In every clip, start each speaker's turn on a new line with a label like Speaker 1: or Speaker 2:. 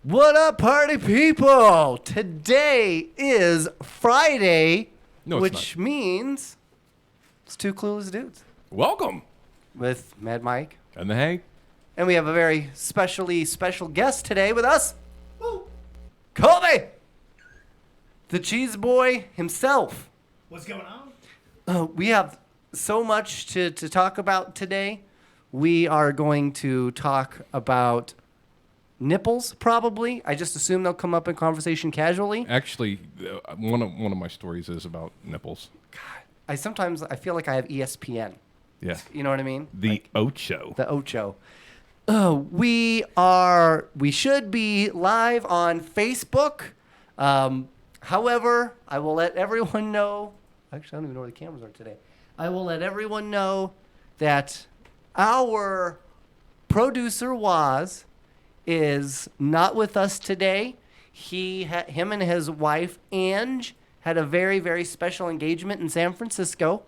Speaker 1: What up, party people? Today is Friday, which means it's two clueless dudes
Speaker 2: Welcome.
Speaker 1: with Mad Mike.
Speaker 2: And the Hank.
Speaker 1: And we have a very special guest today with us. Woo. Colby! The cheese boy himself.
Speaker 3: What's going on?
Speaker 1: We have so much to talk about today. We are going to talk about nipples, probably. I just assume they'll come up in conversation casually.
Speaker 2: Actually, one of my stories is about nipples.
Speaker 1: God, I feel like I have ESPN.
Speaker 2: Yeah.
Speaker 1: You know what I mean?
Speaker 2: The Ocho.
Speaker 1: The Ocho. We should be live on Facebook. However, I will let everyone know. Actually, I don't even know where the cameras are today. I will let everyone know that our producer Waz is not with us today. Him and his wife Ange had a very, very special engagement in San Francisco.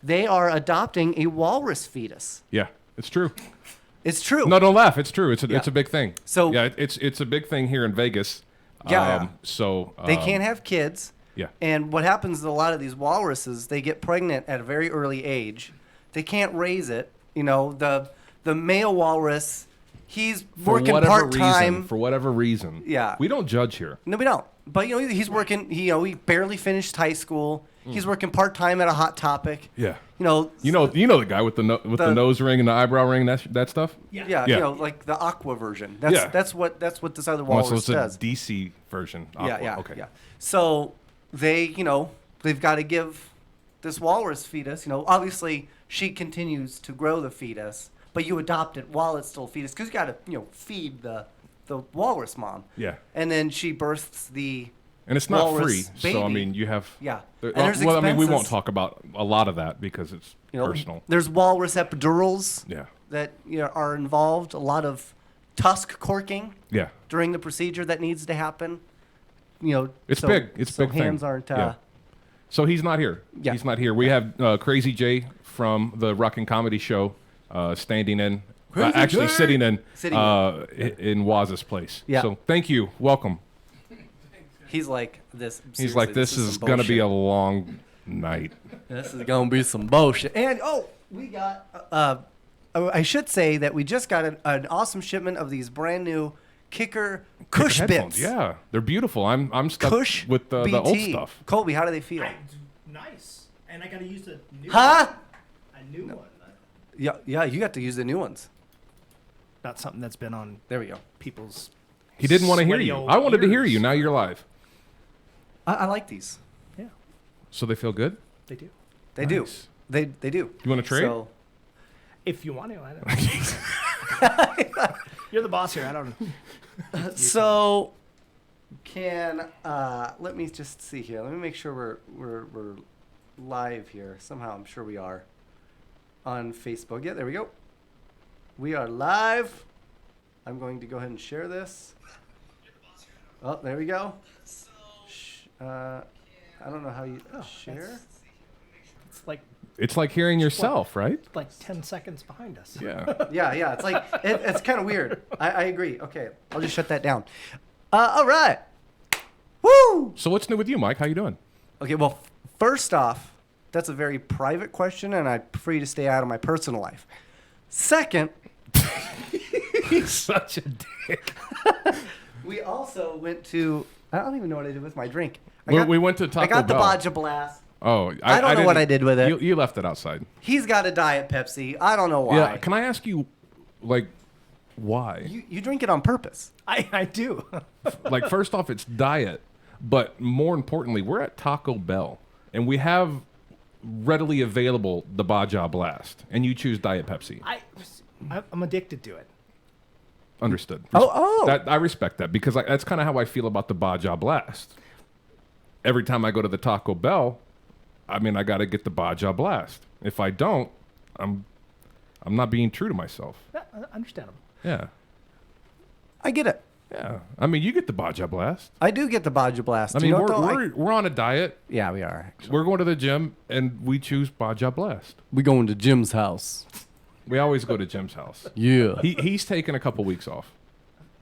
Speaker 1: They are adopting a walrus fetus.
Speaker 2: Yeah, it's true.
Speaker 1: It's true.
Speaker 2: No, don't laugh. It's true. It's a big thing.
Speaker 1: So
Speaker 2: yeah, it's a big thing here in Vegas.
Speaker 1: Yeah.
Speaker 2: They
Speaker 1: can't have kids.
Speaker 2: Yeah.
Speaker 1: And what happens is a lot of these walruses, they get pregnant at a very early age. They can't raise it. You know, the male walrus, he's working part-time.
Speaker 2: For whatever reason.
Speaker 1: Yeah.
Speaker 2: We don't judge here.
Speaker 1: No, we don't. But, he's working, he barely finished high school. He's working part-time at a Hot Topic.
Speaker 2: Yeah.
Speaker 1: You know
Speaker 2: the guy with the nose ring and the eyebrow ring, that stuff?
Speaker 1: Yeah. Like the Aqua version. That's what this other walrus does.
Speaker 2: It's a DC version. Aqua.
Speaker 1: Yeah.
Speaker 2: Okay.
Speaker 1: Yeah. So they've got to give this walrus fetus, obviously she continues to grow the fetus, but you adopt it while it's still a fetus because you got to, feed the walrus mom.
Speaker 2: Yeah.
Speaker 1: And then she births the
Speaker 2: And it's not free,
Speaker 1: baby.
Speaker 2: so you have.
Speaker 1: Yeah.
Speaker 2: And
Speaker 1: there's
Speaker 2: we
Speaker 1: expenses.
Speaker 2: won't talk about a lot of that because it's personal.
Speaker 1: There's walrus epidurals.
Speaker 2: Yeah.
Speaker 1: That are involved. A lot of tusk corking.
Speaker 2: Yeah.
Speaker 1: During the procedure that needs to happen.
Speaker 2: It's big. It's a big thing.
Speaker 1: Hands aren't.
Speaker 2: Yeah. So he's not here.
Speaker 1: Yeah.
Speaker 2: He's not here. We have Crazy Jay from the Rockin' Comedy Show standing in. Sitting in Waz's place.
Speaker 1: Yeah.
Speaker 2: So thank you. Welcome.
Speaker 1: He's like this.
Speaker 2: He's like, this is going to be a long night.
Speaker 1: This is going to be some bullshit. And, we got, I should say that we just got an awesome shipment of these brand new Kicker Cush
Speaker 2: headphones.
Speaker 1: bits.
Speaker 2: Yeah, they're beautiful. I'm stuck
Speaker 1: Cush
Speaker 2: with the old stuff.
Speaker 1: Colby, how do they feel?
Speaker 3: Nice. And I got to use the new
Speaker 1: one.
Speaker 3: A new one.
Speaker 1: Yeah, you got to use the new ones.
Speaker 3: Not something that's been on
Speaker 1: There we go.
Speaker 3: people's.
Speaker 2: He didn't want to hear you. I wanted to hear you. Now you're live.
Speaker 1: I like these.
Speaker 3: Yeah,
Speaker 2: So they feel good?
Speaker 3: they do.
Speaker 1: They
Speaker 2: Nice.
Speaker 1: do. They do.
Speaker 2: You want to trade?
Speaker 1: So,
Speaker 3: If you want to, I don't. You're the boss here. I don't know.
Speaker 1: so let me just see here. Let me make sure we're live here. Somehow I'm sure we are on Facebook. Yeah, there we go. We are live. I'm going to go ahead and share this. Oh, there we go. I don't know how you share.
Speaker 3: It's like
Speaker 2: It's like hearing yourself, right?
Speaker 3: like 10 seconds behind us.
Speaker 2: Yeah.
Speaker 1: Yeah. It's like it's kind of weird. I agree. Okay, I'll just shut that down. All right. Woo!
Speaker 2: So what's new with you, Mike? How you doing?
Speaker 1: Okay. Well, first off, that's a very private question, and I prefer you to stay out of my personal life. Second,
Speaker 2: He's such a dick.
Speaker 1: we also went to. I don't even know what I did with my drink.
Speaker 2: We went to Taco Bell.
Speaker 1: I got the Baja Blast.
Speaker 2: Oh,
Speaker 1: I don't know what I did with it.
Speaker 2: You left it outside.
Speaker 1: He's got a Diet Pepsi. I don't know why.
Speaker 2: Yeah. Can I ask you, why?
Speaker 1: You drink it on purpose.
Speaker 3: I do.
Speaker 2: First off, it's diet, but more importantly, we're at Taco Bell, and we have readily available the Baja Blast, and you choose Diet Pepsi.
Speaker 3: I'm addicted to it.
Speaker 2: Understood. I respect that because that's kind of how I feel about the Baja Blast. Every time I go to the Taco Bell, I got to get the Baja Blast. If I don't, I'm not being true to myself.
Speaker 3: Yeah, understandable.
Speaker 2: Yeah.
Speaker 1: I get it.
Speaker 2: Yeah. You get the Baja Blast.
Speaker 1: I do get the Baja Blast.
Speaker 2: We're on a diet.
Speaker 1: Yeah, we are. Actually.
Speaker 2: We're going to the gym, and we choose Baja Blast.
Speaker 1: We going to Jim's house.
Speaker 2: We always go to Jim's house.
Speaker 1: Yeah.
Speaker 2: He's taken a couple weeks off.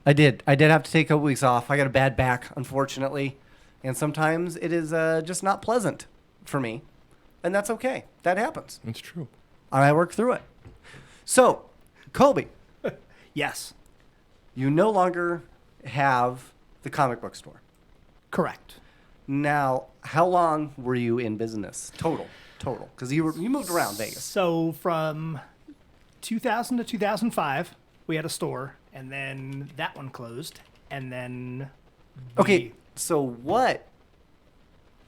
Speaker 1: I did. I did have to take a couple weeks off. I got a bad back, unfortunately. And sometimes it is just not pleasant for me. And that's okay. That happens.
Speaker 2: That's true.
Speaker 1: And I work through it. So, Colby,
Speaker 3: Yes.
Speaker 1: you no longer have the comic book store.
Speaker 3: Correct.
Speaker 1: Now, how long were you in business? Total. Because you moved around Vegas.
Speaker 3: So from 2000 to 2005, we had a store, and then that one closed, and then
Speaker 1: Okay, so what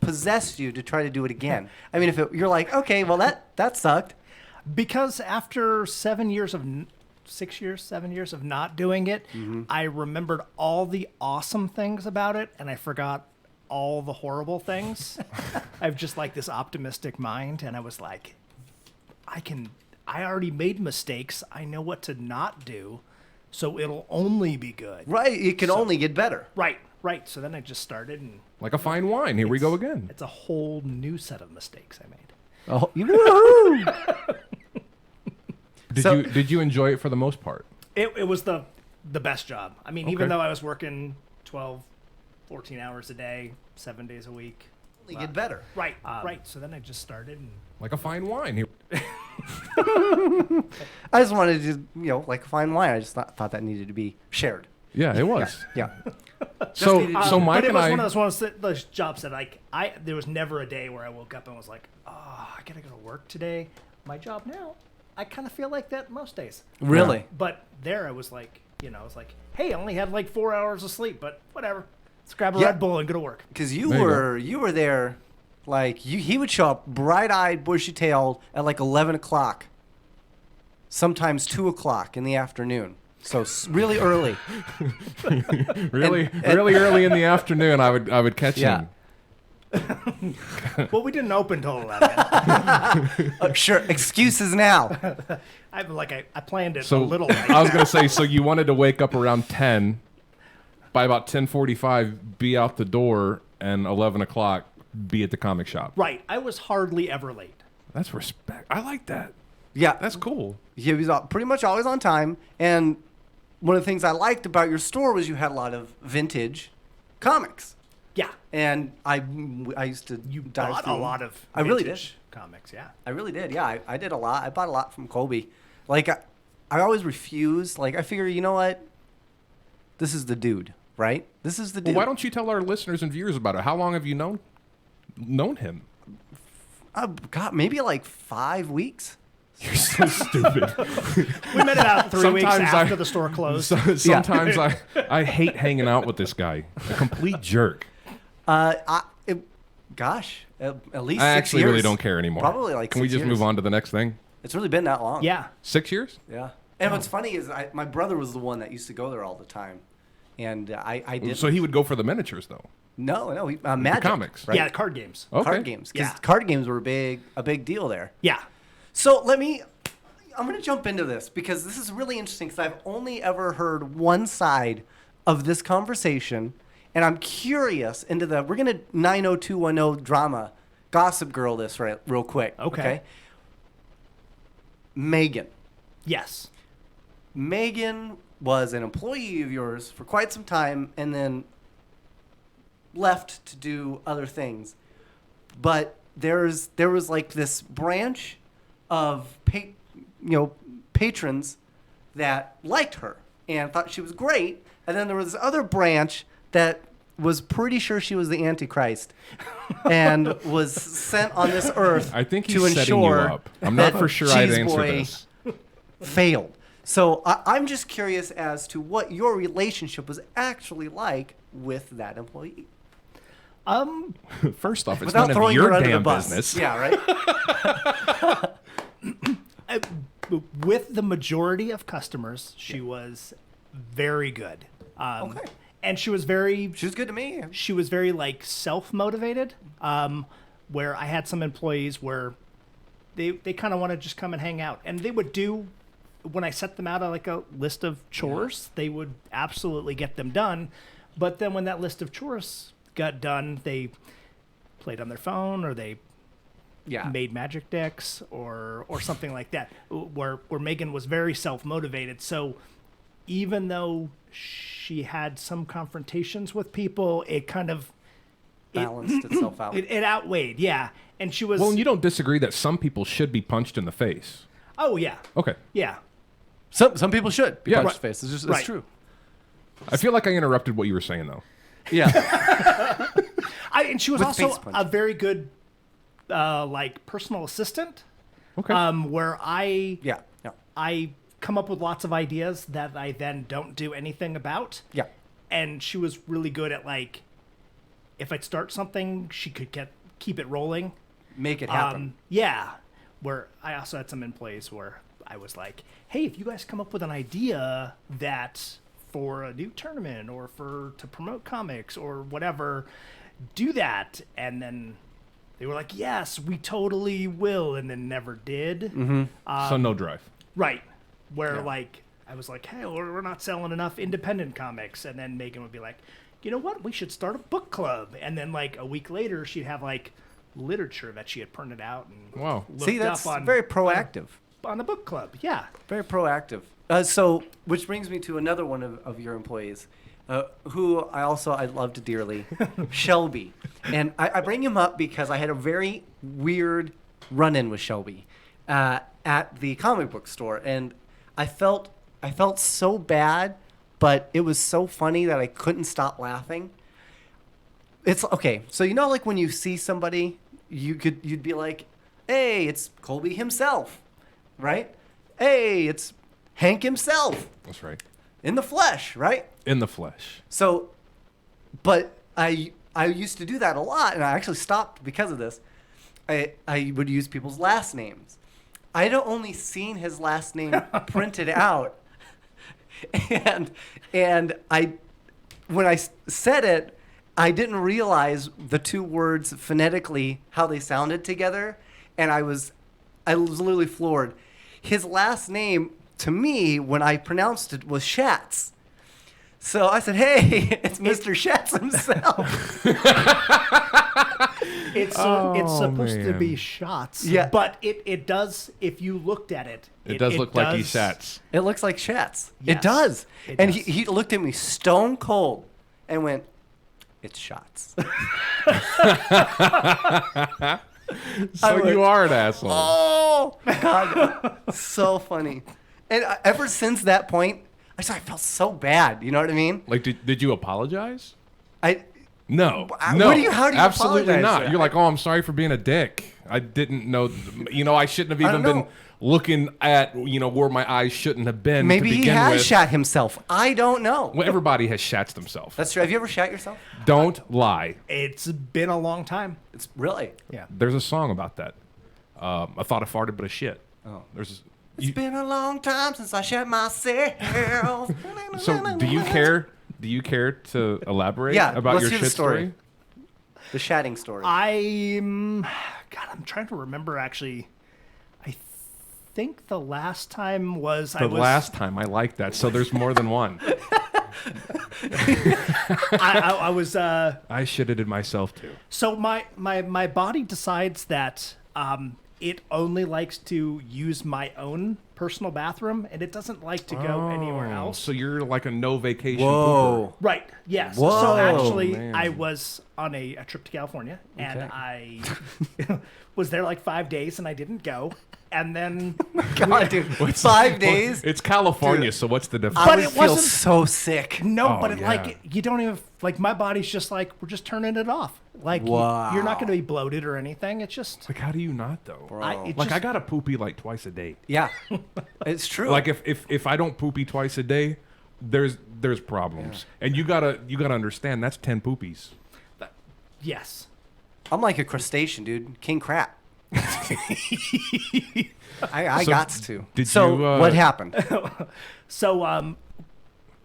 Speaker 1: possessed you to try to do it again? I mean, you're like, okay, well that sucked.
Speaker 3: because after 7 years of 7 years of not doing it, I remembered all the awesome things about it, and I forgot all the horrible things. I have just like this optimistic mind, and I was like, I already made mistakes. I know what to not do, so it'll only be good.
Speaker 1: Right, it can only get better.
Speaker 3: Right. So then I just started, and
Speaker 2: Like a fine wine. Here we go again.
Speaker 3: it's a whole new set of mistakes I made.
Speaker 1: Oh, woo-hoo!
Speaker 2: Did you enjoy it for the most part?
Speaker 3: It was the best job. I mean, even
Speaker 2: Okay.
Speaker 3: though I was working 12, 14 hours a day, 7 days a week.
Speaker 1: Only get better.
Speaker 3: Right. So then I just started, and
Speaker 2: Like a fine wine. Here.
Speaker 1: I just wanted to, like fine wine. I just thought that needed to be shared.
Speaker 2: Yeah, it was.
Speaker 1: Yeah.
Speaker 2: So Mike
Speaker 3: but it
Speaker 2: and
Speaker 3: was
Speaker 2: I.
Speaker 3: one of those jobs that there was never a day where I woke up and was like, oh, I gotta go to work today. My job now, I kind of feel like that most days.
Speaker 1: Really?
Speaker 3: But there I was like, I was like, hey, I only had like 4 hours of sleep, but whatever. Let's grab a
Speaker 1: Yeah.
Speaker 3: Red Bull and go to work.
Speaker 1: Because
Speaker 2: There
Speaker 1: you were there, like he would show up bright-eyed, bushy-tailed at like 11 o'clock. Sometimes 2 o'clock in the afternoon. So really early.
Speaker 2: really
Speaker 1: and-
Speaker 2: early in the afternoon, I would catch
Speaker 1: Yeah.
Speaker 2: him.
Speaker 3: Well, we didn't open till 11.
Speaker 1: Sure. Excuses now.
Speaker 3: I planned it
Speaker 2: So
Speaker 3: a little late.
Speaker 2: I was gonna say, so you wanted to wake up around 10. By about 10:45, be out the door, and 11 o'clock, be at the comic shop.
Speaker 3: Right. I was hardly ever late.
Speaker 2: That's respect. I like that.
Speaker 1: Yeah.
Speaker 2: That's cool.
Speaker 1: He was pretty much always on time. And one of the things I liked about your store was you had a lot of vintage comics.
Speaker 3: Yeah.
Speaker 1: And I used to
Speaker 3: You
Speaker 1: dive
Speaker 3: bought
Speaker 1: through
Speaker 3: a
Speaker 1: them.
Speaker 3: lot of
Speaker 1: I really
Speaker 3: vintage comics, yeah.
Speaker 1: I really did. Yeah, I did a lot. I bought a lot from Colby. Like, I always refused. Like, I figure, you know what? This is the dude, right? This is the dude.
Speaker 2: Well, why don't you tell our listeners and viewers about it? How long have you known him?
Speaker 1: God, maybe like 5 weeks.
Speaker 2: You're so stupid.
Speaker 3: We met about 3 weeks
Speaker 2: Sometimes
Speaker 3: after the store closed.
Speaker 2: Sometimes I hate hanging out with this guy. A complete jerk.
Speaker 1: Gosh, at least
Speaker 2: I
Speaker 1: 6
Speaker 2: actually
Speaker 1: years.
Speaker 2: really don't care anymore.
Speaker 1: Probably like
Speaker 2: Can we
Speaker 1: 6
Speaker 2: just
Speaker 1: years.
Speaker 2: move on to the next thing?
Speaker 1: It's really been that long.
Speaker 3: Yeah.
Speaker 2: 6 years?
Speaker 1: Yeah. And what's funny is my brother was the one that used to go there all the time. And I did.
Speaker 2: So he would go for the miniatures, though.
Speaker 1: No, Magic.
Speaker 2: comics.
Speaker 1: Right?
Speaker 3: Yeah, card games.
Speaker 2: Okay.
Speaker 1: Card games. Because
Speaker 3: Yeah.
Speaker 1: card games were a big deal there.
Speaker 3: Yeah.
Speaker 1: So I'm going to jump into this because this is really interesting because I've only ever heard one side of this conversation. And I'm curious we're going to 90210 drama, Gossip Girl this real quick.
Speaker 3: Okay.
Speaker 1: Megan.
Speaker 3: Yes.
Speaker 1: Megan was an employee of yours for quite some time and then left to do other things. But there was like this branch of patrons that liked her and thought she was great. And then there was this other branch that was pretty sure she was the Antichrist and was sent on this earth
Speaker 2: I think
Speaker 1: to
Speaker 2: he's setting you
Speaker 1: ensure
Speaker 2: up. I'm not
Speaker 1: that
Speaker 2: for sure I'd
Speaker 1: Cheese
Speaker 2: answer
Speaker 1: Boy
Speaker 2: this.
Speaker 1: failed. So I'm just curious as to what your relationship was actually like with that employee.
Speaker 2: First off, it's
Speaker 1: Without
Speaker 2: none of
Speaker 1: throwing
Speaker 2: your
Speaker 1: her under the
Speaker 2: damn
Speaker 1: bus.
Speaker 2: business.
Speaker 1: Yeah, right?
Speaker 3: With the majority of customers, she was very good.
Speaker 1: Okay.
Speaker 3: And she was very
Speaker 1: She was good to me.
Speaker 3: she was very like self-motivated, where I had some employees where they kind of want to just come and hang out, and they would do, when I set them out on like a list of chores, they would absolutely get them done. But then when that list of chores got done, they played on their phone or they
Speaker 1: Yeah.
Speaker 3: made magic decks or something like that, where Megan was very self-motivated. So even though she had some confrontations with people, it kind of
Speaker 1: Balanced itself out.
Speaker 3: It outweighed, yeah. And she was.
Speaker 2: Well, you don't disagree that some people should be punched in the face.
Speaker 3: Oh yeah.
Speaker 2: Okay.
Speaker 3: Yeah.
Speaker 1: Some people should be
Speaker 2: Yeah.
Speaker 1: punched in the face. It's just it's true.
Speaker 2: I feel like I interrupted what you were saying, though.
Speaker 1: Yeah.
Speaker 3: And she was
Speaker 1: With
Speaker 3: also
Speaker 1: face punch.
Speaker 3: a very good, like personal assistant.
Speaker 2: Okay.
Speaker 3: Where I
Speaker 1: Yeah.
Speaker 3: come up with lots of ideas that I then don't do anything about.
Speaker 1: Yeah.
Speaker 3: And she was really good at like, if I'd start something, she could keep it rolling.
Speaker 1: Make it happen.
Speaker 3: Yeah. Where I also had some employees where I was like, hey, if you guys come up with an idea that for a new tournament or to promote comics or whatever, do that. And then they were like, yes, we totally will. And then never did.
Speaker 1: Mm-hmm.
Speaker 2: So no drive.
Speaker 3: Right. Where like, I was like, hey, we're not selling enough independent comics. And then Megan would be like, you know what? We should start a book club. And then like a week later, she'd have like literature that she had printed out and
Speaker 2: Wow.
Speaker 3: looked
Speaker 1: See, that's
Speaker 3: up on
Speaker 1: very proactive.
Speaker 3: on the book club. Yeah.
Speaker 1: Very proactive. So, which brings me to another one of your employees, who I loved dearly, Shelby. And I bring him up because I had a very weird run-in with Shelby at the comic book store, and I felt so bad, but it was so funny that I couldn't stop laughing. It's okay. So you know, like when you see somebody, you'd be like, "Hey, it's Colby himself," right? Hey, it's Hank himself
Speaker 2: That's right.
Speaker 1: in the flesh, right?
Speaker 2: In the flesh.
Speaker 1: So, but I used to do that a lot, and I actually stopped because of this. I would use people's last names. I'd only seen his last name printed out, and when I said it, I didn't realize the two words phonetically how they sounded together, and I was literally floored. His last name, to me, when I pronounced it, was Schatz. So I said, "Hey, it's Mr. Schatz himself."
Speaker 3: It's supposed to
Speaker 2: man.
Speaker 3: be shots.
Speaker 1: Yeah.
Speaker 3: But it does, if you looked at it.
Speaker 2: It does look like he
Speaker 3: does-
Speaker 2: sats.
Speaker 1: It looks like Schatz.
Speaker 3: Yes,
Speaker 1: It does.
Speaker 3: it
Speaker 1: And
Speaker 3: does.
Speaker 1: He looked at me stone cold and went, "It's shots."
Speaker 2: So you are an asshole.
Speaker 1: Oh, God. So funny. And ever since that point, I felt so bad. You know what I mean?
Speaker 2: Like, did you apologize?
Speaker 1: I
Speaker 2: No.
Speaker 1: How
Speaker 2: No.
Speaker 1: do you
Speaker 2: Absolutely
Speaker 1: apologize
Speaker 2: not.
Speaker 1: for that?
Speaker 2: You're like, oh, I'm sorry for being a dick. I didn't know. I shouldn't have
Speaker 1: I
Speaker 2: even
Speaker 1: don't
Speaker 2: been
Speaker 1: know.
Speaker 2: looking at, where my eyes shouldn't have been.
Speaker 1: maybe
Speaker 2: to
Speaker 1: he
Speaker 2: begin
Speaker 1: has
Speaker 2: with.
Speaker 1: shat himself. I don't know.
Speaker 2: Well, everybody has shats themselves.
Speaker 1: That's true. Have you ever shat yourself?
Speaker 2: Don't lie.
Speaker 3: It's been a long time.
Speaker 1: It's really.
Speaker 3: Yeah.
Speaker 2: There's a song about that. I thought I farted, but I shit.
Speaker 1: Oh.
Speaker 2: There's.
Speaker 1: It's been a long time since I shat myself.
Speaker 2: So, do you care? Do you care to elaborate
Speaker 1: Yeah,
Speaker 2: about
Speaker 1: let's
Speaker 2: your
Speaker 1: hear the
Speaker 2: shit
Speaker 1: story. The shatting story.
Speaker 3: I'm trying to remember actually. I think the last time was
Speaker 2: The last time, I like that. So there's more than one.
Speaker 3: I was
Speaker 2: I shitted it myself too.
Speaker 3: so my body decides that it only likes to use my own personal bathroom and it doesn't like to go anywhere
Speaker 2: Oh,
Speaker 3: else.
Speaker 2: So you're like a no vacation.
Speaker 1: Whoa.
Speaker 3: Right. Yes.
Speaker 1: Whoa,
Speaker 3: so actually,
Speaker 2: man.
Speaker 3: I was on a trip to California, and
Speaker 1: Okay.
Speaker 3: I was there like 5 days, and I didn't go. And then,
Speaker 1: God, dude. 5 days?
Speaker 2: It's California,
Speaker 1: Dude.
Speaker 2: so what's the difference?
Speaker 1: I
Speaker 3: But
Speaker 1: would
Speaker 3: it
Speaker 1: feel
Speaker 3: wasn't-
Speaker 1: so sick.
Speaker 3: no,
Speaker 2: Oh,
Speaker 3: but it,
Speaker 2: yeah.
Speaker 3: like you don't even like my body's just like we're just turning it off. Like you're not going to be bloated or anything. It's just
Speaker 2: Like, how do you not though?
Speaker 3: it
Speaker 2: Like,
Speaker 3: just,
Speaker 2: I gotta poopy like twice a day.
Speaker 1: Yeah. It's true.
Speaker 2: Like, if I don't poopy twice a day, there's problems, and you gotta understand that's 10 poopies.
Speaker 3: yes.
Speaker 1: I'm like a crustacean, dude. King crap. I
Speaker 2: So,
Speaker 1: gots to.
Speaker 2: did
Speaker 1: so
Speaker 2: you,
Speaker 1: what happened?
Speaker 3: So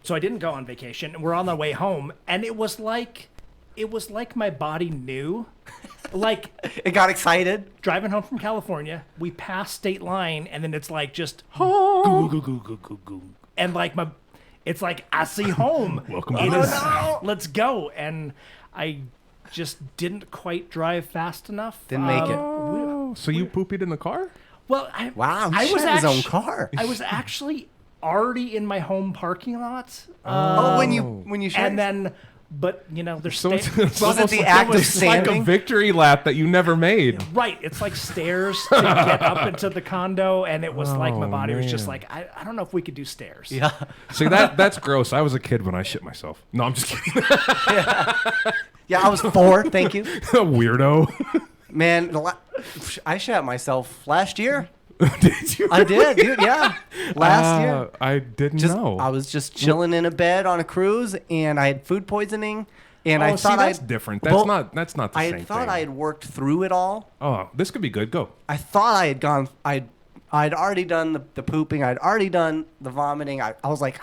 Speaker 3: so I didn't go on vacation. And we're on the way home, and it was like my body knew. Like
Speaker 1: It got excited.
Speaker 3: driving home from California, we pass state line, and then it's like just goo, goo, goo, goo, goo, goo. And like it's like I see home.
Speaker 2: Welcome to
Speaker 3: It
Speaker 2: the
Speaker 3: is-
Speaker 2: South.
Speaker 3: Let's go. And I just didn't quite drive fast enough.
Speaker 1: Didn't make it.
Speaker 2: Oh, so you poopied in the car?
Speaker 3: Well,
Speaker 1: Wow, he
Speaker 3: I was
Speaker 1: shat his own
Speaker 3: actu-
Speaker 1: car.
Speaker 3: I was actually already in my home parking lot.
Speaker 1: when you share.
Speaker 3: And then, but there's
Speaker 2: So it's
Speaker 1: Was it
Speaker 2: almost
Speaker 1: the
Speaker 2: like,
Speaker 1: act of
Speaker 2: it's like a
Speaker 1: standing?
Speaker 2: victory lap that you never made.
Speaker 3: right. It's like stairs to get up into the condo, and it was like my body was just
Speaker 2: man.
Speaker 3: like, I don't know if we could do stairs.
Speaker 1: Yeah.
Speaker 2: See, that's gross. I was a kid when I shit myself. No, I'm just kidding.
Speaker 1: Yeah, I was 4. Thank you.
Speaker 2: Weirdo.
Speaker 1: Man, I shat myself last year.
Speaker 2: Did you?
Speaker 1: I did, dude. Yeah, last year.
Speaker 2: I didn't
Speaker 1: Just
Speaker 2: know.
Speaker 1: I was just chilling in a bed on a cruise, and I had food poisoning, and I
Speaker 2: Oh, see,
Speaker 1: thought
Speaker 2: that's
Speaker 1: I'd
Speaker 2: different. That's not the
Speaker 1: I
Speaker 2: same
Speaker 1: had thought
Speaker 2: thing.
Speaker 1: I had worked through it all.
Speaker 2: Oh, this could be good. Go.
Speaker 1: I thought I had gone. I'd already done the pooping. I'd already done the vomiting. I was like,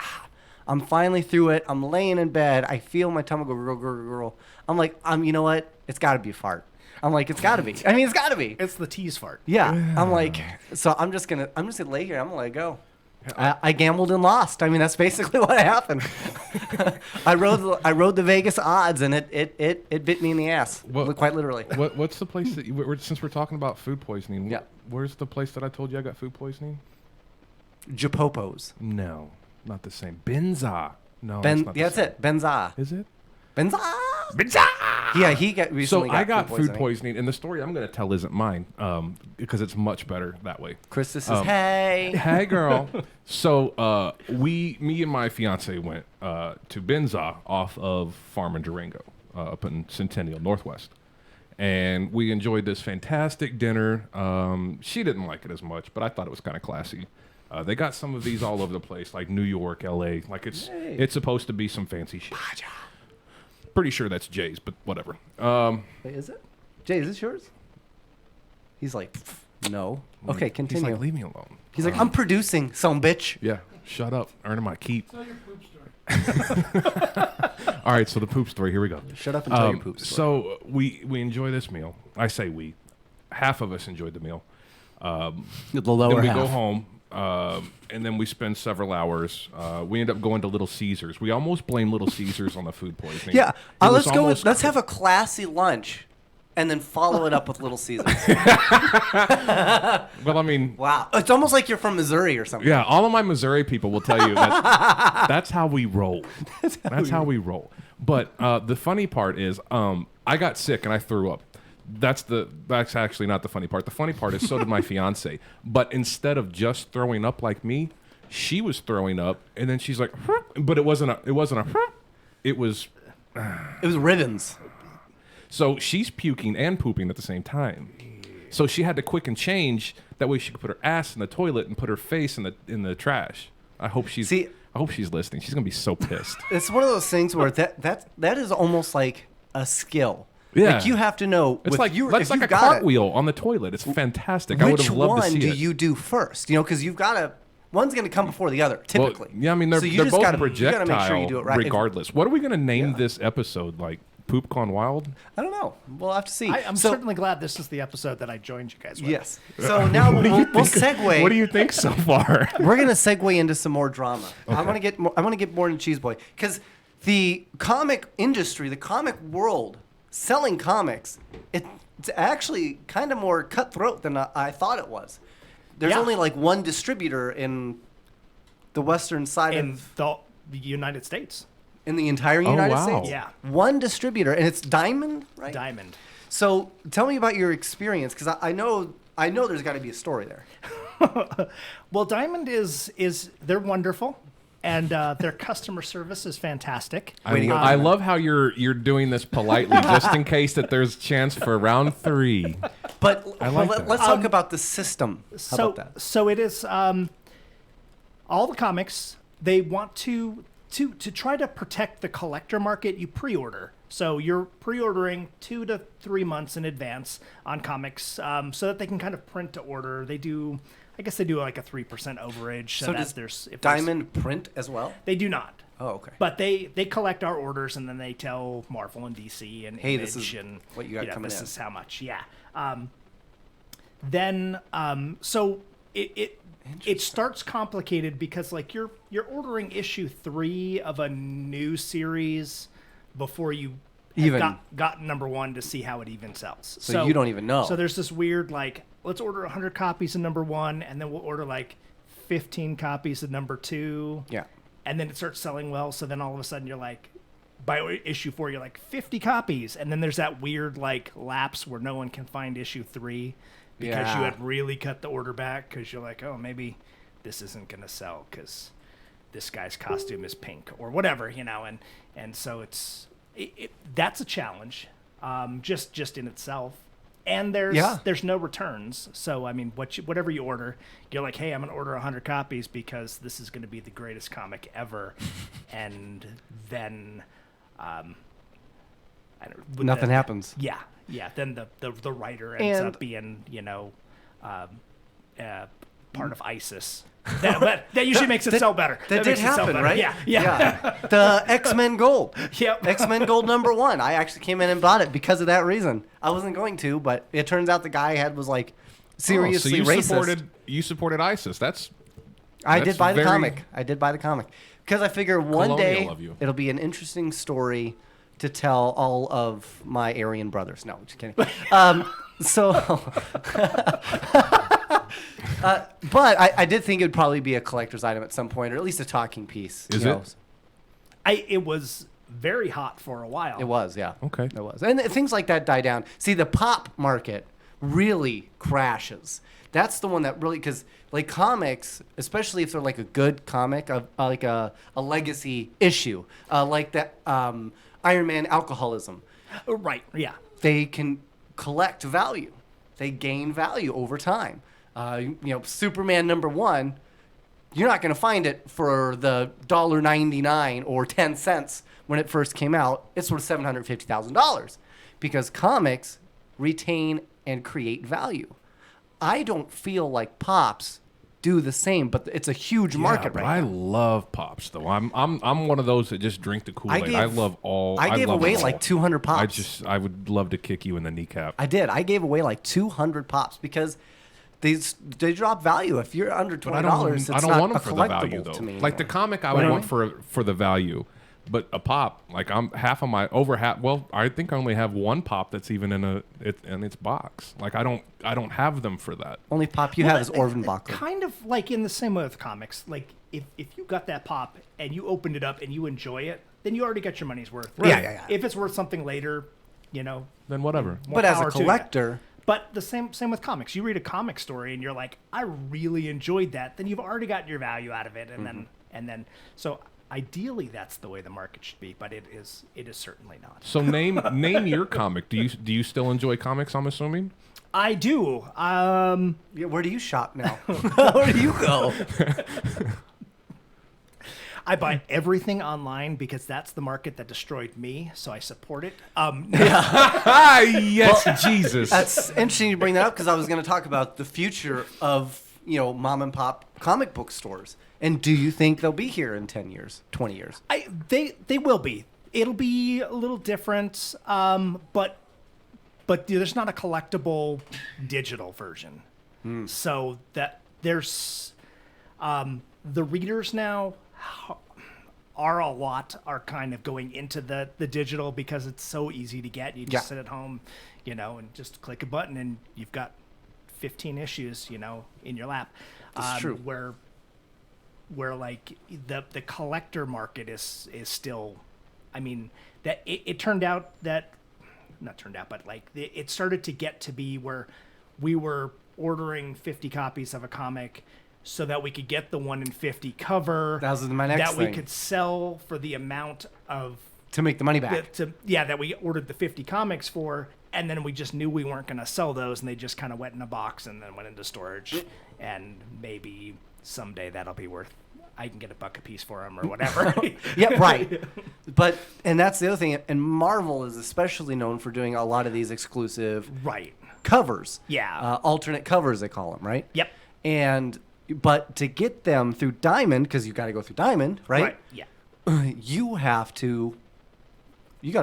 Speaker 1: I'm finally through it. I'm laying in bed. I feel my tummy go gurgle, gurgle, gurgle. I'm like, you know what? It's got to be a fart. I'm like, it's got to be. I mean, it's got to be.
Speaker 3: It's the tease fart.
Speaker 1: Yeah. I'm like, so I'm just gonna lay here. I'm gonna let it go. I gambled and lost. I mean, that's basically what happened. I rode the Vegas odds, and it bit me in the ass, quite literally.
Speaker 2: What's the place that since we're talking about food poisoning?
Speaker 1: Yeah.
Speaker 2: Where's the place that I told you I got food poisoning?
Speaker 1: Japopos.
Speaker 2: No, not the same. Benza. No, that's not the
Speaker 1: That's
Speaker 2: same.
Speaker 1: it. Benza.
Speaker 2: Is it?
Speaker 1: Benza.
Speaker 2: Benza.
Speaker 1: Yeah, he recently
Speaker 2: So I got food
Speaker 1: poisoning.
Speaker 2: poisoning, and the story I'm going to tell isn't mine, because it's much better that way.
Speaker 1: Chris, this is hey.
Speaker 2: Hey, girl. So me and my fiance went to Benza off of Farm in Durango, up in Centennial Northwest, and we enjoyed this fantastic dinner. She didn't like it as much, but I thought it was kind of classy. They got some of these all over the place, like New York, L.A. Like it's supposed to be some fancy shit. Pretty sure that's Jay's, but whatever.
Speaker 1: Wait, is it? Jay, is this yours? He's like, no. Okay,
Speaker 2: He's
Speaker 1: continue.
Speaker 2: like, leave me alone.
Speaker 1: He's like, I'm producing, some bitch.
Speaker 2: Yeah, shut up. Earning my keep. Tell your poop story. All right, so the poop story. Here we go.
Speaker 1: Shut up and tell your poop story.
Speaker 2: So we enjoy this meal. I say we. Half of us enjoyed the meal.
Speaker 1: The lower
Speaker 2: Then we
Speaker 1: half.
Speaker 2: go home, and then we spend several hours. We end up going to Little Caesars. We almost blame Little Caesars on the food poisoning.
Speaker 1: Yeah,
Speaker 2: It was
Speaker 1: let's go.
Speaker 2: almost-
Speaker 1: Let's have a classy lunch, and then follow it up with Little Caesars.
Speaker 2: Well, I mean,
Speaker 1: Wow, it's almost like you're from Missouri or something.
Speaker 2: yeah, all of my Missouri people will tell you that that's how we roll. That's how we roll. But the funny part is, I got sick and I threw up. That's actually not the funny part. The funny part is, so did my fiance. But instead of just throwing up like me, she was throwing up, and then she's like, "Huh," but it wasn't a, "Huh." It was.
Speaker 1: It was ribbons.
Speaker 2: So she's puking and pooping at the same time. So she had to quick and change. That way she could put her ass in the toilet and put her face in the trash. I hope she's listening. She's gonna be so pissed.
Speaker 1: It's one of those things where that is almost like a skill.
Speaker 2: Yeah.
Speaker 1: Like you have to know.
Speaker 2: It's like
Speaker 1: if
Speaker 2: like a
Speaker 1: got
Speaker 2: cartwheel on the toilet. It's fantastic. I would
Speaker 1: Which
Speaker 2: have loved to
Speaker 1: one
Speaker 2: see
Speaker 1: do
Speaker 2: it.
Speaker 1: you do first? You know, because you've got to. One's going to come before the other, typically.
Speaker 2: Well, yeah, I mean they're
Speaker 1: So you
Speaker 2: they're
Speaker 1: just
Speaker 2: both
Speaker 1: gotta-
Speaker 2: projectile,
Speaker 1: You got to make sure you do it right.
Speaker 2: regardless. What are we gonna name
Speaker 1: Yeah.
Speaker 2: this episode? Like Poop Gone Wild?
Speaker 1: I don't know. We'll have to see.
Speaker 3: I'm
Speaker 1: So-
Speaker 3: certainly glad this is the episode that I joined you guys with.
Speaker 1: Yes. So now we'll segue.
Speaker 2: What do you think so far?
Speaker 1: We're gonna segue into some more drama. I want to get more into Cheese Boy because the comic industry, the comic world, selling comics, it's actually kind of more cutthroat than I thought it was. There's
Speaker 3: Yeah.
Speaker 1: only like one distributor in the western side
Speaker 3: In
Speaker 1: of
Speaker 3: the United States.
Speaker 1: in the entire United
Speaker 2: wow.
Speaker 1: States.
Speaker 3: Yeah.
Speaker 1: One distributor, and it's Diamond, right?
Speaker 3: Diamond.
Speaker 1: So tell me about your experience, because I know there's got to be a story there.
Speaker 3: Well, Diamond is they're wonderful, and their customer service is fantastic.
Speaker 1: Way to go,
Speaker 2: I
Speaker 1: Diamond.
Speaker 2: love how you're doing this politely, just in case that there's chance for round 3.
Speaker 1: But
Speaker 2: like that.
Speaker 1: let's talk about the system. How about that?
Speaker 3: So it is all the comics. They want to try to protect the collector market. You pre-order, so you're pre-ordering 2 to 3 months in advance on comics, so that they can kind of print to order. They do, I guess, they do like a 3% overage.
Speaker 1: So
Speaker 3: that
Speaker 1: does
Speaker 3: if
Speaker 1: Diamond print as well?
Speaker 3: They do not.
Speaker 1: Oh, okay.
Speaker 3: But they collect our orders, and then they tell Marvel and DC and
Speaker 1: Hey,
Speaker 3: Image
Speaker 1: this is
Speaker 3: and
Speaker 1: what you got coming
Speaker 3: this
Speaker 1: in.
Speaker 3: is how much. Yeah. So it starts complicated because like you're ordering issue 3 of a new series before you have got number 1 to see how it even sells.
Speaker 1: So you don't even know.
Speaker 3: So there's this weird like, let's order 100 copies of number 1, and then we'll order like 15 copies of number 2.
Speaker 1: Yeah.
Speaker 3: And then it starts selling well. So then all of a sudden you're like, by issue 4, you're like 50 copies. And then there's that weird like lapse where no one can find issue 3 because you had really cut the order back because you're like, oh, maybe this isn't going to sell because this guy's costume is pink or whatever, And so that's a challenge just in itself. And there's no returns. So, I mean, whatever you order, you're like, hey, I'm going to order 100 copies because this is going to be the greatest comic ever. And then
Speaker 1: nothing happens.
Speaker 3: Yeah. Then the writer ends up being, part of ISIS. That usually makes it sell better.
Speaker 1: That did happen, right?
Speaker 3: Yeah.
Speaker 1: The X-Men Gold.
Speaker 3: Yep.
Speaker 1: X-Men Gold #1. I actually came in and bought it because of that reason. I wasn't going to, but it turns out the guy I had was like seriously racist.
Speaker 2: You supported ISIS.
Speaker 1: I did buy the comic. Because I figure one day
Speaker 2: of you.
Speaker 1: it'll be an interesting story to tell all of my Aryan brothers. No, just kidding. But I did think it'd probably be a collector's item at some point, or at least a talking piece.
Speaker 2: Is it?
Speaker 3: It was very hot for a while.
Speaker 1: It was, yeah.
Speaker 2: Okay.
Speaker 1: It was. And things like that die down. See, the pop market really crashes. That's the one that really, because like comics, especially if they're like a good comic, like a legacy issue, like that Iron Man alcoholism.
Speaker 3: Right, yeah.
Speaker 1: They can collect value. They gain value over time. Superman #1, you're not going to find it for the $1.99 or 10 cents when it first came out. It's worth $750,000 because comics retain and create value. I don't feel like pops do the same, but it's a huge market right now.
Speaker 2: I love pops though. I'm one of those that just drink the Kool-Aid. I love all.
Speaker 1: I gave away like 200 pops.
Speaker 2: I would love to kick you in the kneecap.
Speaker 1: I did. I gave away like 200 pops because they drop value. If you're under $20, it's
Speaker 2: I don't
Speaker 1: not
Speaker 2: want them
Speaker 1: a
Speaker 2: for the value
Speaker 1: collectible
Speaker 2: though.
Speaker 1: to me.
Speaker 2: Like the comic, I would want for the value. But a pop, like I'm half of my over half. Well, I think I only have one pop that's even in its box. Like I don't have them for that.
Speaker 1: Only pop you have is Orvin Bachler.
Speaker 3: Kind of like in the same way with comics. Like if you got that pop and you opened it up and you enjoy it, then you already got your money's worth.
Speaker 1: Right. Yeah.
Speaker 3: If it's worth something later,
Speaker 2: then whatever.
Speaker 1: But as a collector.
Speaker 3: But the same with comics. You read a comic story and you're like, I really enjoyed that. Then you've already got your value out of it, and then so. Ideally, that's the way the market should be, but it is certainly not.
Speaker 2: So name your comic. Do you still enjoy comics? I'm assuming.
Speaker 3: I do.
Speaker 1: Where do you shop now? Where do you go?
Speaker 3: I buy everything online because that's the market that destroyed me, so I support it.
Speaker 2: Yes, Jesus.
Speaker 1: That's interesting you bring that up because I was going to talk about the future of mom and pop comic book stores. And do you think they'll be here in 10 years, 20 years?
Speaker 3: They will be. It'll be a little different, but there's not a collectible digital version. So that there's the readers now are kind of going into the digital because it's so easy to get. You just sit at home, and just click a button and you've got 15 issues, in your lap.
Speaker 1: That's true.
Speaker 3: Where like the collector market is still, I mean, that it turned out that, not turned out, but like it started to get to be where we were ordering 50 copies of a comic so that we could get the 1 in 50 cover.
Speaker 1: That was my next
Speaker 3: thing.
Speaker 1: That
Speaker 3: we could sell for the amount of...
Speaker 1: To make the money back.
Speaker 3: That we ordered the 50 comics for, and then we just knew we weren't going to sell those, and they just kind of went in a box and then went into storage. And maybe someday that'll be worth... I can get $1 a piece for them or whatever.
Speaker 1: Yeah, right. And that's the other thing. And Marvel is especially known for doing a lot of these exclusive covers.
Speaker 3: Yeah.
Speaker 1: Alternate covers, they call them, right?
Speaker 3: Yep.
Speaker 1: But to get them through Diamond, because you got to go through Diamond, right?
Speaker 3: Yeah.
Speaker 1: You got to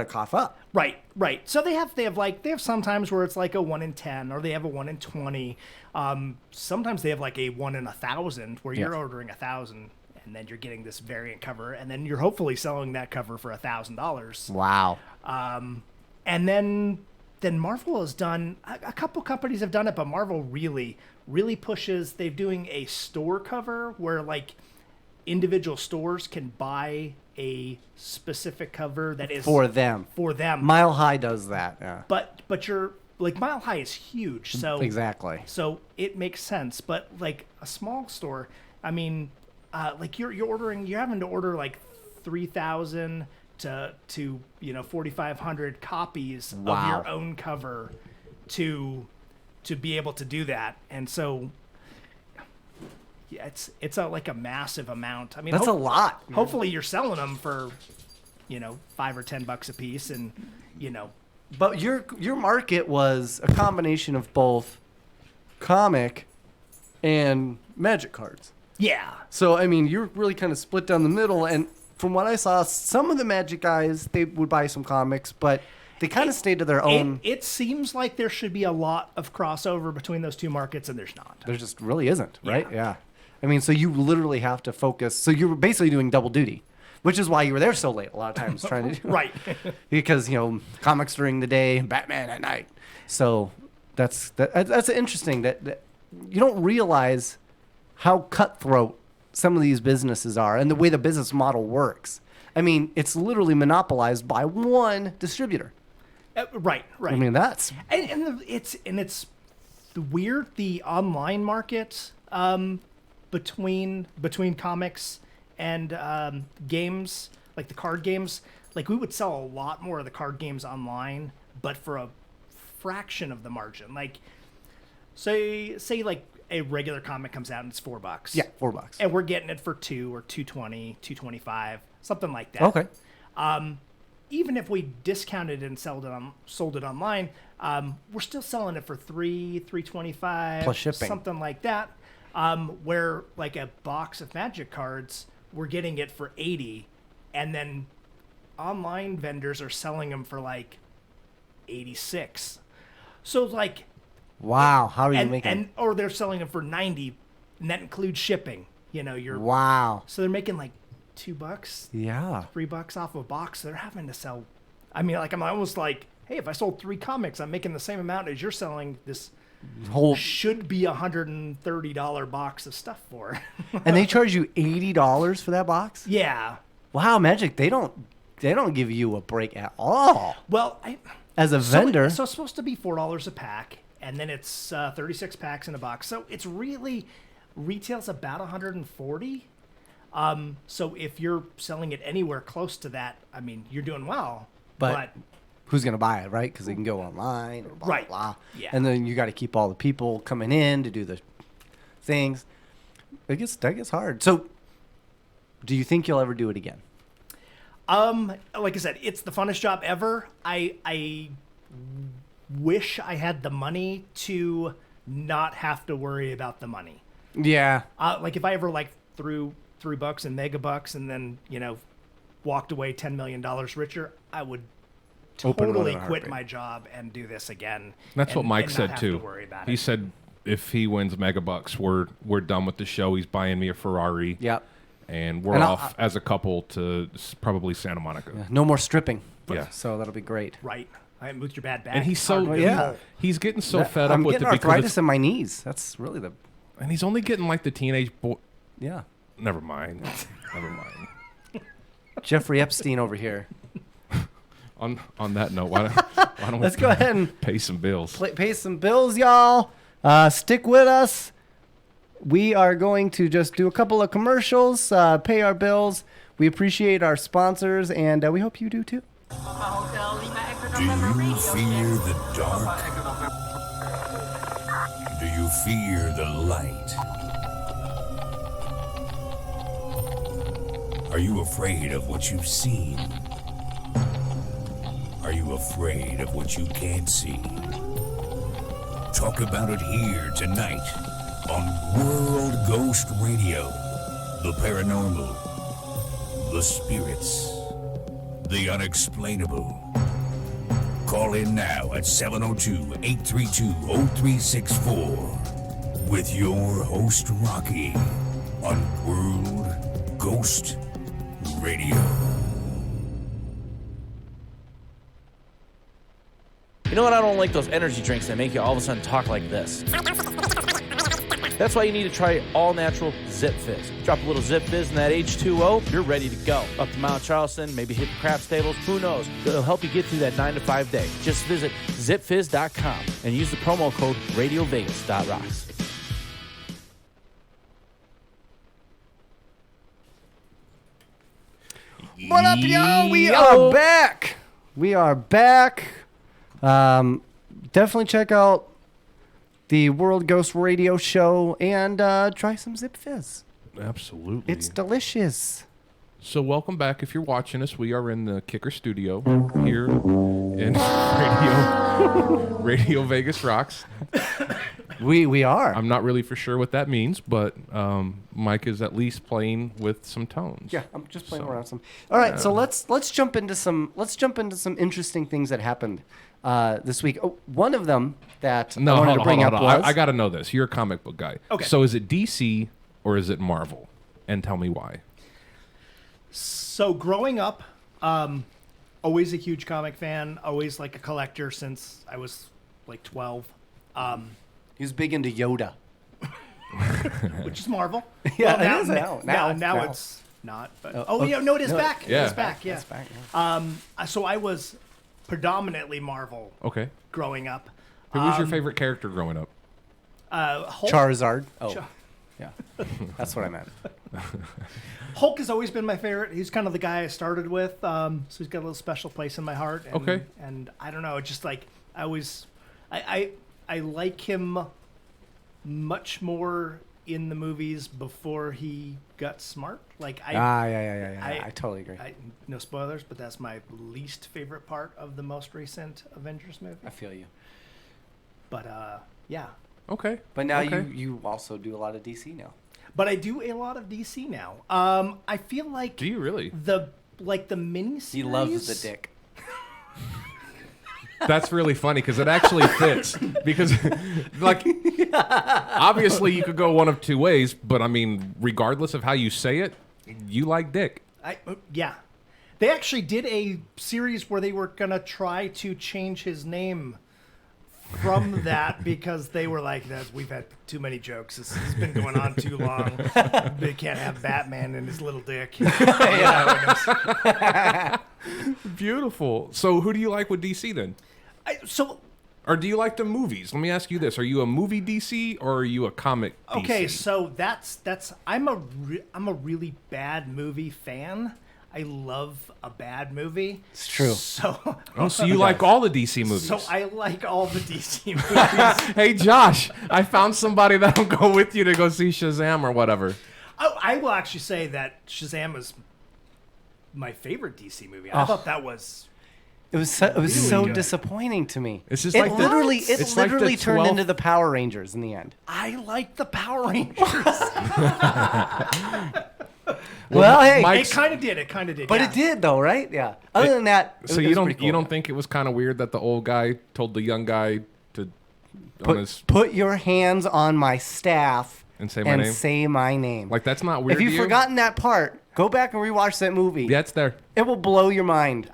Speaker 1: cough up.
Speaker 3: Right. So they have sometimes where it's like a 1 in 10 or they have a 1 in 20. Sometimes they have like a 1 in 1,000 where you're ordering 1,000 and then you're getting this variant cover and then you're hopefully selling that cover for $1,000.
Speaker 1: Wow.
Speaker 3: And then then Marvel has done, a couple companies have done it, but Marvel really pushes. They're doing a store cover where like individual stores can buy a specific cover that is
Speaker 1: For them. Mile High does that. Yeah.
Speaker 3: But you're like Mile High is huge, so
Speaker 1: Exactly.
Speaker 3: so it makes sense. But like a small store, I mean, like you're having to order like 3,000 to 4,500 copies of your own cover to be able to do that, and so. Yeah, it's like a massive amount. I mean,
Speaker 1: that's a lot.
Speaker 3: Hopefully, you're selling them for, $5 or $10 a piece, and
Speaker 1: But your market was a combination of both comic and Magic cards.
Speaker 3: Yeah.
Speaker 1: So I mean, you're really kind of split down the middle. And from what I saw, some of the Magic guys they would buy some comics, but they kind of stayed to their own.
Speaker 3: It seems like there should be a lot of crossover between those two markets, and there's not.
Speaker 1: There just really isn't, right? Yeah. I mean, so you literally have to focus. So you're basically doing double duty, which is why you were there so late a lot of times trying to do
Speaker 3: Right.
Speaker 1: Because, comics during the day, Batman at night. So that's interesting that you don't realize how cutthroat some of these businesses are and the way the business model works. I mean, it's literally monopolized by one distributor.
Speaker 3: Right.
Speaker 1: I mean, that's
Speaker 3: it's weird, the online market between comics and games, like the card games. Like we would sell a lot more of the card games online, but for a fraction of the margin. Like say like a regular comic comes out and it's $4.
Speaker 1: Yeah, $4.
Speaker 3: And we're getting it for $2 or $2.20, $2.25, something like that.
Speaker 1: Okay.
Speaker 3: Even if we discounted and sold it online, we're still selling it for $3.25
Speaker 1: plus shipping,
Speaker 3: something like that. Where like a box of Magic cards, we're getting it for $80, and then online vendors are selling them for like $86. So like,
Speaker 1: wow, how are you making?
Speaker 3: Or they're selling them for $90, and that includes shipping.
Speaker 1: Wow.
Speaker 3: So they're making like $2,
Speaker 1: yeah,
Speaker 3: $3 off a box. They're having to sell. I mean, like I'm almost like, hey, if I sold 3 comics, I'm making the same amount as you're selling this
Speaker 1: whole
Speaker 3: should be $130 box of stuff for.
Speaker 1: And they charge you $80 for that box?
Speaker 3: Yeah.
Speaker 1: Wow, Magic, they don't give you a break at all.
Speaker 3: Well,
Speaker 1: as a vendor,
Speaker 3: so it's supposed to be $4 a pack, and then it's 36 packs in a box. So it's really retails about $140. So if you're selling it anywhere close to that, I mean, you're doing well. But
Speaker 1: who's going to buy it, right? Because they can go online, or blah,
Speaker 3: right?
Speaker 1: Blah, blah.
Speaker 3: Yeah.
Speaker 1: And then you got to keep all the people coming in to do the things. That gets hard. So, do you think you'll ever do it again?
Speaker 3: Like I said, it's the funnest job ever. I wish I had the money to not have to worry about the money.
Speaker 1: Yeah.
Speaker 3: Like if I ever threw $3 in Megabucks and then walked away $10 million richer, I would totally quit my job and do this again.
Speaker 2: That's what Mike said too. He
Speaker 3: it.
Speaker 2: said if he wins Megabucks, we're done with the show. He's buying me a Ferrari.
Speaker 1: Yep.
Speaker 2: And we're off as a couple to probably Santa Monica.
Speaker 1: Yeah, no more stripping.
Speaker 2: Yeah.
Speaker 1: So that'll be great.
Speaker 3: Right. I moved your bad back.
Speaker 2: And he's he's getting so fed up
Speaker 1: I'm
Speaker 2: with
Speaker 1: getting
Speaker 2: it because
Speaker 1: arthritis in my knees. That's really
Speaker 2: and he's only getting like the teenage boy.
Speaker 1: Yeah.
Speaker 2: Never mind. Never mind.
Speaker 1: Jeffrey Epstein over here.
Speaker 2: On that note, why don't we
Speaker 1: Let's go ahead and
Speaker 2: pay some bills?
Speaker 1: Pay some bills, y'all. Stick with us. We are going to just do a couple of commercials, pay our bills. We appreciate our sponsors, and we hope you do too.
Speaker 4: Do you fear the dark? Do you fear the light? Are you afraid of what you've seen? Are you afraid of what you can't see? Talk about it here tonight on World Ghost Radio. The paranormal, the spirits, the unexplainable. Call in now at 702-832-0364 with your host Rocky on World Ghost Radio.
Speaker 5: You know what? I don't like those energy drinks that make you all of a sudden talk like this. That's why you need to try all-natural Zip Fizz. Drop a little Zip Fizz in that H2O, you're ready to go. Up to Mount Charleston, maybe hit the craps tables, who knows? It'll help you get through that 9-to-5 day. Just visit zipfizz.com and use the promo code RadioVegas.rocks.
Speaker 1: What up, y'all? We are back. We are back. Definitely check out the World Ghost Radio Show and try some Zip Fizz.
Speaker 2: Absolutely.
Speaker 1: It's delicious.
Speaker 2: So welcome back. If you're watching us, we are in the Kicker Studio here in Radio Vegas Rocks.
Speaker 1: We are.
Speaker 2: I'm not really for sure what that means, but Mike is at least playing with some tones.
Speaker 1: Yeah, I'm just playing around some. All right, so let's jump into some interesting things that happened this week. Oh, one of them that I wanted to bring up was
Speaker 2: I got to know this. You're a comic book guy.
Speaker 3: Okay.
Speaker 2: So is it DC or is it Marvel? And tell me why.
Speaker 3: So growing up, always a huge comic fan, always like a collector since I was like 12.
Speaker 1: he was big into Yoda.
Speaker 3: Which is Marvel.
Speaker 1: Yeah,
Speaker 3: well,
Speaker 1: it is now.
Speaker 3: Now it's not. But it is back.
Speaker 2: Yeah.
Speaker 3: It is back. Yeah.
Speaker 1: It's back, yeah.
Speaker 3: So I was predominantly Marvel
Speaker 2: Okay.
Speaker 3: growing up.
Speaker 2: Who was your favorite character growing up?
Speaker 3: Hulk,
Speaker 1: Charizard. Oh, yeah. That's what I meant.
Speaker 3: Hulk has always been my favorite. He's kind of the guy I started with, so he's got a little special place in my heart. And,
Speaker 2: Okay.
Speaker 3: And I don't know, just like I like him much more in the movies before he got smart. Like
Speaker 1: I totally agree.
Speaker 3: No spoilers, but that's my least favorite part of the most recent Avengers movie.
Speaker 1: I feel you.
Speaker 3: But yeah.
Speaker 2: Okay.
Speaker 1: But now
Speaker 2: Okay.
Speaker 1: you also do a lot of DC now.
Speaker 3: But I do a lot of DC now. I feel like
Speaker 2: Do you really?
Speaker 3: the miniseries.
Speaker 1: He loves the dick.
Speaker 2: That's really funny because it actually fits. Because, like, obviously you could go one of two ways, but I mean, regardless of how you say it, you like dick.
Speaker 3: Yeah. They actually did a series where they were going to try to change his name from that because they were like, we've had too many jokes. This has been going on too long. They can't have Batman and his little dick.
Speaker 2: Beautiful. So who do you like with DC then? Or do you like the movies? Let me ask you this: are you a movie DC or are you a comic DC?
Speaker 3: Okay, so that's I'm a really bad movie fan. I love a bad movie.
Speaker 1: It's true.
Speaker 3: So
Speaker 2: you like all the DC movies?
Speaker 3: So I like all the DC movies.
Speaker 2: Hey, Josh, I found somebody that'll go with you to go see Shazam or whatever.
Speaker 3: I will actually say that Shazam is my favorite DC movie. I thought that was.
Speaker 1: It was so
Speaker 3: good.
Speaker 1: disappointing to me.
Speaker 2: It's just
Speaker 1: it
Speaker 2: like
Speaker 1: literally
Speaker 2: it's like the
Speaker 1: turned
Speaker 2: 12th
Speaker 1: into the Power Rangers in the end.
Speaker 3: I like the Power Rangers.
Speaker 1: Well, hey,
Speaker 3: It kind of did.
Speaker 1: but
Speaker 3: yeah.
Speaker 1: it did though, right? Yeah. Other than that,
Speaker 2: So
Speaker 1: it
Speaker 2: you
Speaker 1: was
Speaker 2: don't
Speaker 1: pretty cool.
Speaker 2: you don't think it was kind of weird that the old guy told the young guy to
Speaker 1: put your hands on my staff
Speaker 2: and say my name?
Speaker 1: say my name.
Speaker 2: Like that's not weird.
Speaker 1: If you've
Speaker 2: to you?
Speaker 1: forgotten that part, go back and rewatch that movie.
Speaker 2: Yeah, it's there.
Speaker 1: It will blow your mind.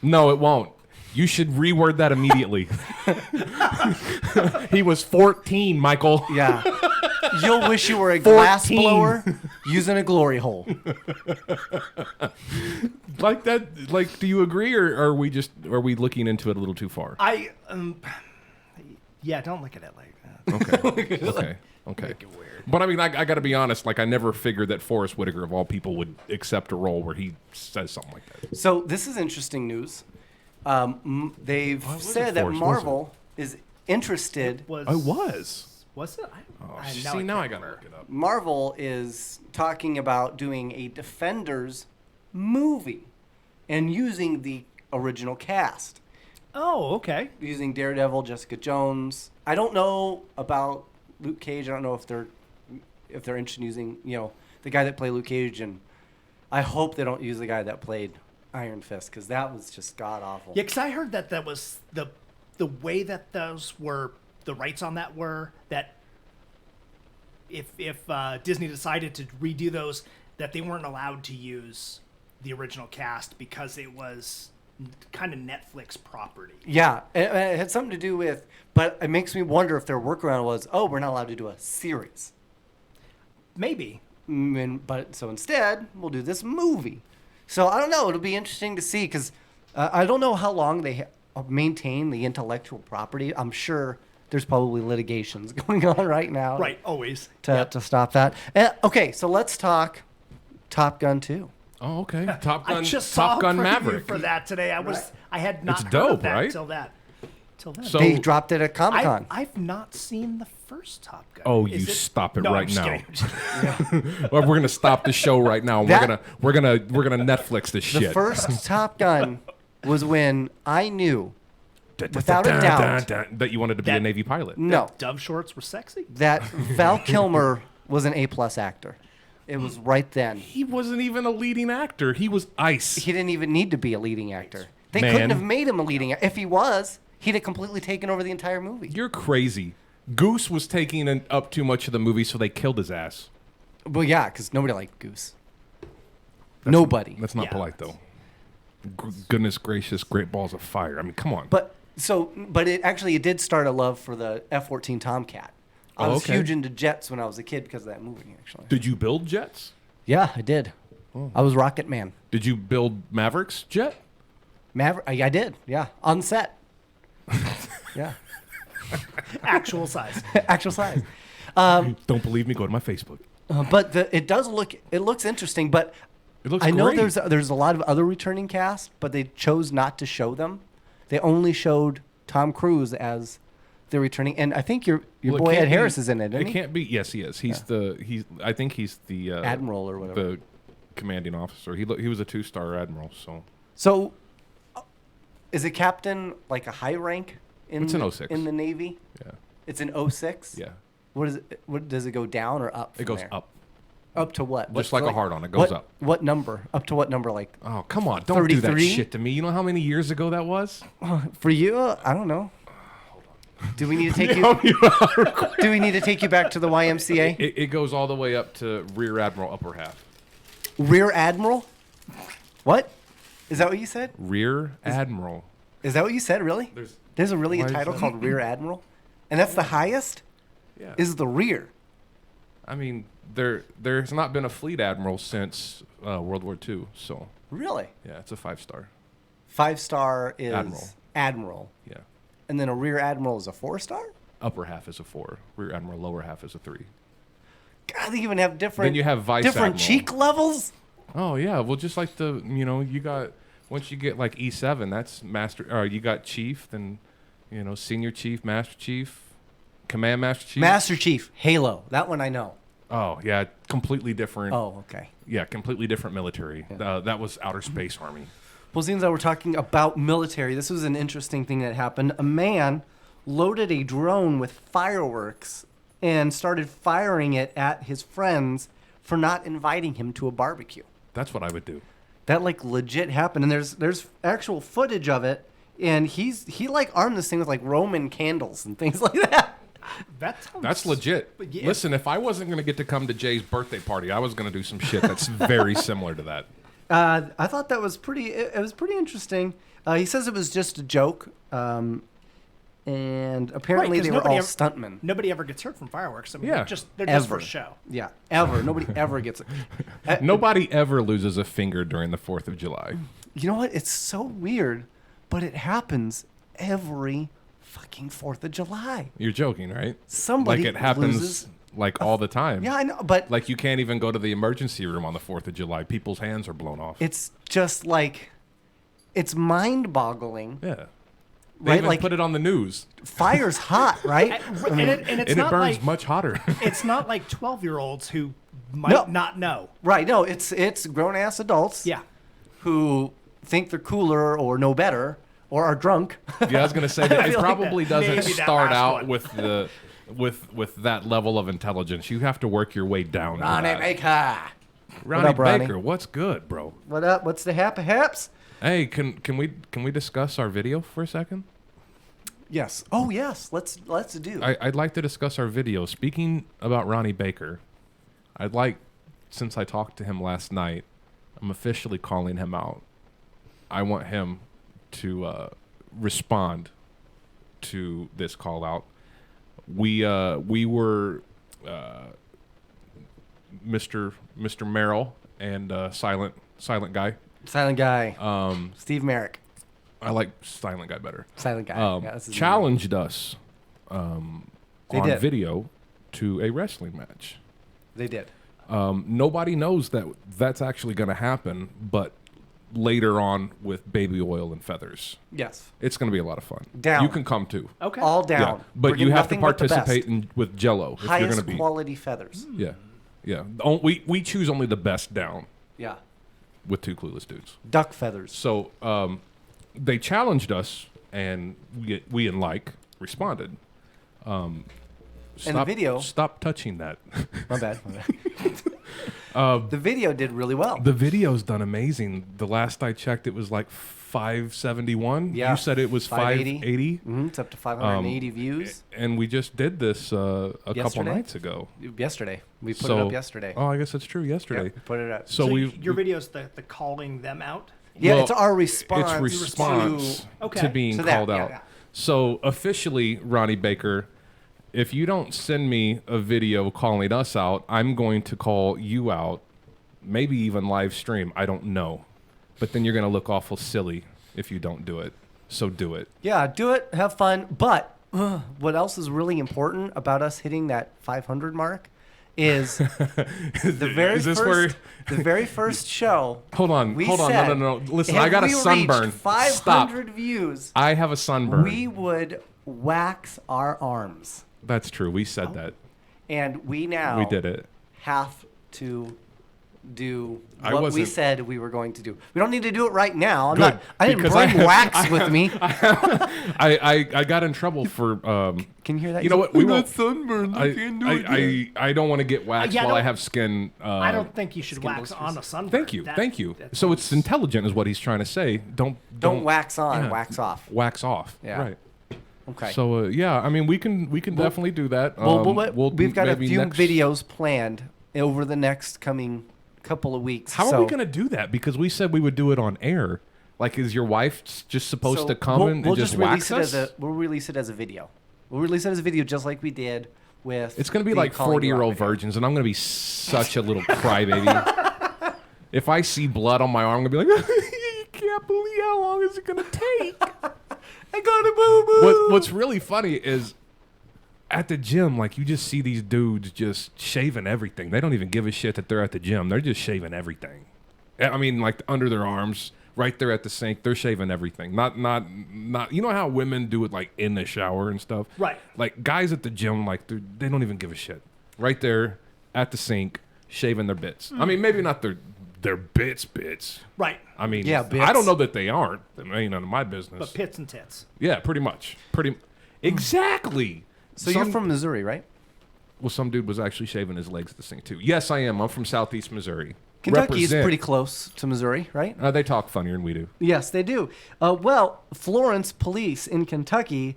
Speaker 2: No, it won't. You should reword that immediately. He was 14, Michael.
Speaker 1: Yeah. You'll wish you were a glass
Speaker 2: 14.
Speaker 1: blower using a glory hole.
Speaker 2: Like that. Like, do you agree, or are we looking into it a little too far?
Speaker 3: Yeah, don't look at it like that.
Speaker 2: Okay. But I mean, I got to be honest. Like, I never figured that Forrest Whitaker, of all people, would accept a role where he says something like that.
Speaker 1: So this is interesting news. They've said that
Speaker 2: Forrest,
Speaker 1: Marvel is interested.
Speaker 2: I was.
Speaker 3: Was it?
Speaker 2: Now I got to look it up.
Speaker 1: Marvel is talking about doing a Defenders movie and using the original cast.
Speaker 3: Oh, okay.
Speaker 1: Using Daredevil, Jessica Jones. I don't know about Luke Cage. I don't know if they're interested in using, the guy that played Luke Cage, and I hope they don't use the guy that played Iron Fist, because that was just god awful.
Speaker 3: Yeah, because I heard that was the way that those were, the rights on that were that if Disney decided to redo those, that they weren't allowed to use the original cast because it was kind of Netflix property.
Speaker 1: Yeah, it had something to do with, but it makes me wonder if their workaround was, oh, we're not allowed to do a series.
Speaker 3: Maybe.
Speaker 1: But so instead, we'll do this movie. So I don't know. It'll be interesting to see because I don't know how long they maintain the intellectual property. I'm sure there's probably litigations going on right now.
Speaker 3: Right, always.
Speaker 1: To stop that. Okay, so let's talk Top Gun 2.
Speaker 2: Oh, okay. Top Gun.
Speaker 3: I just saw
Speaker 2: Top Gun
Speaker 3: a preview
Speaker 2: Maverick.
Speaker 3: for that today. I had not
Speaker 2: It's
Speaker 3: heard
Speaker 2: dope,
Speaker 3: of that
Speaker 2: right?
Speaker 3: till then.
Speaker 2: So-
Speaker 1: They dropped it at Comic-Con.
Speaker 3: I've not seen the first Top Gun.
Speaker 2: Oh,
Speaker 3: Is
Speaker 2: you stop it
Speaker 3: No,
Speaker 2: right
Speaker 3: I'm just
Speaker 2: now.
Speaker 3: kidding.
Speaker 2: Well, we're gonna stop the show right now. And
Speaker 1: That-
Speaker 2: we're gonna Netflix this
Speaker 1: The
Speaker 2: shit.
Speaker 1: first Top Gun was when I knew, without a doubt,
Speaker 2: that you wanted to be a
Speaker 3: That-
Speaker 2: Navy pilot.
Speaker 1: no,
Speaker 3: Dove shorts were sexy.
Speaker 1: that Val Kilmer was an A+ actor. It was right then.
Speaker 2: He wasn't even a leading actor. He was ice.
Speaker 1: He didn't even need to be a leading actor. They
Speaker 2: Man.
Speaker 1: couldn't have made him a leading actor. If he was, he'd have completely taken over the entire movie.
Speaker 2: You're crazy. Goose was taking up too much of the movie, so they killed his ass.
Speaker 1: Well, yeah, because nobody liked Goose. Nobody.
Speaker 2: That's not
Speaker 3: Yeah.
Speaker 2: polite, though. Goodness gracious, great balls of fire. I mean, come on.
Speaker 1: But it did start a love for the F-14 Tomcat. I
Speaker 2: Oh,
Speaker 1: was
Speaker 2: okay.
Speaker 1: huge into jets when I was a kid because of that movie, actually.
Speaker 2: Did you build jets?
Speaker 1: Yeah, I did. I was Rocket Man.
Speaker 2: Did you build Maverick's jet?
Speaker 1: Maverick, I did. Yeah, on set. Yeah,
Speaker 3: Actual size.
Speaker 1: actual size.
Speaker 2: Don't believe me? Go to my Facebook.
Speaker 1: But it looks interesting. But
Speaker 2: It looks
Speaker 1: I know
Speaker 2: great.
Speaker 1: there's a lot of other returning cast, but they chose not to show them. They only showed Tom Cruise as the returning, and I think your
Speaker 2: Well, it
Speaker 1: boy
Speaker 2: can't
Speaker 1: Ed
Speaker 2: be-
Speaker 1: Harris is in it, isn't
Speaker 2: It
Speaker 1: he?
Speaker 2: can't be. Yes, he is. I think he's the
Speaker 1: Admiral or whatever.
Speaker 2: The commanding officer. He was a 2-star admiral.
Speaker 1: So, is a captain like a high rank in
Speaker 2: It's an 06.
Speaker 1: in the Navy?
Speaker 2: Yeah.
Speaker 1: It's an 06?
Speaker 2: Yeah.
Speaker 1: What is it? What does it go down or up?
Speaker 2: It
Speaker 1: from
Speaker 2: goes
Speaker 1: there?
Speaker 2: up.
Speaker 1: Up to what?
Speaker 2: Just
Speaker 1: What-
Speaker 2: like a hard-on, it goes up.
Speaker 1: What number? Up to what number? Like
Speaker 2: Oh, come on. Don't do that
Speaker 1: 33?
Speaker 2: shit to me. You know how many years ago that was?
Speaker 1: for you? I don't know. Do we need to take you? Do we need to take you back to the YMCA?
Speaker 2: It goes all the way up to rear admiral upper half.
Speaker 1: Rear Admiral? What? Is that what you said?
Speaker 2: Rear admiral.
Speaker 1: Is that what you said? Really? There's a
Speaker 2: Why is
Speaker 1: title
Speaker 2: that?
Speaker 1: called Rear Admiral, and that's the highest.
Speaker 2: Yeah.
Speaker 1: Is the rear?
Speaker 2: I mean, there's not been a fleet admiral since World War II. So
Speaker 1: Really?
Speaker 2: yeah, it's a 5-star.
Speaker 1: 5-star is
Speaker 2: Admiral.
Speaker 1: Admiral,
Speaker 2: Yeah.
Speaker 1: and then a Rear Admiral is a 4-star.
Speaker 2: Upper half is a 4. Rear admiral. Lower half is a 3.
Speaker 1: God, they even have different.
Speaker 2: Then you have Vice
Speaker 1: different
Speaker 2: Admiral.
Speaker 1: cheek levels.
Speaker 2: Oh yeah, well just like you got once you get like E7, that's master. Or you got chief, then senior chief, master chief, command master chief.
Speaker 1: Master Chief, Halo. That one I know.
Speaker 2: Oh yeah, completely different.
Speaker 1: Oh, okay.
Speaker 2: Yeah, completely different military. That was outer space army.
Speaker 1: Well, seems like we're talking about military. This was an interesting thing that happened. A man loaded a drone with fireworks and started firing it at his friends for not inviting him to a barbecue.
Speaker 2: That's what I would do.
Speaker 1: That like legit happened, and there's actual footage of it. And he like armed this thing with like Roman candles and things like that.
Speaker 3: That sounds,
Speaker 2: That's legit.
Speaker 3: Yeah.
Speaker 2: Listen, if I wasn't going to get to come to Jay's birthday party, I was going to do some shit that's very similar to that.
Speaker 1: I thought that was pretty. It was pretty interesting. He says it was just a joke, and apparently
Speaker 3: 'cause
Speaker 1: they were
Speaker 3: nobody
Speaker 1: all
Speaker 3: ever-
Speaker 1: stuntmen.
Speaker 3: Nobody ever gets hurt from fireworks. I mean,
Speaker 2: Yeah.
Speaker 3: they're just for
Speaker 1: Ever.
Speaker 3: show.
Speaker 1: Yeah, ever. Nobody ever gets it.
Speaker 2: Nobody ever loses a finger during the 4th of July.
Speaker 1: You know what? It's so weird, but it happens every fucking 4th of July.
Speaker 2: You're joking, right?
Speaker 1: Somebody
Speaker 2: like it happens
Speaker 1: loses.
Speaker 2: like all the time.
Speaker 1: Yeah, I know, but
Speaker 2: Like you can't even go to the emergency room on the 4th of July. People's hands are blown off.
Speaker 1: it's just like it's mind-boggling.
Speaker 2: Yeah. They
Speaker 1: Right,
Speaker 2: even
Speaker 1: like-
Speaker 2: put it on the news.
Speaker 1: Fire's hot, right?
Speaker 3: And it's
Speaker 2: And
Speaker 3: not
Speaker 2: it burns
Speaker 3: like
Speaker 2: much hotter.
Speaker 3: it's not like 12-year-olds who might
Speaker 1: No.
Speaker 3: not know.
Speaker 1: Right? No, it's grown-ass adults.
Speaker 3: Yeah.
Speaker 1: Who think they're cooler or know better or are drunk.
Speaker 2: Yeah, I was gonna say that
Speaker 3: I
Speaker 2: it
Speaker 3: feel like
Speaker 2: probably
Speaker 3: that-
Speaker 2: doesn't
Speaker 3: maybe that
Speaker 2: start
Speaker 3: last
Speaker 2: out
Speaker 3: one.
Speaker 2: with the with that level of intelligence. You have to work your way down. to
Speaker 1: Ronnie
Speaker 2: that.
Speaker 1: Baker.
Speaker 2: Ronnie
Speaker 1: up, Ronnie?
Speaker 2: Baker, what's good, bro?
Speaker 1: What up? What's the haps?
Speaker 2: Hey, can we discuss our video for a second?
Speaker 1: Yes. Oh yes. Let's do.
Speaker 2: I'd like to discuss our video. Speaking about Ronnie Baker, I'd like, since I talked to him last night, I'm officially calling him out. I want him to respond to this call out. We were Mr. Merrill and Silent Guy.
Speaker 1: Silent Guy. Steve Merrick.
Speaker 2: I like Silent Guy better.
Speaker 1: Silent Guy. Yeah, that's his
Speaker 2: Challenged us on
Speaker 1: did.
Speaker 2: video to a wrestling match.
Speaker 1: name. They did.
Speaker 2: Nobody knows that that's actually going to happen, but later on with Baby Oil and Feathers,
Speaker 1: Yes.
Speaker 2: it's going to be a lot of fun.
Speaker 1: Down.
Speaker 2: You can come too.
Speaker 3: Okay.
Speaker 1: All down.
Speaker 2: Yeah, but
Speaker 1: We're
Speaker 2: you
Speaker 1: getting
Speaker 2: have to
Speaker 1: nothing but the best.
Speaker 2: participate with Jello if you're going
Speaker 1: Highest
Speaker 2: to be.
Speaker 1: quality feathers.
Speaker 2: Yeah, yeah. We choose only the best down
Speaker 1: Yeah.
Speaker 2: with two clueless dudes.
Speaker 1: Duck feathers.
Speaker 2: So they challenged us, and we and responded.
Speaker 1: And the video.
Speaker 2: Stop touching that.
Speaker 1: My bad. The video did really well.
Speaker 2: The video's done amazing. The last I checked, it was like 571.
Speaker 1: Yeah.
Speaker 2: You said it was 580.
Speaker 1: It's up to 580 views.
Speaker 2: And we just did this a couple
Speaker 1: Yesterday?
Speaker 2: nights ago.
Speaker 1: Yesterday. We put it up yesterday.
Speaker 2: Oh, I guess that's true. Yesterday.
Speaker 1: Yeah, we put it up.
Speaker 2: So
Speaker 3: your video's the calling them out.
Speaker 1: Yeah,
Speaker 2: well,
Speaker 1: it's our response.
Speaker 2: It's response
Speaker 3: Okay.
Speaker 2: to being
Speaker 1: To that,
Speaker 2: called
Speaker 1: yeah,
Speaker 2: out.
Speaker 1: yeah.
Speaker 2: So officially, Ronnie Baker, if you don't send me a video calling us out, I'm going to call you out, maybe even live stream. I don't know. But then you're going to look awful silly if you don't do it. So do it.
Speaker 1: Yeah, do it. Have fun. But what else is really important about us hitting that 500 mark is the very first show.
Speaker 2: Hold on.
Speaker 1: we
Speaker 2: Hold on.
Speaker 1: said,
Speaker 2: No. Listen,
Speaker 1: if
Speaker 2: I got a
Speaker 1: we
Speaker 2: sunburn.
Speaker 1: reached 500 views.
Speaker 2: I have a sunburn.
Speaker 1: We would wax our arms.
Speaker 2: That's true. We said that.
Speaker 1: And we now
Speaker 2: We did it.
Speaker 1: have to do
Speaker 2: I
Speaker 1: what we
Speaker 2: wasn't-
Speaker 1: said we were going to do. We don't need to do it right now.
Speaker 2: Good,
Speaker 1: I didn't
Speaker 2: because
Speaker 1: bring
Speaker 2: I-
Speaker 1: wax with me.
Speaker 2: I got in trouble for.
Speaker 1: Can you hear that?
Speaker 2: You know what? We won't.
Speaker 1: sunburned.
Speaker 2: I don't want to get waxed
Speaker 3: Yeah,
Speaker 2: while I
Speaker 3: don't-
Speaker 2: have skin.
Speaker 3: I don't think you should
Speaker 1: skin
Speaker 3: wax
Speaker 1: blisters.
Speaker 3: on a sunburn.
Speaker 2: Thank you.
Speaker 3: That-
Speaker 2: Thank you.
Speaker 3: that
Speaker 2: So it's
Speaker 3: seems-
Speaker 2: intelligent, is what he's trying to say. Don't
Speaker 1: Don't wax on,
Speaker 2: yeah.
Speaker 1: wax off.
Speaker 2: wax off.
Speaker 1: Yeah.
Speaker 2: Right.
Speaker 1: Okay.
Speaker 2: So yeah, I mean, we can definitely do that.
Speaker 1: We've got a
Speaker 2: maybe
Speaker 1: few
Speaker 2: next-
Speaker 1: videos planned over the next coming couple of weeks.
Speaker 2: How are we going to do that? Because we said we would do it on air. Like, is your wife just supposed to come and just wax us?
Speaker 1: We'll release it as a video. We'll release it as a video just like we did with.
Speaker 2: It's going to be
Speaker 1: the
Speaker 2: like
Speaker 1: Calling You Out
Speaker 2: 40-year-old
Speaker 1: video.
Speaker 2: virgins, and I'm going to be such a little crybaby. If I see blood on my arm, I'm going to be like, you can't believe how long is it going to take?
Speaker 1: I got a boo-boo.
Speaker 2: What's really funny is at the gym, like, you just see these dudes just shaving everything. They don't even give a shit that they're at the gym. They're just shaving everything. I mean, like, under their arms, right there at the sink, they're shaving everything. Not. You know how women do it, like, in the shower and stuff?
Speaker 3: Right.
Speaker 2: Like, guys at the gym, like, they don't even give a shit. Right there at the sink, shaving their bits. I mean, maybe not their bits.
Speaker 3: Right.
Speaker 2: I mean,
Speaker 1: Yeah, bits.
Speaker 2: I don't know that they aren't. That ain't none of my business.
Speaker 3: But pits and tits.
Speaker 2: Yeah, pretty much. Exactly.
Speaker 1: So you're from Missouri, right?
Speaker 2: Well, some dude was actually shaving his legs at the sink too. Yes, I am. I'm from Southeast Missouri.
Speaker 1: Kentucky is
Speaker 2: Represent.
Speaker 1: pretty close to Missouri, right?
Speaker 2: They talk funnier than we do.
Speaker 1: Yes, they do. Well, Florence Police in Kentucky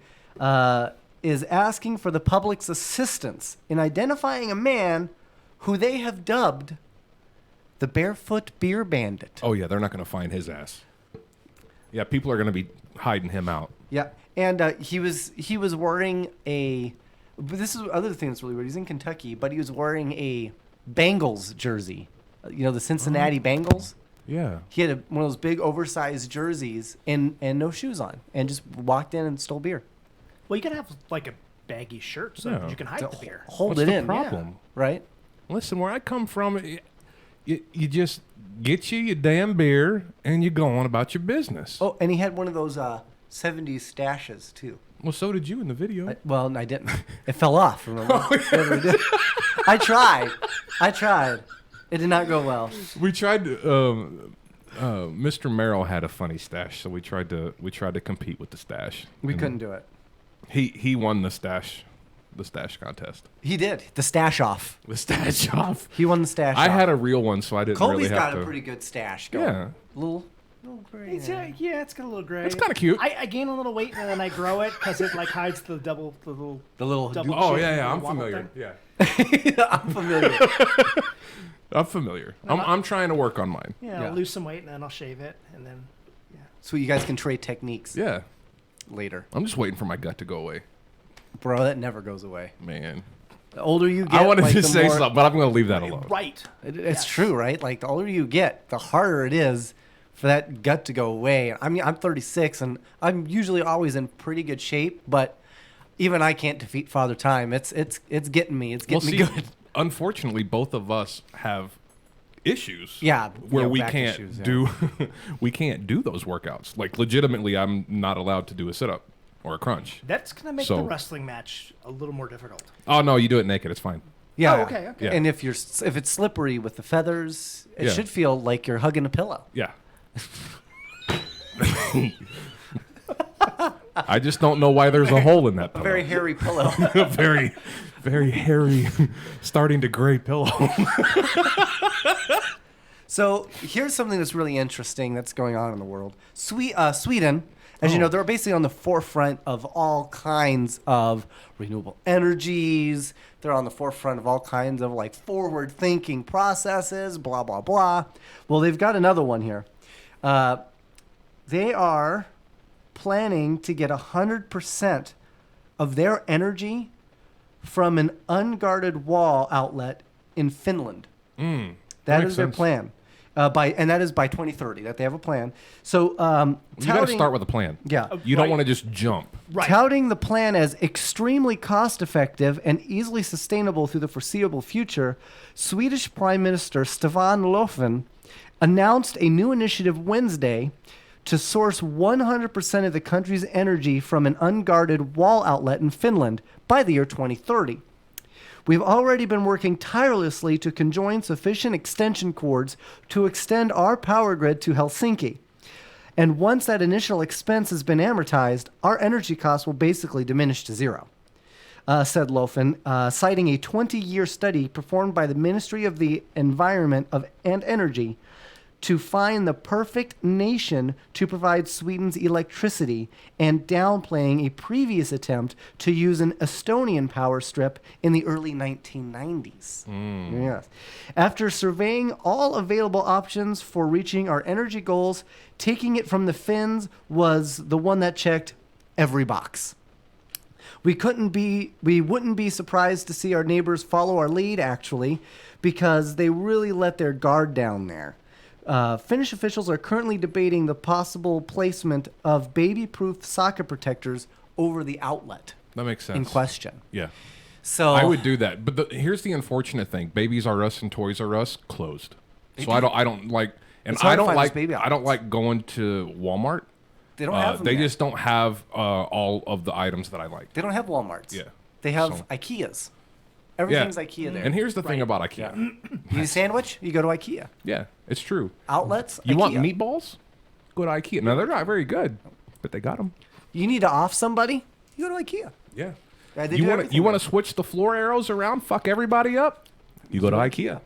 Speaker 1: is asking for the public's assistance in identifying a man who they have dubbed the Barefoot Beer Bandit.
Speaker 2: Oh yeah, they're not going to find his ass. Yeah, people are going to be hiding him out.
Speaker 1: Yeah, and he was wearing a. But this is the other thing that's really weird. He's in Kentucky, but he was wearing a Bengals jersey. You know, the Cincinnati Bengals.
Speaker 2: Yeah.
Speaker 1: He had one of those big oversized jerseys and no shoes on, and just walked in and stole beer.
Speaker 3: Well, you can have like a baggy shirt so
Speaker 2: Yeah.
Speaker 3: you can hide the beer.
Speaker 1: Hold
Speaker 2: What's
Speaker 1: it
Speaker 2: the
Speaker 1: in.
Speaker 2: problem?
Speaker 1: Yeah. Right?
Speaker 2: Listen, where I come from, you just get you your damn beer and you go on about your business.
Speaker 1: Oh, and he had one of those 70s stashes too.
Speaker 2: Well, so did you in the video.
Speaker 1: I didn't. It fell off. Remember? Never did. I tried. It did not go well.
Speaker 2: We tried to. Mr. Merrill had a funny stash, so we tried to compete with the stash.
Speaker 1: We
Speaker 2: And
Speaker 1: couldn't do it.
Speaker 2: He won the stash contest.
Speaker 1: He did. The stash off.
Speaker 2: The stash off.
Speaker 1: He won the stash
Speaker 2: I
Speaker 1: off.
Speaker 2: had a real one, so I didn't
Speaker 1: Colby's
Speaker 2: really have
Speaker 1: got
Speaker 2: to.
Speaker 1: a pretty good stash going.
Speaker 2: Yeah.
Speaker 1: Little gray.
Speaker 3: It's, yeah, it's got a little gray.
Speaker 2: It's kinda cute.
Speaker 3: I gain a little weight and then I grow it because it like hides the little double.
Speaker 2: Oh
Speaker 3: shape
Speaker 2: yeah, I'm
Speaker 3: wobble
Speaker 2: familiar.
Speaker 3: thing.
Speaker 2: Yeah,
Speaker 1: I'm familiar.
Speaker 2: I'm familiar. I'm trying to work on mine.
Speaker 3: Yeah, I'll lose some weight and then I'll shave it and then
Speaker 1: So you guys can trade techniques
Speaker 2: Yeah.
Speaker 1: later.
Speaker 2: I'm just waiting for my gut to go away.
Speaker 1: Bro, that never goes away.
Speaker 2: Man.
Speaker 1: The older you get,
Speaker 2: I wanted
Speaker 1: like,
Speaker 2: to
Speaker 1: the
Speaker 2: say
Speaker 1: more,
Speaker 2: something, but I'm going to leave that alone.
Speaker 3: Right.
Speaker 1: It's true, right? Like, the older you get, the harder it is for that gut to go away. I mean, I'm 36, and I'm usually always in pretty good shape, but even I can't defeat Father Time. It's getting me. It's getting me good.
Speaker 2: Unfortunately, both of us have issues.
Speaker 1: Yeah,
Speaker 2: where we
Speaker 1: back
Speaker 2: can't
Speaker 1: issues, yeah.
Speaker 2: do we can't do those workouts. Like legitimately, I'm not allowed to do a sit up or a crunch.
Speaker 3: That's going to make
Speaker 2: So-
Speaker 3: the wrestling match a little more difficult.
Speaker 2: Oh no, you do it naked. It's fine.
Speaker 1: Yeah.
Speaker 3: Oh, okay.
Speaker 2: Yeah.
Speaker 1: And if it's slippery with the feathers, it
Speaker 2: Yeah.
Speaker 1: should feel like you're hugging a pillow.
Speaker 2: Yeah. I just don't know why there's a hole in that
Speaker 1: A
Speaker 2: pillow.
Speaker 1: very hairy pillow.
Speaker 2: A very, very hairy, starting to gray pillow.
Speaker 1: So here's something that's really interesting that's going on in the world. Sweden, as you know, they're basically on the forefront of all kinds of renewable energies. They're on the forefront of all kinds of like forward-thinking processes, blah, blah, blah. Well, they've got another one here. They are planning to get 100% of their energy from an unguarded wall outlet in Finland. That
Speaker 2: makes
Speaker 1: is their
Speaker 2: sense.
Speaker 1: plan. And that is by 2030 that they have a plan. So
Speaker 2: You got to
Speaker 1: touting-
Speaker 2: start with a plan.
Speaker 1: Yeah.
Speaker 2: You don't
Speaker 3: Right.
Speaker 2: want to just jump.
Speaker 3: Right.
Speaker 1: Touting the plan as extremely cost-effective and easily sustainable through the foreseeable future, Swedish Prime Minister Stefan Löfven announced a new initiative Wednesday to source 100% of the country's energy from an unguarded wall outlet in Finland by the year 2030. We've already been working tirelessly to conjoin sufficient extension cords to extend our power grid to Helsinki. And once that initial expense has been amortized, our energy costs will basically diminish to zero, said Löfven, citing a 20-year study performed by the Ministry of the Environment and Energy to find the perfect nation to provide Sweden's electricity and downplaying a previous attempt to use an Estonian power strip in the early 1990s. Yes. After surveying all available options for reaching our energy goals, taking it from the Finns was the one that checked every box. We wouldn't be surprised to see our neighbors follow our lead, actually, because they really let their guard down there. Finnish officials are currently debating the possible placement of baby-proof socket protectors over the outlet
Speaker 2: That makes sense.
Speaker 1: in question.
Speaker 2: Yeah.
Speaker 1: So
Speaker 2: I would do that. But here's the unfortunate thing. Babies R Us and Toys R Us closed. So I don't like, and
Speaker 1: It's hard
Speaker 2: I
Speaker 1: to
Speaker 2: don't
Speaker 1: find those
Speaker 2: like,
Speaker 1: baby
Speaker 2: I don't
Speaker 1: outfits.
Speaker 2: like going to Walmart.
Speaker 1: They don't have them
Speaker 2: They
Speaker 1: yet.
Speaker 2: just don't have all of the items that I like.
Speaker 1: They don't have Walmarts.
Speaker 2: Yeah.
Speaker 1: They have
Speaker 2: So-
Speaker 1: Ikeas. Everything's IKEA there.
Speaker 2: And here's the thing about IKEA.
Speaker 1: You need a sandwich? You go to IKEA.
Speaker 2: Yeah, it's true.
Speaker 1: Outlets?
Speaker 2: You want
Speaker 1: IKEA.
Speaker 2: meatballs? Go to IKEA. Now, they're not very good, but they got them.
Speaker 1: You need to off somebody? You go to IKEA.
Speaker 2: Yeah.
Speaker 1: Yeah, they
Speaker 2: You
Speaker 1: do
Speaker 2: want
Speaker 1: everything
Speaker 2: to
Speaker 1: there.
Speaker 2: switch the floor arrows around, fuck everybody up? You go to IKEA.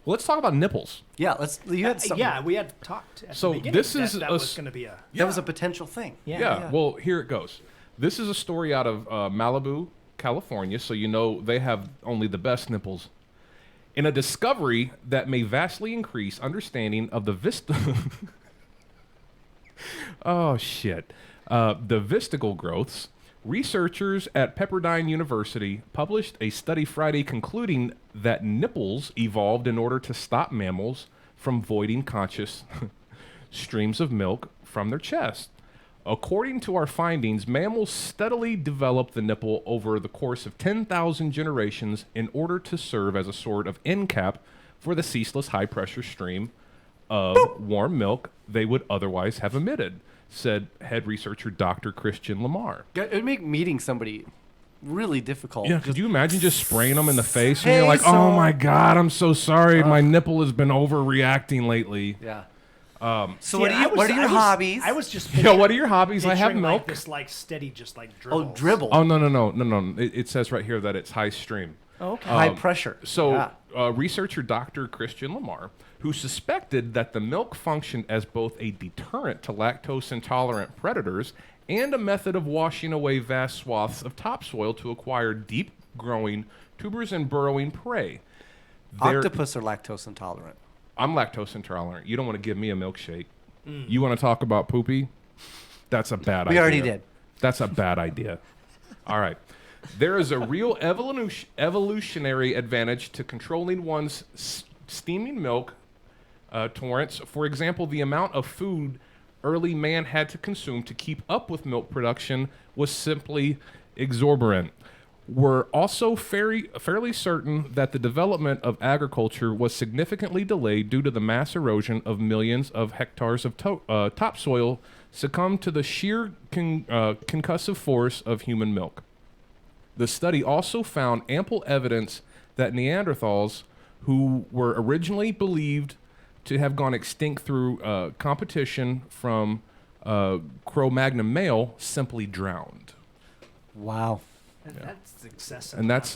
Speaker 2: Well, let's talk about nipples.
Speaker 1: Yeah, you had something.
Speaker 3: Yeah, we had talked at
Speaker 2: So
Speaker 3: the beginning
Speaker 2: this
Speaker 3: that
Speaker 2: is
Speaker 3: that
Speaker 2: a
Speaker 3: was
Speaker 2: s-
Speaker 3: going to be a...
Speaker 1: That was a potential thing.
Speaker 2: Yeah. Well, here it goes. This is a story out of Malibu, California, so you know they have only the best nipples. In a discovery that may vastly increase understanding of the oh shit, the vestigal growths. Researchers at Pepperdine University published a study Friday concluding that nipples evolved in order to stop mammals from voiding conscious streams of milk from their chest. According to our findings, mammals steadily developed the nipple over the course of 10,000 generations in order to serve as a sort of end cap for the ceaseless high-pressure stream of warm milk they would otherwise have emitted, said head researcher Dr. Christian Lamar.
Speaker 1: It would make meeting somebody really difficult.
Speaker 2: Yeah, could you imagine just spraying them in the face and
Speaker 1: Hey,
Speaker 2: you're like,
Speaker 1: so-
Speaker 2: oh my God, I'm so sorry. My nipple has been overreacting lately.
Speaker 1: Yeah.
Speaker 2: Um,
Speaker 1: So what are your hobbies?
Speaker 3: I was just
Speaker 2: Yeah, what are your hobbies? I have
Speaker 3: picturing,
Speaker 2: milk.
Speaker 3: Like, this like steady, just like
Speaker 1: Oh,
Speaker 3: dribbles.
Speaker 1: dribble.
Speaker 2: Oh, no. It says right here that it's high stream.
Speaker 1: Oh, okay. High pressure.
Speaker 2: So,
Speaker 1: Yeah.
Speaker 2: researcher Dr. Christian Lamar, who suspected that the milk functioned as both a deterrent to lactose-intolerant predators and a method of washing away vast swaths of topsoil to acquire deep-growing tubers and burrowing prey.
Speaker 1: Octopus are lactose intolerant.
Speaker 2: I'm lactose intolerant. You don't want to give me a milkshake. You want to talk about poopy? That's a bad idea.
Speaker 1: We already did.
Speaker 2: That's a bad idea. All right. There is a real evolutionary advantage to controlling one's steaming milk torrents. For example, the amount of food early man had to consume to keep up with milk production was simply exorbitant. We're also fairly certain that the development of agriculture was significantly delayed due to the mass erosion of millions of hectares of topsoil succumbed to the sheer concussive force of human milk. The study also found ample evidence that Neanderthals, who were originally believed to have gone extinct through competition from Cro-Magnon male, simply drowned.
Speaker 1: Wow.
Speaker 3: That's excessive.
Speaker 2: And that's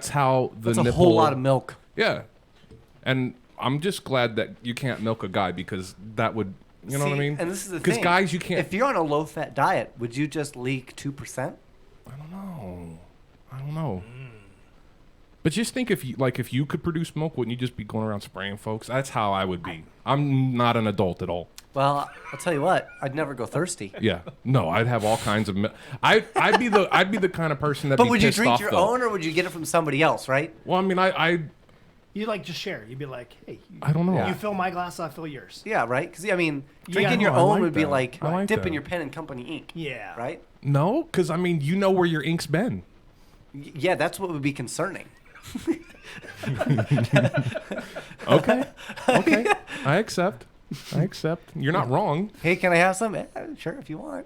Speaker 2: how the
Speaker 1: That's a
Speaker 2: nipple,
Speaker 1: whole lot of milk.
Speaker 2: Yeah. And I'm just glad that you can't milk a guy because that would, you know what I mean?
Speaker 1: And this is the thing.
Speaker 2: Because guys, you can't.
Speaker 1: If you're on a low-fat diet, would you just leak 2%?
Speaker 2: I don't know. But just think if you could produce milk, wouldn't you just be going around spraying folks? That's how I would be. I'm not an adult at all.
Speaker 1: Well, I'll tell you what. I'd never go thirsty.
Speaker 2: Yeah. No, I'd have all kinds of milk. I'd be the kind of person that.
Speaker 1: But
Speaker 2: be
Speaker 1: would you
Speaker 2: pissed
Speaker 1: drink
Speaker 2: off,
Speaker 1: your
Speaker 2: though.
Speaker 1: own, or would you get it from somebody else? Right?
Speaker 2: Well, I mean,
Speaker 3: You like just share. You'd be like, hey,
Speaker 2: I don't know.
Speaker 3: you fill my glass, I fill yours.
Speaker 1: Yeah, right. Because I mean,
Speaker 3: Yeah,
Speaker 1: drinking
Speaker 3: no,
Speaker 1: your
Speaker 2: I
Speaker 1: own
Speaker 2: like
Speaker 1: would be
Speaker 2: that.
Speaker 1: like
Speaker 2: I like
Speaker 1: dipping
Speaker 2: that.
Speaker 1: your pen in company ink.
Speaker 3: Yeah.
Speaker 1: Right.
Speaker 2: No, because I mean, you know where your ink's been.
Speaker 1: Yeah, that's what would be concerning.
Speaker 2: Okay. I accept. You're not wrong.
Speaker 1: Hey, can I have some? Sure, if you want.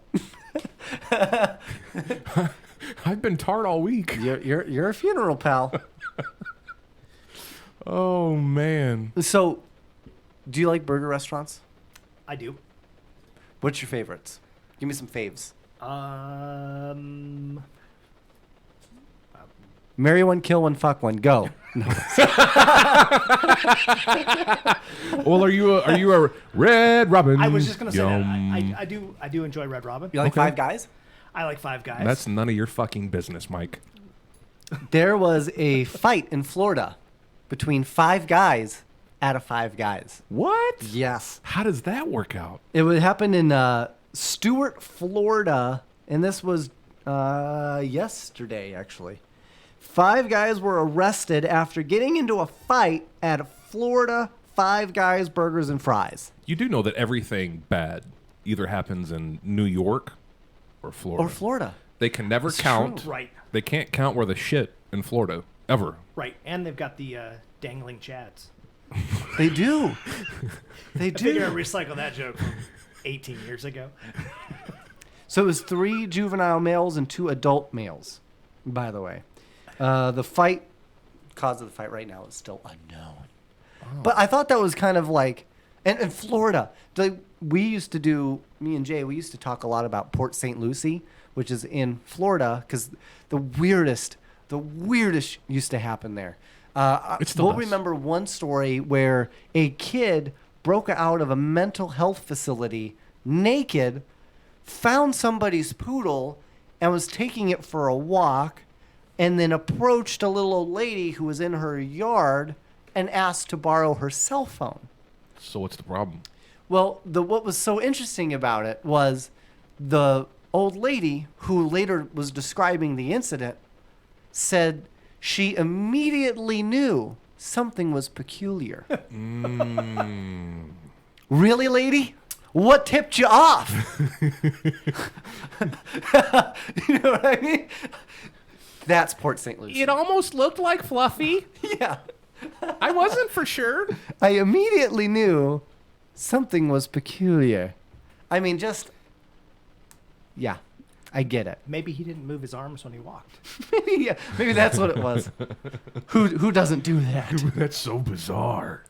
Speaker 2: I've been tart all week.
Speaker 1: You're a funeral pal.
Speaker 2: Oh man.
Speaker 1: So, do you like burger restaurants?
Speaker 3: I do.
Speaker 1: What's your favorites? Give me some faves. Marry one, kill one, fuck one. Go. No.
Speaker 2: Well, are you a Red Robin?
Speaker 3: I was just gonna say that.
Speaker 2: Yum.
Speaker 3: I do enjoy Red Robin.
Speaker 1: You like
Speaker 2: Okay.
Speaker 1: Five Guys?
Speaker 3: I like Five Guys.
Speaker 2: That's none of your fucking business, Mike.
Speaker 1: There was a fight in Florida between five guys at a Five Guys.
Speaker 2: What?
Speaker 1: Yes.
Speaker 2: How does that work out?
Speaker 1: It would happen in Stuart, Florida, and this was yesterday, actually. Five guys were arrested after getting into a fight at a Florida Five Guys Burgers and Fries.
Speaker 2: You do know that everything bad either happens in New York or Florida.
Speaker 1: Or Florida.
Speaker 2: They can never count.
Speaker 1: true.
Speaker 3: right.
Speaker 2: They can't count where the shit in Florida ever.
Speaker 3: Right. And they've got the dangling chads.
Speaker 1: They do. They
Speaker 3: I figure I
Speaker 1: do.
Speaker 3: recycle that joke from 18 years ago.
Speaker 1: So it was 3 juvenile males and 2 adult males, by the way. The cause of the fight right now is still unknown. But I thought that was kind of like, and in Florida, me and Jay, we used to talk a lot about Port St. Lucie, which is in Florida, because the weirdest used to happen there.
Speaker 2: It still
Speaker 1: We'll
Speaker 2: does.
Speaker 1: remember one story where a kid broke out of a mental health facility naked, found somebody's poodle, and was taking it for a walk, and then approached a little old lady who was in her yard and asked to borrow her cell phone.
Speaker 2: So what's the problem?
Speaker 1: Well, what was so interesting about it was the old lady, who later was describing the incident, said she immediately knew something was peculiar. Really, lady? What tipped you off? You know what I mean? That's Port St. Lucie.
Speaker 2: It almost looked like Fluffy.
Speaker 1: Yeah.
Speaker 2: I wasn't for sure.
Speaker 1: I immediately knew something was peculiar. I mean, yeah, I get it.
Speaker 3: Maybe he didn't move his arms when he walked.
Speaker 1: Maybe that's what it was. Who doesn't do that?
Speaker 2: That's so bizarre.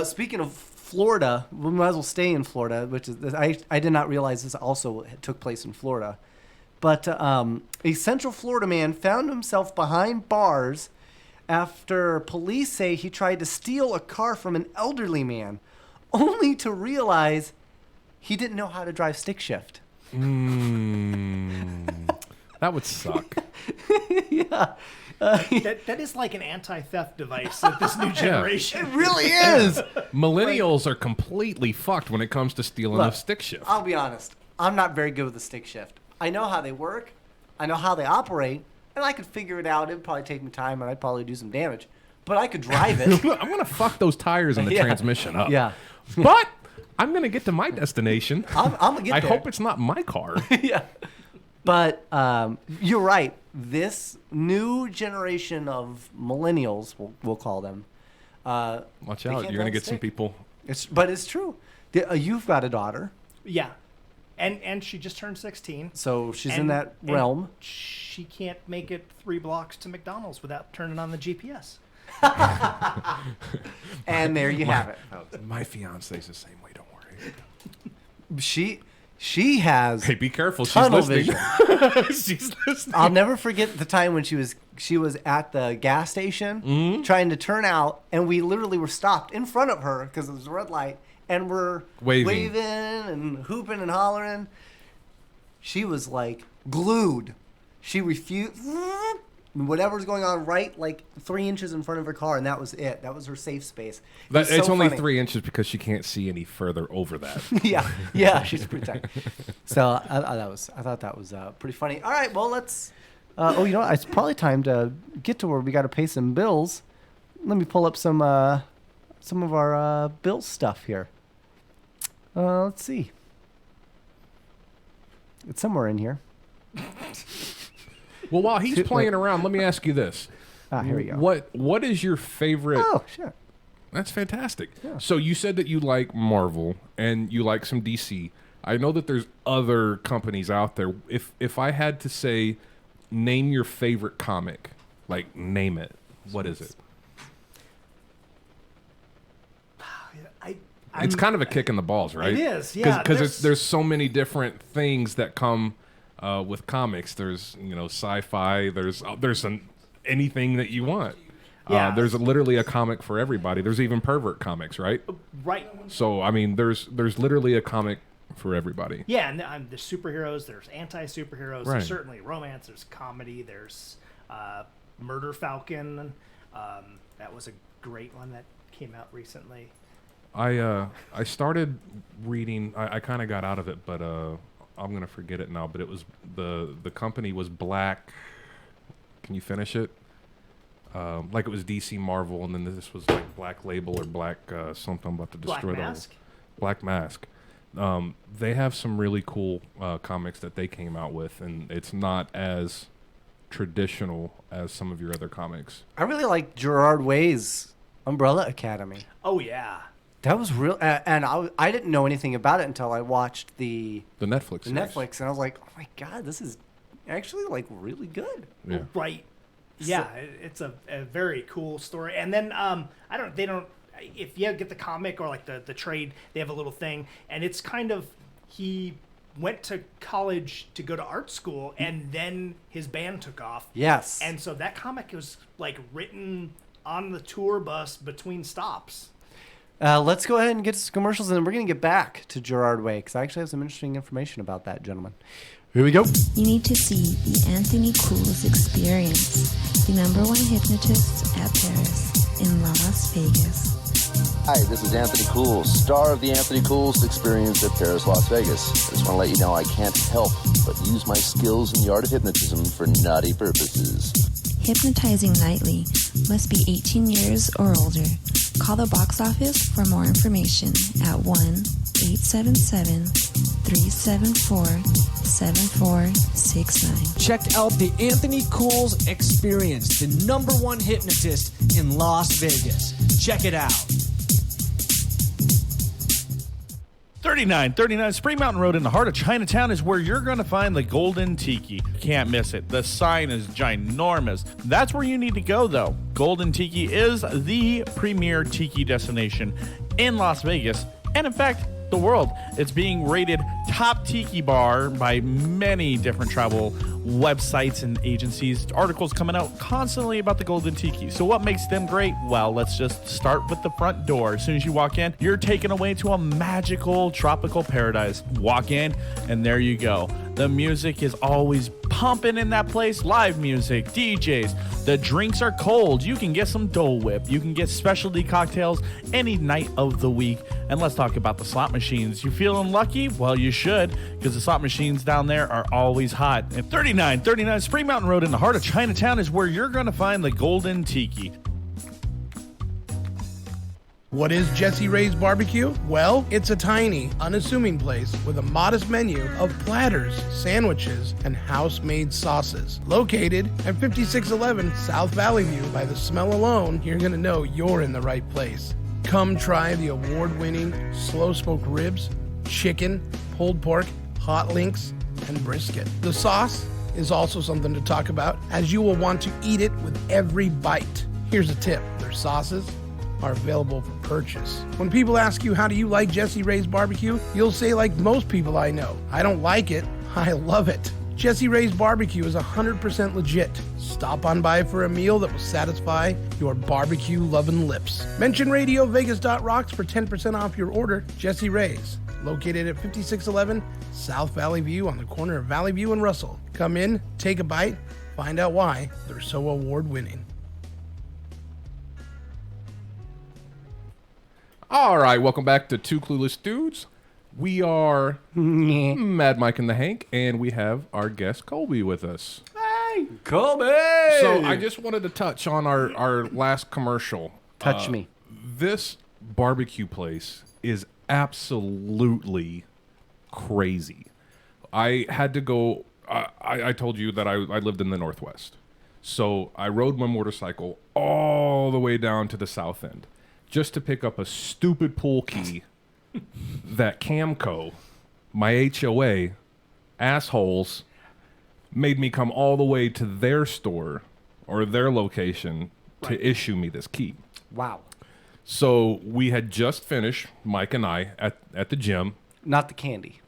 Speaker 1: Speaking of Florida, we might as well stay in Florida, which is I did not realize this also took place in Florida. But a Central Florida man found himself behind bars after police say he tried to steal a car from an elderly man, only to realize he didn't know how to drive stick shift.
Speaker 2: That would suck.
Speaker 1: Yeah.
Speaker 3: That is like an anti-theft device of this new generation.
Speaker 1: It really is.
Speaker 2: Millennials are completely fucked when it comes to stealing a stick shift.
Speaker 1: I'll be honest. I'm not very good with the stick shift. I know how they work. I know how they operate. And I could figure it out. It would probably take me time, and I'd probably do some damage. But I could drive it.
Speaker 2: I'm going to fuck those tires and the transmission up.
Speaker 1: Yeah.
Speaker 2: But I'm going to get to my destination.
Speaker 1: I'm going to get there.
Speaker 2: I hope it's not my car.
Speaker 1: Yeah. But you're right. This new generation of millennials, we'll call them.
Speaker 2: Watch out. You're going to get some people.
Speaker 1: But it's true. You've got a daughter.
Speaker 3: Yeah. And she just turned 16.
Speaker 1: So she's in that realm.
Speaker 3: She can't make it 3 blocks to McDonald's without turning on the GPS.
Speaker 1: And there you have it.
Speaker 2: My fiance's the same way. Don't worry.
Speaker 1: She has.
Speaker 2: Hey, be careful. She's
Speaker 1: tunnel
Speaker 2: listening.
Speaker 1: vision.
Speaker 2: She's listening.
Speaker 1: I'll never forget the time when she was at the gas station trying to turn out, and we literally were stopped in front of her because it was a red light, and we're waving and hooping and hollering. She was like glued. She refused. Whatever's going on right, like 3 inches in front of her car, and that was it. That was her safe space.
Speaker 2: It's only 3 inches because she can't see any further over that.
Speaker 1: yeah, she's pretty tight. So I thought that was pretty funny. All right, well let's. You know what? It's probably time to get to where we got to pay some bills. Let me pull up some of our bill stuff here. Let's see. It's somewhere in here.
Speaker 2: Well, while he's playing around, let me ask you this.
Speaker 1: Here we go.
Speaker 2: What is your favorite?
Speaker 1: Oh, sure.
Speaker 2: That's fantastic.
Speaker 1: Yeah.
Speaker 2: So you said that you like Marvel and you like some DC. I know that there's other companies out there. If I had to say, name your favorite comic, like name it, what is it? It's kind of a kick in the balls, right?
Speaker 3: It is, yeah.
Speaker 2: Because there's so many different things that come with comics. There's sci-fi. There's anything that you want.
Speaker 3: Yeah.
Speaker 2: There's literally a comic for everybody. There's even pervert comics, right?
Speaker 3: Right.
Speaker 2: So I mean, there's literally a comic for everybody.
Speaker 3: Yeah, and there's superheroes. There's anti-superheroes.
Speaker 2: Right.
Speaker 3: There's certainly romance. There's comedy. There's Murder Falcon. That was a great one that came out recently.
Speaker 2: I started reading. I kind of got out of it, but I'm gonna forget it now. But it was the company was Black. Can you finish it? Like it was DC Marvel, and then this was like Black Label or Black something. I'm about to destroy
Speaker 3: Black Mask?
Speaker 2: Black Mask. They have some really cool comics that they came out with, and it's not as traditional as some of your other comics.
Speaker 1: I really like Gerard Way's Umbrella Academy.
Speaker 3: Oh yeah.
Speaker 1: That was real, and I didn't know anything about it until I watched the
Speaker 2: Netflix series.
Speaker 1: Netflix, and I was like, oh my god, this is actually like really good.
Speaker 2: Yeah.
Speaker 3: Right. Yeah, it's a very cool story. And then if you get the comic or like the trade, they have a little thing, and it's kind of he went to college to go to art school, and then his band took off.
Speaker 1: Yes.
Speaker 3: And so that comic was like written on the tour bus between stops.
Speaker 1: Let's go ahead and get to some commercials, and then we're going to get back to Gerard Way, because I actually have some interesting information about that gentleman. Here we go.
Speaker 6: You need to see the Anthony Cools Experience, the #1 hypnotist at Paris in Las Vegas.
Speaker 7: Hi, this is Anthony Cools, star of the Anthony Cools Experience at Paris, Las Vegas. I just want to let you know I can't help but use my skills in the art of hypnotism for naughty purposes.
Speaker 6: Hypnotizing nightly. Must be 18 years or older. Call the box office for more information at 1-877-374-7469.
Speaker 8: Check out the Anthony Cools Experience, the #1 hypnotist in Las Vegas. Check it out.
Speaker 9: 3939 Spring Mountain Road in the heart of Chinatown is where you're going to find the Golden Tiki. Can't miss it. The sign is ginormous. That's where you need to go, though. Golden Tiki is the premier tiki destination in Las Vegas, and in fact, the world. It's being rated top tiki bar by many different travel websites and agencies, articles coming out constantly about the Golden Tiki. So what makes them great? Well, let's just start with the front door. As soon as you walk in, you're taken away to a magical tropical paradise. Walk in, and there you go. The music is always pumping in that place. Live music, DJs. The drinks are cold. You can get some Dole Whip. You can get specialty cocktails any night of the week. And let's talk about the slot machines. You feeling lucky? Well, you should, because the slot machines down there are always hot. And 3939 Spring Mountain Road in the heart of Chinatown is where you're going to find the Golden Tiki.
Speaker 10: What is Jesse Ray's Barbecue? Well, it's a tiny, unassuming place with a modest menu of platters, sandwiches, and house-made sauces. Located at 5611 South Valley View. By the smell alone, you're going to know you're in the right place. Come try the award-winning slow-smoked ribs, chicken, pulled pork, hot links, and brisket. The sauce is also something to talk about, as you will want to eat it with every bite. Here's a tip. Their sauces are available for purchase. When people ask you, how do you like Jesse Ray's Barbecue? You'll say, like most people I know, I don't like it, I love it. Jesse Ray's Barbecue is 100% legit. Stop on by for a meal that will satisfy your barbecue-loving lips. Mention RadioVegas.rocks for 10% off your order. Jesse Ray's, located at 5611 South Valley View on the corner of Valley View and Russell. Come in, take a bite, find out why they're so award-winning.
Speaker 2: All right, welcome back to Two Clueless Dudes. We are Mad Mike and the Hank, and we have our guest Colby with us.
Speaker 1: Hey, Colby!
Speaker 2: So I just wanted to touch on our last commercial.
Speaker 1: Touch me.
Speaker 2: This barbecue place is absolutely crazy. I had to go. I told you that I lived in the Northwest, so I rode my motorcycle all the way down to the south end, just to pick up a stupid pool key that Camco, my HOA, assholes, made me come all the way to their store or their location to issue me this key.
Speaker 1: Wow.
Speaker 2: So we had just finished, Mike and I, at the gym.
Speaker 1: Not the candy.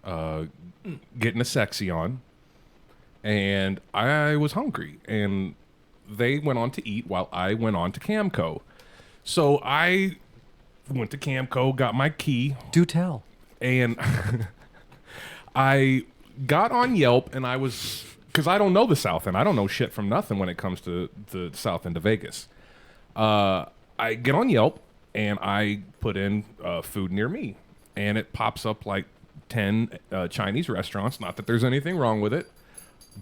Speaker 2: Getting a sexy on. And I was hungry. And they went on to eat while I went on to Camco. So I went to Camco, got my key.
Speaker 1: Do tell.
Speaker 2: And I got on Yelp, and I was, because I don't know the South End. I don't know shit from nothing when it comes to the South End of Vegas. I get on Yelp, and I put in food near me. And it pops up like 10 Chinese restaurants. Not that there's anything wrong with it,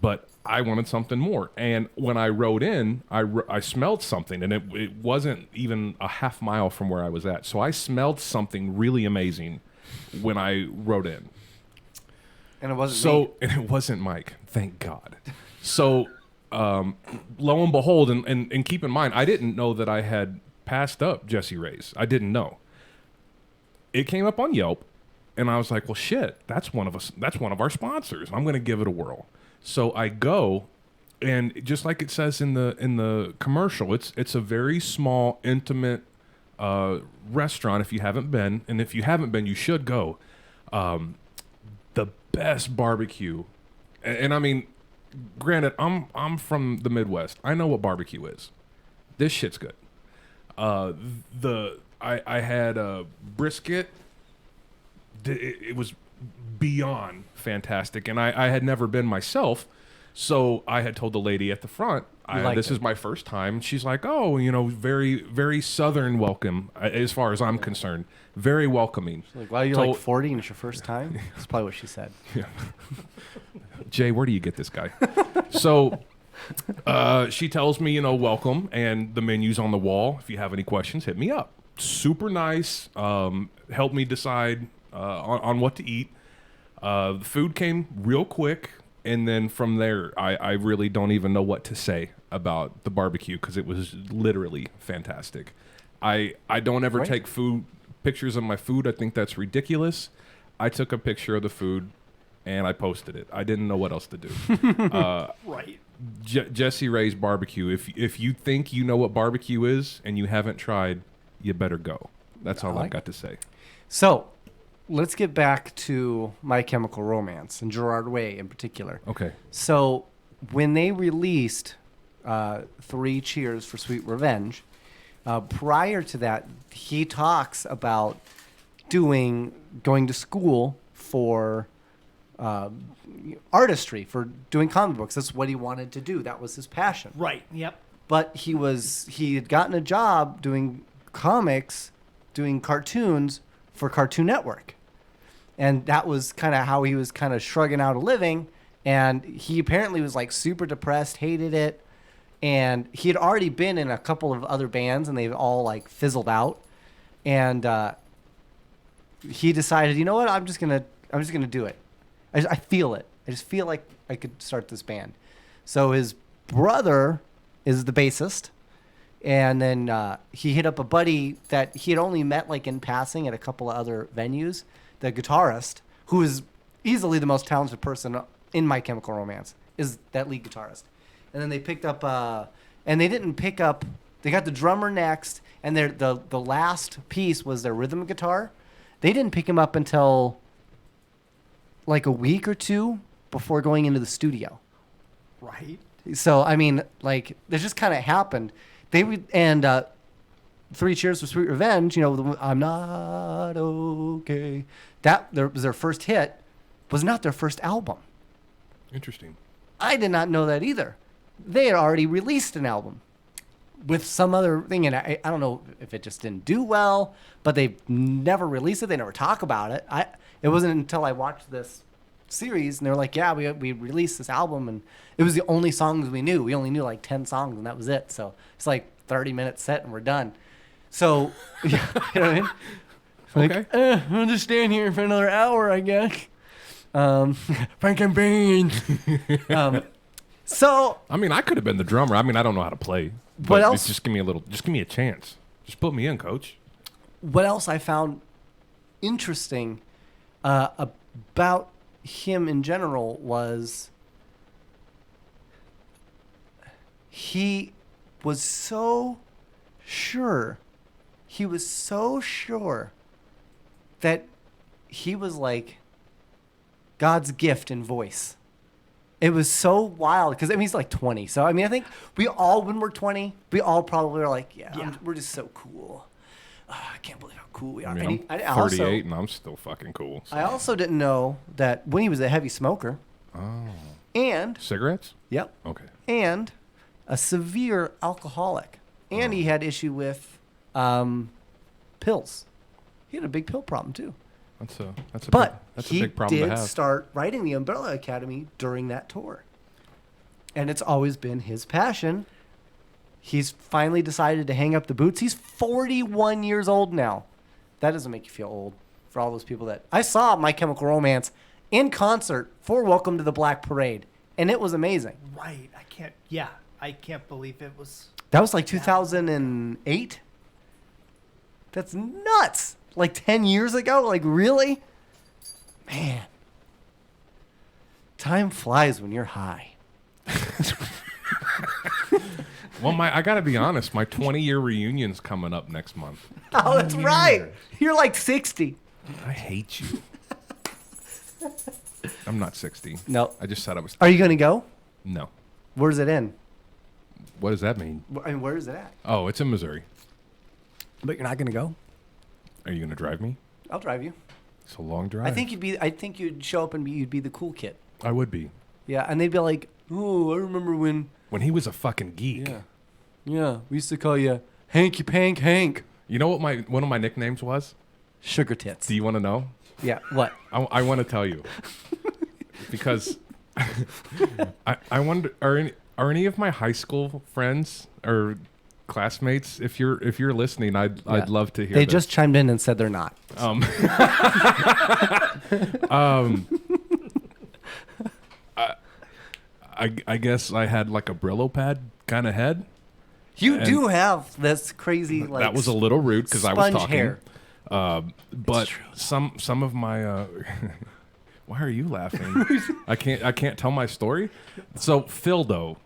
Speaker 2: but I wanted something more. And when I rode in, I smelled something, and it wasn't even a half mile from where I was at. So I smelled something really amazing when I rode in.
Speaker 1: And it wasn't me.
Speaker 2: And it wasn't Mike, thank God. So lo and behold, and keep in mind, I didn't know that I had passed up Jesse Ray's. I didn't know. It came up on Yelp, and I was like, well, shit, that's one of our sponsors. I'm going to give it a whirl. So I go, and just like it says in the commercial, it's a very small, intimate restaurant. If you haven't been, and if you haven't been, you should go. The best barbecue, and I mean, granted, I'm from the Midwest. I know what barbecue is. This shit's good. I had a brisket. It was beyond fantastic, and I had never been myself, so I had told the lady at the front, this is my first time. She's like, oh, very, very southern welcome, as far as I'm concerned. Very welcoming.
Speaker 1: She's like, wow, you're like 40 and it's your first time? That's probably what she said.
Speaker 2: Yeah. Jay, where do you get this guy? So she tells me, welcome, and the menu's on the wall. If you have any questions, hit me up. Super nice. Helped me decide on what to eat. The food came real quick, and then from there, I really don't even know what to say about the barbecue, because it was literally fantastic. I don't ever take pictures of my food. I think that's ridiculous. I took a picture of the food, and I posted it. I didn't know what else to do.
Speaker 3: Right.
Speaker 2: Jesse Ray's Barbecue. If you think you know what barbecue is and you haven't tried, you better go. That's all I've got to say.
Speaker 1: So, let's get back to My Chemical Romance and Gerard Way in particular.
Speaker 2: Okay.
Speaker 1: So, when they released 3 Cheers for Sweet Revenge, prior to that, he talks about going to school for artistry, for doing comic books. That's what he wanted to do. That was his passion.
Speaker 3: Right. Yep.
Speaker 1: But he had gotten a job doing comics, doing cartoons for Cartoon Network. And that was kind of how he was kind of shrugging out a living. And he apparently was like super depressed, hated it. And he had already been in a couple of other bands and they've all like fizzled out. And he decided, you know what, I'm just gonna do it. I feel it. I just feel like I could start this band. So his brother is the bassist. And then he hit up a buddy that he had only met like in passing at a couple of other venues, the guitarist, who is easily the most talented person in My Chemical Romance, is that lead guitarist. And then they picked up, and they didn't pick up, they got the drummer next, and the last piece was their rhythm guitar. They didn't pick him up until like a week or two before going into the studio.
Speaker 3: Right.
Speaker 1: So, I mean, like, it just kind of happened. And 3 Cheers for Sweet Revenge, you know, I'm not okay. That was their first hit, was not their first album.
Speaker 2: Interesting.
Speaker 1: I did not know that either. They had already released an album with some other thing, and I don't know if it just didn't do well, but they never released it. They never talk about it. It wasn't until I watched this series, and they were like, yeah, we released this album, and it was the only songs we knew. We only knew like 10 songs, and that was it. So it's like 30-minute set, and we're done. So, yeah, you know what I mean? Like,
Speaker 2: Okay.
Speaker 1: I'll just stand here for another hour, I guess. Frank and Beans. So
Speaker 2: I mean, I could have been the drummer. I mean, I don't know how to play. But
Speaker 1: what else?
Speaker 2: Just give me a chance. Just put me in, coach.
Speaker 1: What else I found interesting about him in general was he was so sure that he was like God's gift in voice. It was so wild because I mean he's like 20. So I mean I think we all, when we're 20, we all probably are like, we're just so cool. I can't believe how cool we are.
Speaker 2: I mean, I'm 38 and I'm still fucking cool. So.
Speaker 1: I also didn't know that when he was a heavy smoker.
Speaker 2: Oh.
Speaker 1: And
Speaker 2: cigarettes?
Speaker 1: Yep.
Speaker 2: Okay.
Speaker 1: And a severe alcoholic. And he had issue with pills. He had a big pill problem too.
Speaker 2: That's a
Speaker 1: he
Speaker 2: big problem to have.
Speaker 1: did start writing the Umbrella Academy during that tour. And it's always been his passion. He's finally decided to hang up the boots. He's 41 years old now. That doesn't make you feel old for all those people that... I saw My Chemical Romance in concert for Welcome to the Black Parade, and it was amazing.
Speaker 3: Right. I can't believe it was...
Speaker 1: That was like 2008? That's nuts. Like 10 years ago? Like, really? Man. Time flies when you're high.
Speaker 2: Well, I got to be honest. My 20-year reunion's coming up next month.
Speaker 1: Oh, that's right. You're like 60.
Speaker 2: I hate you. I'm not 60.
Speaker 1: No.
Speaker 2: I just said I was...
Speaker 1: Are you going to go?
Speaker 2: No.
Speaker 1: Where's it in?
Speaker 2: What does that mean?
Speaker 1: I mean, where is it at?
Speaker 2: Oh, it's in Missouri.
Speaker 1: But you're not going to go?
Speaker 2: Are you going to drive me?
Speaker 1: I'll drive you.
Speaker 2: It's a long drive.
Speaker 1: I think you'd show up and you'd be the cool kid.
Speaker 2: I would be.
Speaker 1: Yeah, and they'd be like, "Oh, I remember when
Speaker 2: he was a fucking geek."
Speaker 1: Yeah. We used to call you Hanky Pank Hank.
Speaker 2: You know what one of my nicknames was?
Speaker 1: Sugar Tits.
Speaker 2: Do you want to know?
Speaker 1: Yeah. What?
Speaker 2: I want to tell you because I wonder are any of my high school friends or classmates, if you're listening, I'd love to hear.
Speaker 1: They just chimed in and said they're not.
Speaker 2: I guess I had like a Brillo pad kind of head.
Speaker 1: You do have this crazy like
Speaker 2: that was a little rude because I was talking.
Speaker 1: Hair.
Speaker 2: But some of my why are you laughing? I can't tell my story. So Phildo.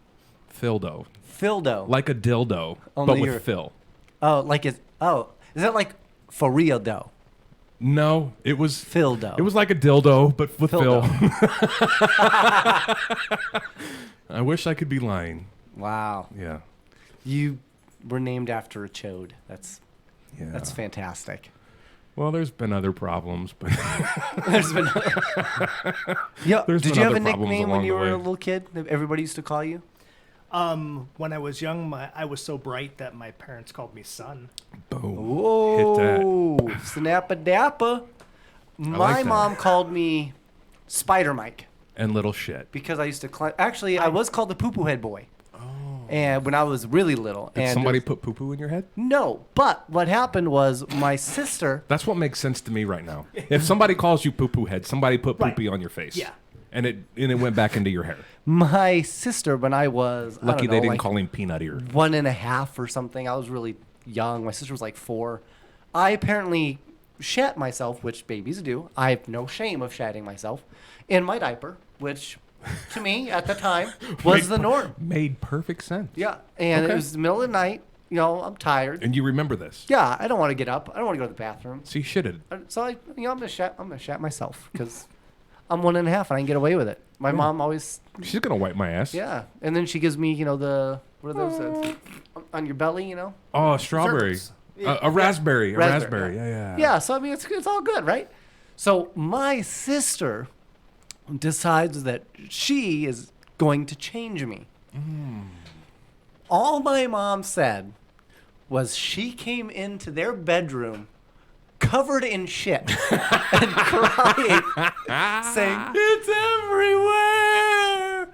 Speaker 2: Like a dildo,
Speaker 1: Only
Speaker 2: but with Phil.
Speaker 1: Oh, like is that like for real dough?
Speaker 2: No, it was
Speaker 1: Phildo.
Speaker 2: It was like a dildo, but with Phil. I wish I could be lying.
Speaker 1: Wow.
Speaker 2: Yeah.
Speaker 1: You were named after a chode. That's fantastic.
Speaker 2: Well, there's been other problems, but
Speaker 1: There's been. Yeah.
Speaker 2: There's
Speaker 1: Did
Speaker 2: been
Speaker 1: you have
Speaker 2: other
Speaker 1: a
Speaker 2: problems
Speaker 1: nickname when
Speaker 2: along
Speaker 1: you
Speaker 2: the
Speaker 1: were a
Speaker 2: way.
Speaker 1: little kid that everybody used to call you?
Speaker 3: When I was young, I was so bright that my parents called me Son.
Speaker 2: boom.
Speaker 1: Whoa. Snappa-dappa. My
Speaker 2: like that.
Speaker 1: mom called me Spider Mike
Speaker 2: And little shit.
Speaker 1: because I used to climb. Actually, I was called the poo-poo head boy. And when I was really little.
Speaker 2: Did
Speaker 1: and
Speaker 2: somebody put poo-poo in your head?
Speaker 1: No, but what happened was my sister.
Speaker 2: That's what makes sense to me right now. If somebody calls you poo-poo head, somebody put poo-poo on your face.
Speaker 3: Yeah.
Speaker 2: And it went back into your hair.
Speaker 1: My sister, when I was I
Speaker 2: Lucky
Speaker 1: don't
Speaker 2: they
Speaker 1: know,
Speaker 2: didn't
Speaker 1: like
Speaker 2: call him peanut ear.
Speaker 1: 1.5 or something. I was really young. My sister was like 4. I apparently shat myself, which babies do. I have no shame of shatting myself in my diaper, which to me at the time was the norm.
Speaker 2: Made perfect sense.
Speaker 1: Yeah, and
Speaker 2: Okay.
Speaker 1: it was the middle of the night. You know, I'm tired.
Speaker 2: And you remember this.
Speaker 1: Yeah, I don't want to get up. I don't want to go to the bathroom.
Speaker 2: So you shitted.
Speaker 1: So I'm gonna shat myself because I'm 1.5 and I can get away with it. My mom always.
Speaker 2: She's going to wipe my ass.
Speaker 1: Yeah, and then she gives me, the what are those on your belly,
Speaker 2: Oh, strawberry.
Speaker 3: Zerks.
Speaker 2: A raspberry. A
Speaker 1: Raspberry,
Speaker 2: raspberry. Yeah.
Speaker 1: Yeah, so I mean, it's all good, right? So my sister decides that she is going to change me. All my mom said was she came into their bedroom covered in shit and crying, saying, "It's everywhere."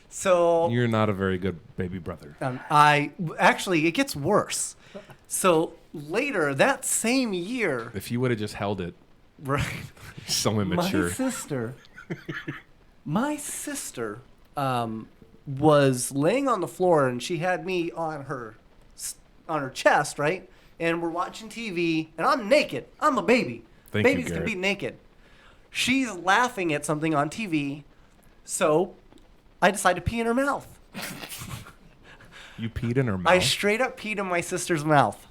Speaker 1: So
Speaker 2: You're not a very good baby brother.
Speaker 1: actually, it gets worse. So later that same year,
Speaker 2: If you would have just held it,
Speaker 1: right?
Speaker 2: so immature.
Speaker 1: My sister was laying on the floor and she had me on her chest, right? And we're watching TV and I'm naked. I'm a baby.
Speaker 2: Thank you,
Speaker 1: Babies can
Speaker 2: Garrett.
Speaker 1: be naked. She's laughing at something on TV, so I decided to pee in her mouth.
Speaker 2: You peed in her mouth.
Speaker 1: I straight up peed in my sister's mouth.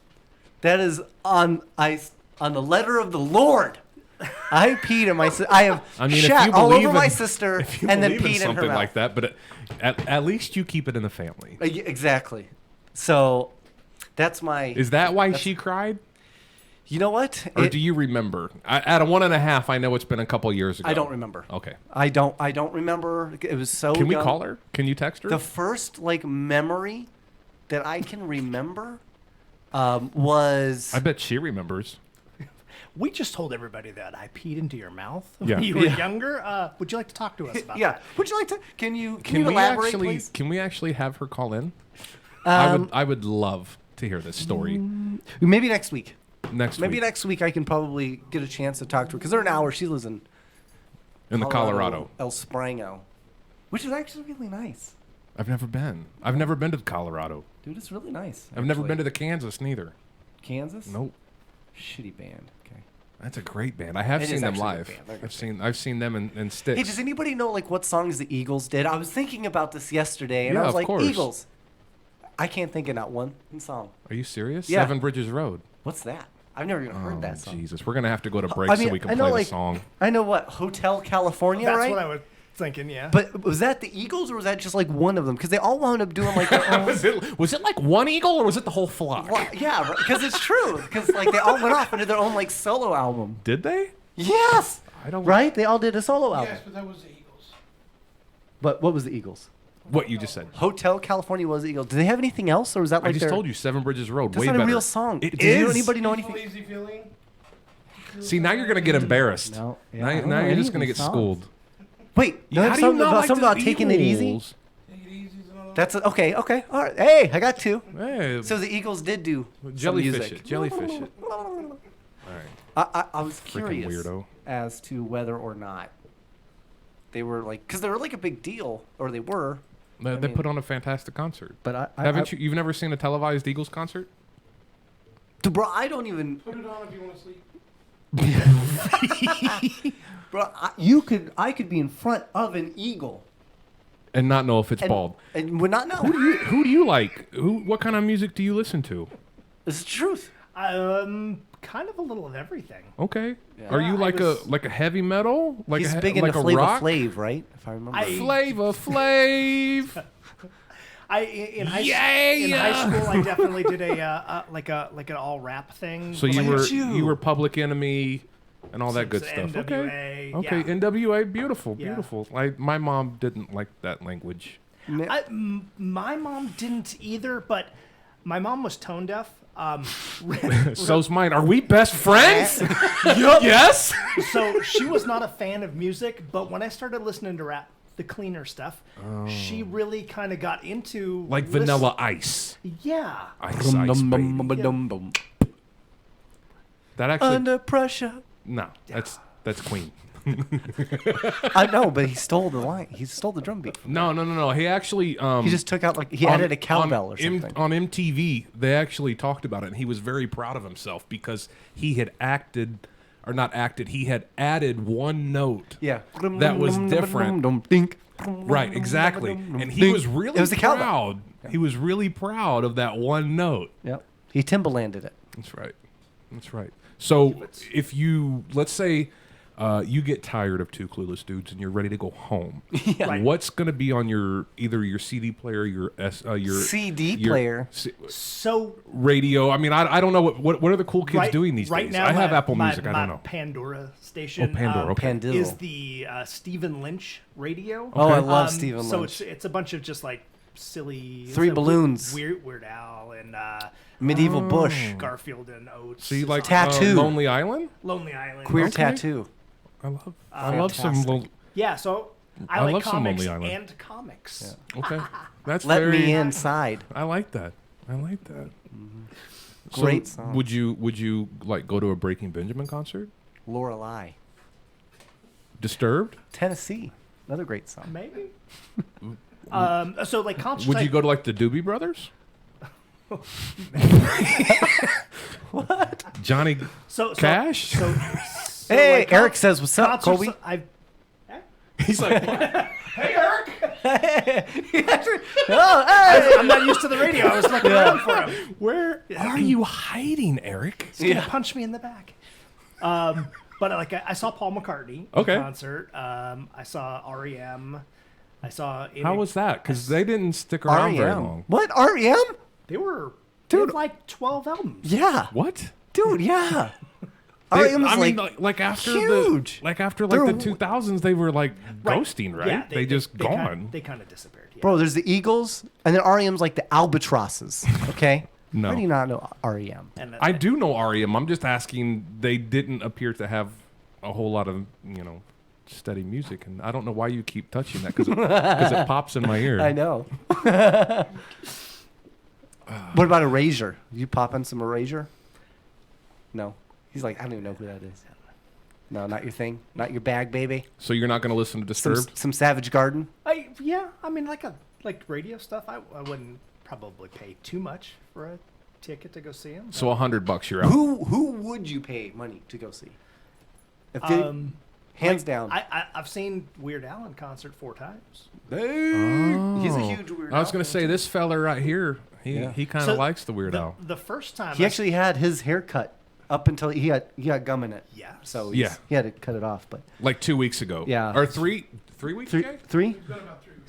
Speaker 1: That is on the letter of the Lord. I peed in my. I have shat all over my sister
Speaker 2: if you
Speaker 1: and then
Speaker 2: believe in
Speaker 1: peed in her
Speaker 2: something
Speaker 1: mouth.
Speaker 2: like that, but at least you keep it in the family.
Speaker 1: Exactly. So that's my.
Speaker 2: Is that why she cried?
Speaker 1: You know what?
Speaker 2: Or do you remember? At a 1.5, I know it's been a couple years ago.
Speaker 1: I don't remember.
Speaker 2: Okay.
Speaker 1: I don't remember. It was so.
Speaker 2: Can we
Speaker 1: young.
Speaker 2: call her? Can you text her?
Speaker 1: The first memory that I can remember was.
Speaker 2: I bet she remembers.
Speaker 3: We just told everybody that I peed into your mouth
Speaker 2: Yeah.
Speaker 3: when you were
Speaker 1: Yeah.
Speaker 3: younger. Would you like to talk to us about
Speaker 1: Yeah.
Speaker 3: that?
Speaker 1: Would you like to? Can you
Speaker 2: we
Speaker 1: elaborate,
Speaker 2: actually?
Speaker 1: please?
Speaker 2: Can we actually have her call in?
Speaker 1: Um,
Speaker 2: I would love to hear this story
Speaker 1: Maybe next week.
Speaker 2: next
Speaker 1: Maybe
Speaker 2: week
Speaker 1: next week I can probably get a chance to talk to her because they're an hour. She lives in
Speaker 2: in the Colorado.
Speaker 1: El Sprango, which is actually really nice.
Speaker 2: I've never been. I've never been to Colorado.
Speaker 1: Dude, it's really nice.
Speaker 2: I've never
Speaker 1: actually.
Speaker 2: been to the Kansas neither.
Speaker 1: Kansas.
Speaker 2: Nope.
Speaker 1: Shitty band. Okay.
Speaker 2: That's a great band. I have
Speaker 1: It
Speaker 2: seen
Speaker 1: is
Speaker 2: them
Speaker 1: actually a
Speaker 2: live.
Speaker 1: good band. They're a good
Speaker 2: I've seen them in sticks.
Speaker 1: Hey, does anybody know what songs the Eagles did? I was thinking about this yesterday, and
Speaker 2: Yeah,
Speaker 1: I was
Speaker 2: of
Speaker 1: like,
Speaker 2: course.
Speaker 1: Eagles. I can't think of not one song.
Speaker 2: Are you serious?
Speaker 1: Yeah.
Speaker 2: 7 Bridges Road.
Speaker 1: What's that? I've never even heard that song.
Speaker 2: Jesus, we're gonna have to go to break
Speaker 1: I mean,
Speaker 2: so we can
Speaker 1: I know,
Speaker 2: play the song.
Speaker 1: I know what Hotel California,
Speaker 3: That's
Speaker 1: right?
Speaker 3: what I was thinking. Yeah.
Speaker 1: But was that the Eagles or was that just one of them? Because they all wound up doing their own.
Speaker 2: Was it like one eagle or was it the whole flock?
Speaker 1: Well, yeah, because it's true. Because they all went off and did their own solo album.
Speaker 2: Did they?
Speaker 1: Yes.
Speaker 2: I don't.
Speaker 1: Right? They all did a solo album.
Speaker 10: Yes, but that was the Eagles.
Speaker 1: But what was the Eagles?
Speaker 2: What you just said.
Speaker 1: Hotel California was the Eagles. Did they have anything else, or was that
Speaker 2: I just
Speaker 1: their?
Speaker 2: told you 7 Bridges Road.
Speaker 1: That's
Speaker 2: way
Speaker 1: not
Speaker 2: better.
Speaker 1: a real song.
Speaker 2: It
Speaker 1: Does
Speaker 2: is.
Speaker 1: anybody know anything?
Speaker 10: Easy feeling.
Speaker 2: See, now you're gonna get embarrassed.
Speaker 1: No. Yeah,
Speaker 2: now
Speaker 1: I don't
Speaker 2: now
Speaker 1: know
Speaker 2: you're
Speaker 1: any
Speaker 2: just
Speaker 1: of
Speaker 2: gonna
Speaker 1: these
Speaker 2: get
Speaker 1: songs.
Speaker 2: schooled.
Speaker 1: Wait,
Speaker 2: How do you not like
Speaker 1: something
Speaker 2: the
Speaker 1: about taking it easy?
Speaker 2: Eagles?
Speaker 10: Take it easy and all that.
Speaker 1: That's okay. Okay, all right. Hey, I got 2.
Speaker 2: Hey,
Speaker 1: So the Eagles did do some
Speaker 2: jellyfish
Speaker 1: music.
Speaker 2: it. Jellyfish it. All right.
Speaker 1: I was
Speaker 2: Freaking
Speaker 1: curious
Speaker 2: weirdo.
Speaker 1: as to whether or not they were because they were a big deal, or they were.
Speaker 2: They
Speaker 1: mean-
Speaker 2: put on a fantastic concert.
Speaker 1: But
Speaker 2: Haven't you? You've never seen a televised Eagles concert?
Speaker 1: Bro, I don't even.
Speaker 10: Put it on if you want to sleep.
Speaker 1: Bro, I could be in front of an eagle
Speaker 2: And not know if it's bald.
Speaker 1: and would not know.
Speaker 2: Who do you like? What kind of music do you listen to?
Speaker 1: It's the truth.
Speaker 3: kind of a little of everything.
Speaker 2: Okay.
Speaker 1: Yeah.
Speaker 2: Are you like a heavy metal? Like
Speaker 1: He's
Speaker 2: a,
Speaker 1: big
Speaker 2: like
Speaker 1: into
Speaker 2: a
Speaker 1: Flavor
Speaker 2: rock?
Speaker 1: Flav, right? If I remember.
Speaker 2: Flavor Flav.
Speaker 3: In high school, I definitely did a like an all rap thing.
Speaker 2: So you were Public Enemy and all that good stuff.
Speaker 3: NWA,
Speaker 2: Okay.
Speaker 3: yeah.
Speaker 2: NWA, beautiful,
Speaker 3: Yeah.
Speaker 2: beautiful. My mom didn't like that language.
Speaker 3: My mom didn't either, but my mom was tone deaf.
Speaker 2: So's mine. Are we best friends? Yes.
Speaker 3: So she was not a fan of music, but when I started listening to rap, the cleaner stuff, she really kind of got into
Speaker 2: Like Vanilla Ice.
Speaker 3: Yeah.
Speaker 2: Ice, baby. That actually
Speaker 1: Under pressure.
Speaker 2: no. That's Queen.
Speaker 1: I know, but he stole the line. He stole the drum beat.
Speaker 2: No. He actually
Speaker 1: He just took out he added a cowbell or something.
Speaker 2: On MTV, they actually talked about it, and he was very proud of himself because he had acted, or not acted. He had added one note.
Speaker 1: Yeah.
Speaker 2: That was different. Right, exactly. And he was really
Speaker 1: It was the
Speaker 2: proud.
Speaker 1: cowbell.
Speaker 2: He was really proud of that one note.
Speaker 1: Yep. He Timberlanded it.
Speaker 2: That's right. That's right. So if you, let's say, you get tired of Two Clueless Dudes and you're ready to go home.
Speaker 1: Yeah. Right.
Speaker 2: What's going to be on your either your CD player, your
Speaker 1: CD player,
Speaker 3: so
Speaker 2: radio? I mean, I don't know what are the cool kids doing these
Speaker 3: right
Speaker 2: days.
Speaker 3: now,
Speaker 2: I have
Speaker 3: my-
Speaker 2: Apple
Speaker 3: my-
Speaker 2: Music. I don't
Speaker 3: my
Speaker 2: know.
Speaker 3: Pandora station.
Speaker 2: Oh, Pandora. Okay.
Speaker 1: Pandizzle.
Speaker 3: Is the Stephen Lynch radio?
Speaker 1: Oh, I love Stephen
Speaker 3: So
Speaker 1: Lynch.
Speaker 3: it's a bunch of just like silly
Speaker 1: Three Balloons.
Speaker 3: Weird Al and
Speaker 1: Medieval Bush.
Speaker 3: Garfield and Oates.
Speaker 2: So you like
Speaker 1: Tattoo.
Speaker 2: Lonely Island?
Speaker 3: Lonely Island.
Speaker 1: Queer
Speaker 2: Okay.
Speaker 1: Tattoo.
Speaker 2: I love some.
Speaker 1: Fantastic.
Speaker 3: Yeah, so I
Speaker 2: I
Speaker 3: like
Speaker 2: love some
Speaker 3: comics
Speaker 2: Lonely Island.
Speaker 3: and comics.
Speaker 2: Okay, that's
Speaker 1: Let
Speaker 2: very,
Speaker 1: me inside.
Speaker 2: I like that. I like that. So
Speaker 1: Great song.
Speaker 2: Would you like go to a Breaking Benjamin concert?
Speaker 1: Lorelei.
Speaker 2: Disturbed?
Speaker 1: Tennessee. Another great song.
Speaker 3: Maybe. So like concerts.
Speaker 2: Would you go to like the Doobie Brothers?
Speaker 1: What?
Speaker 2: Johnny Cash?
Speaker 3: So
Speaker 1: Hey,
Speaker 3: like,
Speaker 1: Eric says, "What's up,
Speaker 3: concerts,
Speaker 1: Colby?"
Speaker 2: He's like,
Speaker 3: Hey, Eric.
Speaker 1: Oh, hey!
Speaker 3: I'm not used to the radio. I was looking around for him.
Speaker 2: where are you hiding, Eric?
Speaker 3: He's gonna punch me in the back. But like I saw Paul McCartney
Speaker 2: Okay.
Speaker 3: in concert. I saw REM. I saw.
Speaker 2: How was that? Because they didn't stick around very long.
Speaker 1: REM. What? REM?
Speaker 3: They were
Speaker 1: Dude.
Speaker 3: They had like 12 albums.
Speaker 1: Yeah.
Speaker 2: What?
Speaker 1: Dude, yeah.
Speaker 2: They-
Speaker 1: REM was
Speaker 2: I mean,
Speaker 1: like
Speaker 2: like after
Speaker 1: huge.
Speaker 2: the the
Speaker 1: They're-
Speaker 2: 2000s, they were like ghosting, right?
Speaker 3: Yeah,
Speaker 2: they just
Speaker 3: they
Speaker 2: gone.
Speaker 3: They kind of disappeared. Yeah.
Speaker 1: Bro, there's the Eagles, and then REM's like the Albatrosses. Okay?
Speaker 2: No.
Speaker 1: How do you not know REM?
Speaker 3: And
Speaker 2: I do know REM. I'm just asking. They didn't appear to have a whole lot of steady music, and I don't know why you keep touching that because it pops in my ear.
Speaker 1: I know. What about Erasure? You pop in some Erasure? No. He's like, I don't even know who that is. No, not your thing. Not your bag, baby.
Speaker 2: So you're not going to listen to
Speaker 1: Some,
Speaker 2: Disturbed?
Speaker 1: some Savage Garden.
Speaker 3: I mean like radio stuff. I wouldn't probably pay too much for a ticket to go see him.
Speaker 2: So $100 you're out.
Speaker 1: Who would you pay money to go see? If they, hands down.
Speaker 3: I've seen Weird Al in concert 4 times.
Speaker 1: He's a huge Weird Al.
Speaker 2: I was going to say this fella right here. He kind of
Speaker 3: So
Speaker 2: likes the Weird Al.
Speaker 3: The first time
Speaker 1: He actually had his hair cut up until he got gum in it.
Speaker 3: Yeah.
Speaker 1: So
Speaker 2: Yeah.
Speaker 1: he had to cut it off. But
Speaker 2: Like 2 weeks ago.
Speaker 1: Yeah.
Speaker 2: Or 3 weeks ago?
Speaker 1: three?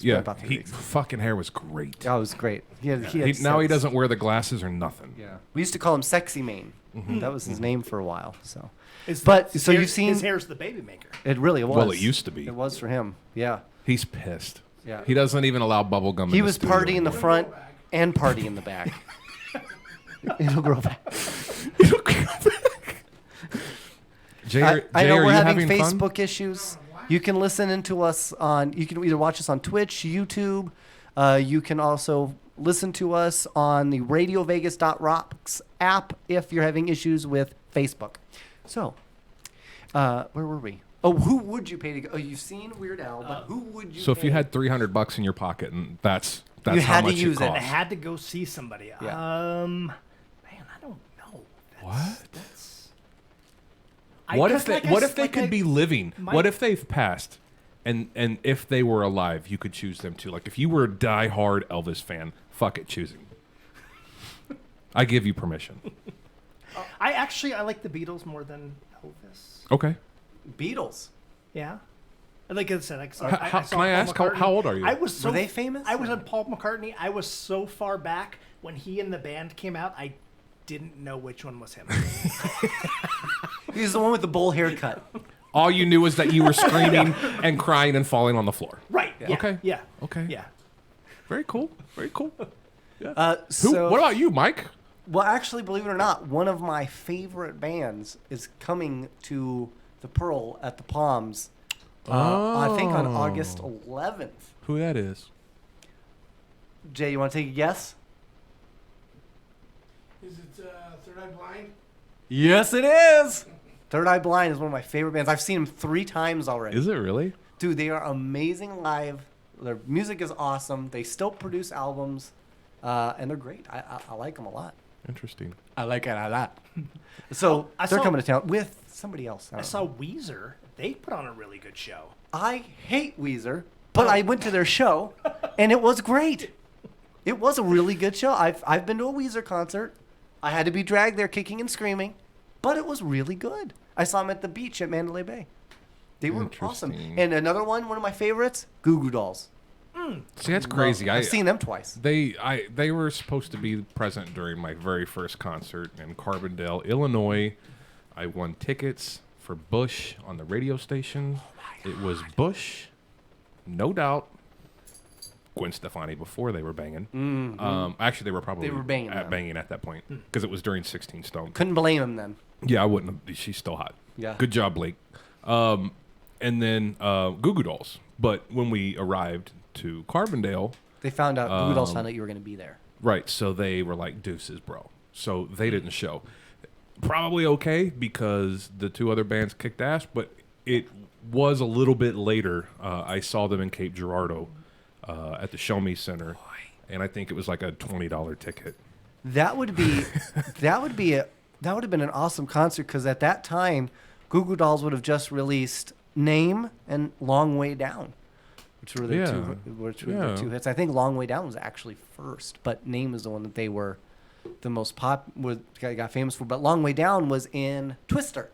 Speaker 2: Yeah.
Speaker 1: about 3 weeks.
Speaker 2: Fucking hair was great.
Speaker 1: Oh, it was great. He had
Speaker 2: Now he
Speaker 1: sense.
Speaker 2: doesn't wear the glasses or nothing.
Speaker 1: Yeah. We used to call him Sexy Mane. That was his name for a while. So.
Speaker 3: His
Speaker 1: You've seen
Speaker 3: his hair's the baby maker.
Speaker 1: it really was.
Speaker 2: Well, it used to be.
Speaker 1: It was for him. Yeah.
Speaker 2: He's pissed.
Speaker 1: Yeah.
Speaker 2: He doesn't even allow bubble gum in
Speaker 1: He
Speaker 2: the
Speaker 1: was
Speaker 2: studio
Speaker 1: party in the
Speaker 2: anymore.
Speaker 1: front and party in the back. It'll grow back.
Speaker 2: Jay,
Speaker 1: I know
Speaker 2: are
Speaker 1: we're
Speaker 2: you
Speaker 1: having
Speaker 2: fun?
Speaker 1: Facebook issues. You can listen into us on. You can either watch us on Twitch, YouTube. You can also listen to us on the RadioVegas.rocks app if you're having issues with Facebook. So, where were we? Oh, who would you pay to go? Oh, you've seen Weird Al, but who would you?
Speaker 2: So if
Speaker 1: pay?
Speaker 2: you had $300 in your pocket, and that's
Speaker 1: You
Speaker 2: how
Speaker 1: had to
Speaker 2: much
Speaker 1: use it.
Speaker 2: it
Speaker 3: I
Speaker 2: cost.
Speaker 3: had to go see somebody.
Speaker 1: Yeah.
Speaker 3: Man, I don't know.
Speaker 2: What?
Speaker 3: That's.
Speaker 2: What if they could be living?
Speaker 3: my-
Speaker 2: What if they've passed, and if they were alive, you could choose them too. Like if you were a diehard Elvis fan, fuck it, choose him. I give you permission.
Speaker 3: I like the Beatles more than Elvis.
Speaker 2: Okay.
Speaker 1: Beatles.
Speaker 3: Yeah. Like I said, I saw
Speaker 2: Can I ask how old are you?
Speaker 3: Were
Speaker 1: they famous?
Speaker 3: I was on Paul McCartney. I was so far back when he and the band came out. I didn't know which one was him.
Speaker 1: He's the one with the bowl haircut.
Speaker 2: All you knew was that you were screaming and crying and falling on the floor.
Speaker 3: Right. Yeah.
Speaker 2: Okay.
Speaker 3: Yeah.
Speaker 2: Okay.
Speaker 3: Yeah.
Speaker 2: Very cool. Very cool.
Speaker 1: So,
Speaker 2: what about you, Mike?
Speaker 1: Well, actually, believe it or not, one of my favorite bands is coming to the Pearl at the Palms. I think on August 11th.
Speaker 2: Who that is?
Speaker 1: Jay, you want to take a guess?
Speaker 10: Is it Third Eye Blind?
Speaker 1: Yes, it is. Third Eye Blind is one of my favorite bands. I've seen them 3 times already.
Speaker 2: Is it really?
Speaker 1: Dude, they are amazing live. Their music is awesome. They still produce albums, and they're great. I like them a lot.
Speaker 2: Interesting.
Speaker 1: I like it a lot. So they're coming to town with somebody else.
Speaker 3: I saw Weezer. They put on a really good show.
Speaker 1: I hate Weezer, but I went to their show, and it was great. It was a really good show. I've been to a Weezer concert. I had to be dragged there kicking and screaming, but it was really good. I saw them at the beach at Mandalay Bay. They were awesome. And another one of my favorites, Goo Goo Dolls.
Speaker 2: See, that's crazy.
Speaker 1: I've seen them twice.
Speaker 2: They were supposed to be present during my very first concert in Carbondale, Illinois. I won tickets for Bush on the radio station. It was Bush, No Doubt, Gwen Stefani before they were banging. Actually, they were probably banging at that point because it was during 16 Stone.
Speaker 1: Couldn't blame him then.
Speaker 2: Yeah, I wouldn't have. She's still hot.
Speaker 1: Yeah.
Speaker 2: Good job, Blake. And then Goo Goo Dolls. But when we arrived to Carbondale,
Speaker 1: they found out, Goo Goo Dolls found out you were going to be there.
Speaker 2: Right. So they were like, deuces, bro. So they didn't show. Probably okay because the 2 other bands kicked ass, but it was a little bit later. I saw them in Cape Girardeau at the Show Me Center, and I think it was like a $20 ticket.
Speaker 1: That would have been an awesome concert because at that time, Goo Goo Dolls would have just released Name and Long Way Down, which were the 2 hits. I think Long Way Down was actually first, but Name is the one that they were the most got famous for. But Long Way Down was in Twister,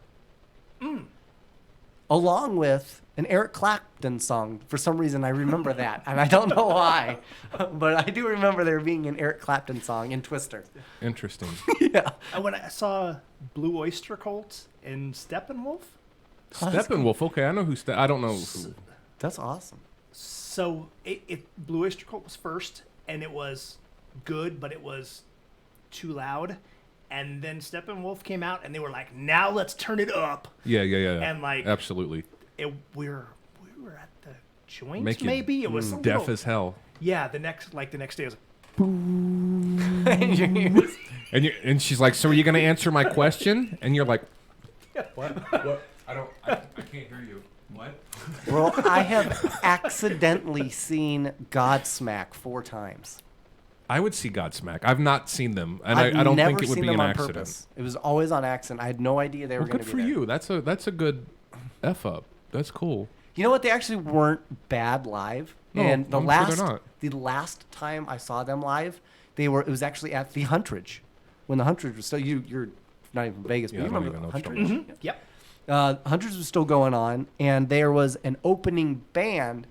Speaker 1: along with an Eric Clapton song. For some reason, I remember that, and I don't know why, but I do remember there being an Eric Clapton song in Twister.
Speaker 2: Interesting.
Speaker 1: Yeah.
Speaker 3: And when I saw Blue Oyster Cult in Steppenwolf.
Speaker 2: Steppenwolf. Okay, I know who. I don't know who.
Speaker 1: That's awesome.
Speaker 3: So Blue Oyster Cult was first, and it was good, but it was too loud. And then Steppenwolf came out, and they were like, "Now let's turn it up."
Speaker 2: Yeah.
Speaker 3: And like,
Speaker 2: absolutely.
Speaker 3: We were at the joint. Maybe it was
Speaker 2: deaf as hell.
Speaker 3: Yeah. The next day was.
Speaker 2: And she's like, "So are you going to answer my question?" And you're like, "What? I can't hear you. What?"
Speaker 1: Bro, I have accidentally seen Godsmack 4 times.
Speaker 2: I would see Godsmack. I've not seen them, and I don't think it would be an accident.
Speaker 1: Purpose. It was always on accident. I had no idea they were going to be
Speaker 2: good for you. That's a good F up. That's cool.
Speaker 1: You know what? They actually weren't bad live.
Speaker 2: No,
Speaker 1: and
Speaker 2: I'm sure they're not.
Speaker 1: The last time I saw them live, it was actually at the Huntridge, when the Huntridge was still. You're not even from Vegas, but you remember the Huntridge?
Speaker 3: Mm-hmm. Yep.
Speaker 1: Huntridge was still going on, and there was an opening band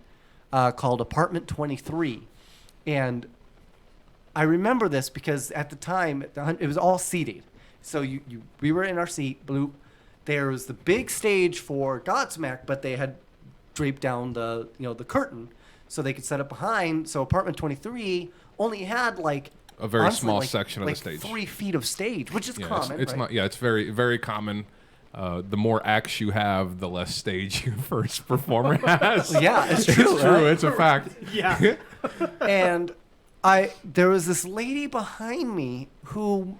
Speaker 1: called Apartment 23, and I remember this because at the time it was all seated. So we were in our seat. There was the big stage for Godsmack, but they had draped down the curtain so they could set up behind. So Apartment 23 only had like
Speaker 2: a very small section of the stage,
Speaker 1: 3 feet of stage, which is common.
Speaker 2: It's
Speaker 1: right?
Speaker 2: not. Yeah, it's very very common. The more acts you have, the less stage your first performer has.
Speaker 1: Yeah, it's true.
Speaker 2: It's true. It's a fact.
Speaker 3: Yeah.
Speaker 1: And there was this lady behind me who,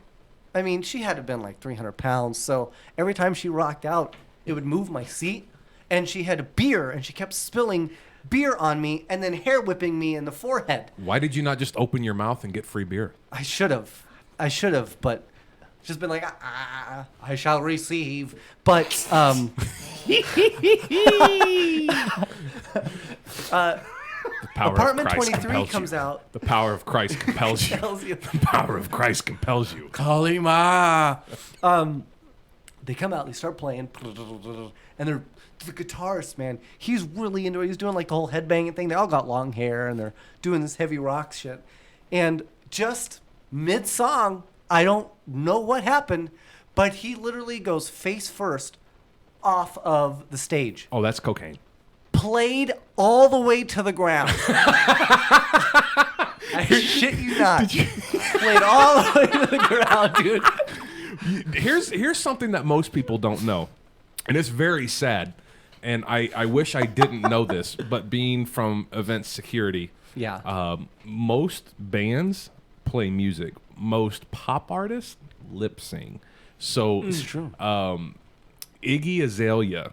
Speaker 1: I mean, she had to have been like 300 pounds. So every time she rocked out, it would move my seat. And she had a beer, and she kept spilling beer on me and then hair whipping me in the forehead.
Speaker 2: Why did you not just open your mouth and get free beer?
Speaker 1: I should have, but she's been like, I shall receive. But
Speaker 2: Power
Speaker 1: Apartment
Speaker 2: of Christ
Speaker 1: 23
Speaker 2: compels
Speaker 1: comes
Speaker 2: you.
Speaker 1: out.
Speaker 2: The power of Christ compels you.
Speaker 1: Tells you.
Speaker 2: The power of Christ compels you.
Speaker 1: Kalima. They come out, they start playing, and they're the guitarist, man. He's really into it. He's doing like the whole headbanging thing. They all got long hair, and they're doing this heavy rock shit. And just mid-song, I don't know what happened, but he literally goes face first off of the stage.
Speaker 2: Oh, that's cocaine.
Speaker 1: Played all the way to the ground. I shit you not. Played all the way to the ground, dude.
Speaker 2: Here's something that most people don't know, and it's very sad. And I wish I didn't know this, but being from event security, most bands play music. Most pop artists lip sing. So
Speaker 1: it's true.
Speaker 2: Iggy Azalea,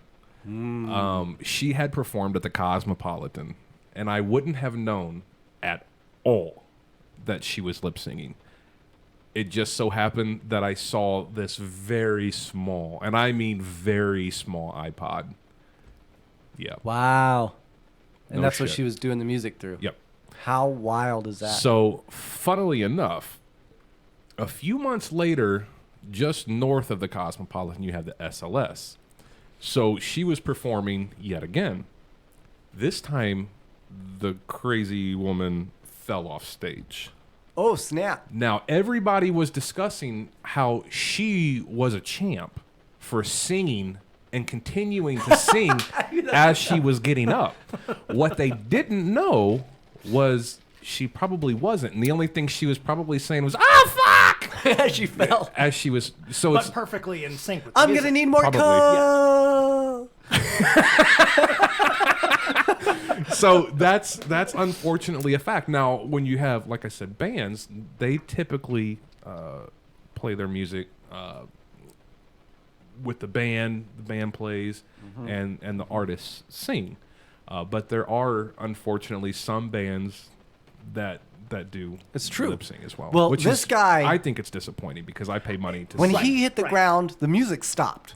Speaker 2: she had performed at the Cosmopolitan, and I wouldn't have known at all that she was lip singing. It just so happened that I saw this very small, and I mean very small iPod. Yeah.
Speaker 1: Wow. And
Speaker 2: No
Speaker 1: that's what
Speaker 2: shit.
Speaker 1: she was doing the music through.
Speaker 2: Yep.
Speaker 1: How wild is that?
Speaker 2: So, funnily enough, a few months later, just north of the Cosmopolitan, you have the SLS. So she was performing yet again. This time, the crazy woman fell off stage.
Speaker 1: Oh, snap.
Speaker 2: Now, everybody was discussing how she was a champ for singing and continuing to sing as she was getting up. What they didn't know was she probably wasn't. And the only thing she was probably saying was, "Oh, fuck!"
Speaker 1: As she fell.
Speaker 2: As she was. So
Speaker 3: But
Speaker 2: it's
Speaker 3: perfectly in sync with the
Speaker 1: I'm
Speaker 3: music.
Speaker 1: going to need more
Speaker 2: Probably.
Speaker 1: coke.
Speaker 2: So that's unfortunately a fact. Now, when you have, like I said, bands, they typically play their music with the band plays, and the artists sing. But there are, unfortunately, some bands that do
Speaker 1: It's true.
Speaker 2: lip sync as well.
Speaker 1: Well,
Speaker 2: which
Speaker 1: this
Speaker 2: is,
Speaker 1: guy-
Speaker 2: I think it's disappointing because I pay money to
Speaker 1: When
Speaker 2: see.
Speaker 1: he hit the ground, the music stopped.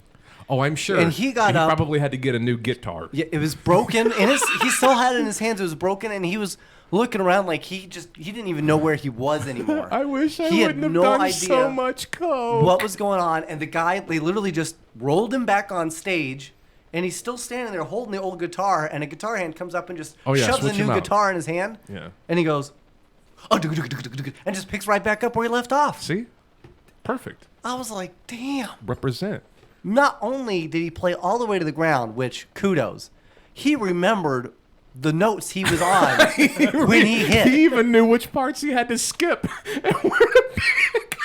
Speaker 2: Oh, I'm sure.
Speaker 1: And he got up.
Speaker 2: He probably had to get a new guitar.
Speaker 1: Yeah, it was broken, and he still had it in his hands. It was broken, and he was looking around like he didn't even know where he was anymore.
Speaker 2: I wish I
Speaker 1: He had
Speaker 2: wouldn't have
Speaker 1: no
Speaker 2: done
Speaker 1: idea
Speaker 2: so much coke.
Speaker 1: what was going on. And the guy, they literally just rolled him back on stage, and he's still standing there holding the old guitar, and a guitar hand comes up and just shoves a
Speaker 2: switch
Speaker 1: new
Speaker 2: him out.
Speaker 1: guitar in his hand.
Speaker 2: Yeah.
Speaker 1: And he goes, oh, and just picks right back up where he left off.
Speaker 2: See? Perfect.
Speaker 1: I was like, damn.
Speaker 2: Represent.
Speaker 1: Not only did he play all the way to the ground, which kudos, he remembered the notes he was on when he hit.
Speaker 2: He even knew which parts he had to skip and where to pick.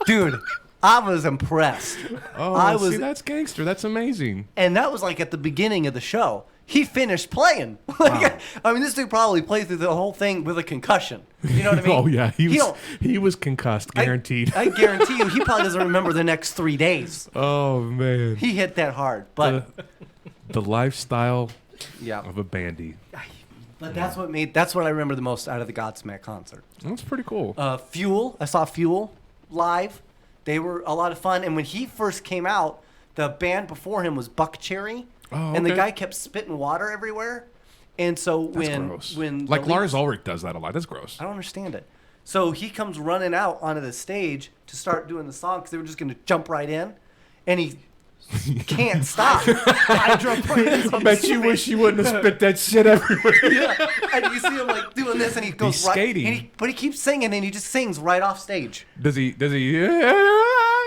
Speaker 1: Dude, I was impressed.
Speaker 2: Oh,
Speaker 1: I was,
Speaker 2: see, that's gangster. That's amazing.
Speaker 1: and that was like at the beginning of the show. He finished playing. Like, I mean, this dude probably played through the whole thing with a concussion. You know what I mean?
Speaker 2: Oh yeah,
Speaker 1: He don't-
Speaker 2: he was concussed, guaranteed.
Speaker 1: I guarantee you, he probably doesn't remember the next 3 days.
Speaker 2: Oh man,
Speaker 1: He hit that hard, but
Speaker 2: the lifestyle
Speaker 1: yeah.
Speaker 2: of a bandy.
Speaker 1: But that's what I remember the most out of the Godsmack concert.
Speaker 2: That's pretty cool.
Speaker 1: Fuel, I saw Fuel live. They were a lot of fun. And when he first came out, the band before him was Buck Cherry.
Speaker 2: Oh,
Speaker 1: And the
Speaker 2: okay.
Speaker 1: guy kept spitting water everywhere. And so
Speaker 2: That's
Speaker 1: when
Speaker 2: gross.
Speaker 1: when
Speaker 2: Like
Speaker 1: the
Speaker 2: Lars
Speaker 1: lead-
Speaker 2: Ulrich does that a lot. That's gross.
Speaker 1: I don't understand it. So he comes running out onto the stage to start doing the song because they were just going to jump right in. And he can't stop.
Speaker 2: I bet you wish you wouldn't have spit that shit everywhere.
Speaker 1: Yeah. And you see him like doing this, and he goes
Speaker 2: He's
Speaker 1: right.
Speaker 2: skating.
Speaker 1: But he keeps singing, and he just sings right off stage.
Speaker 2: Does he?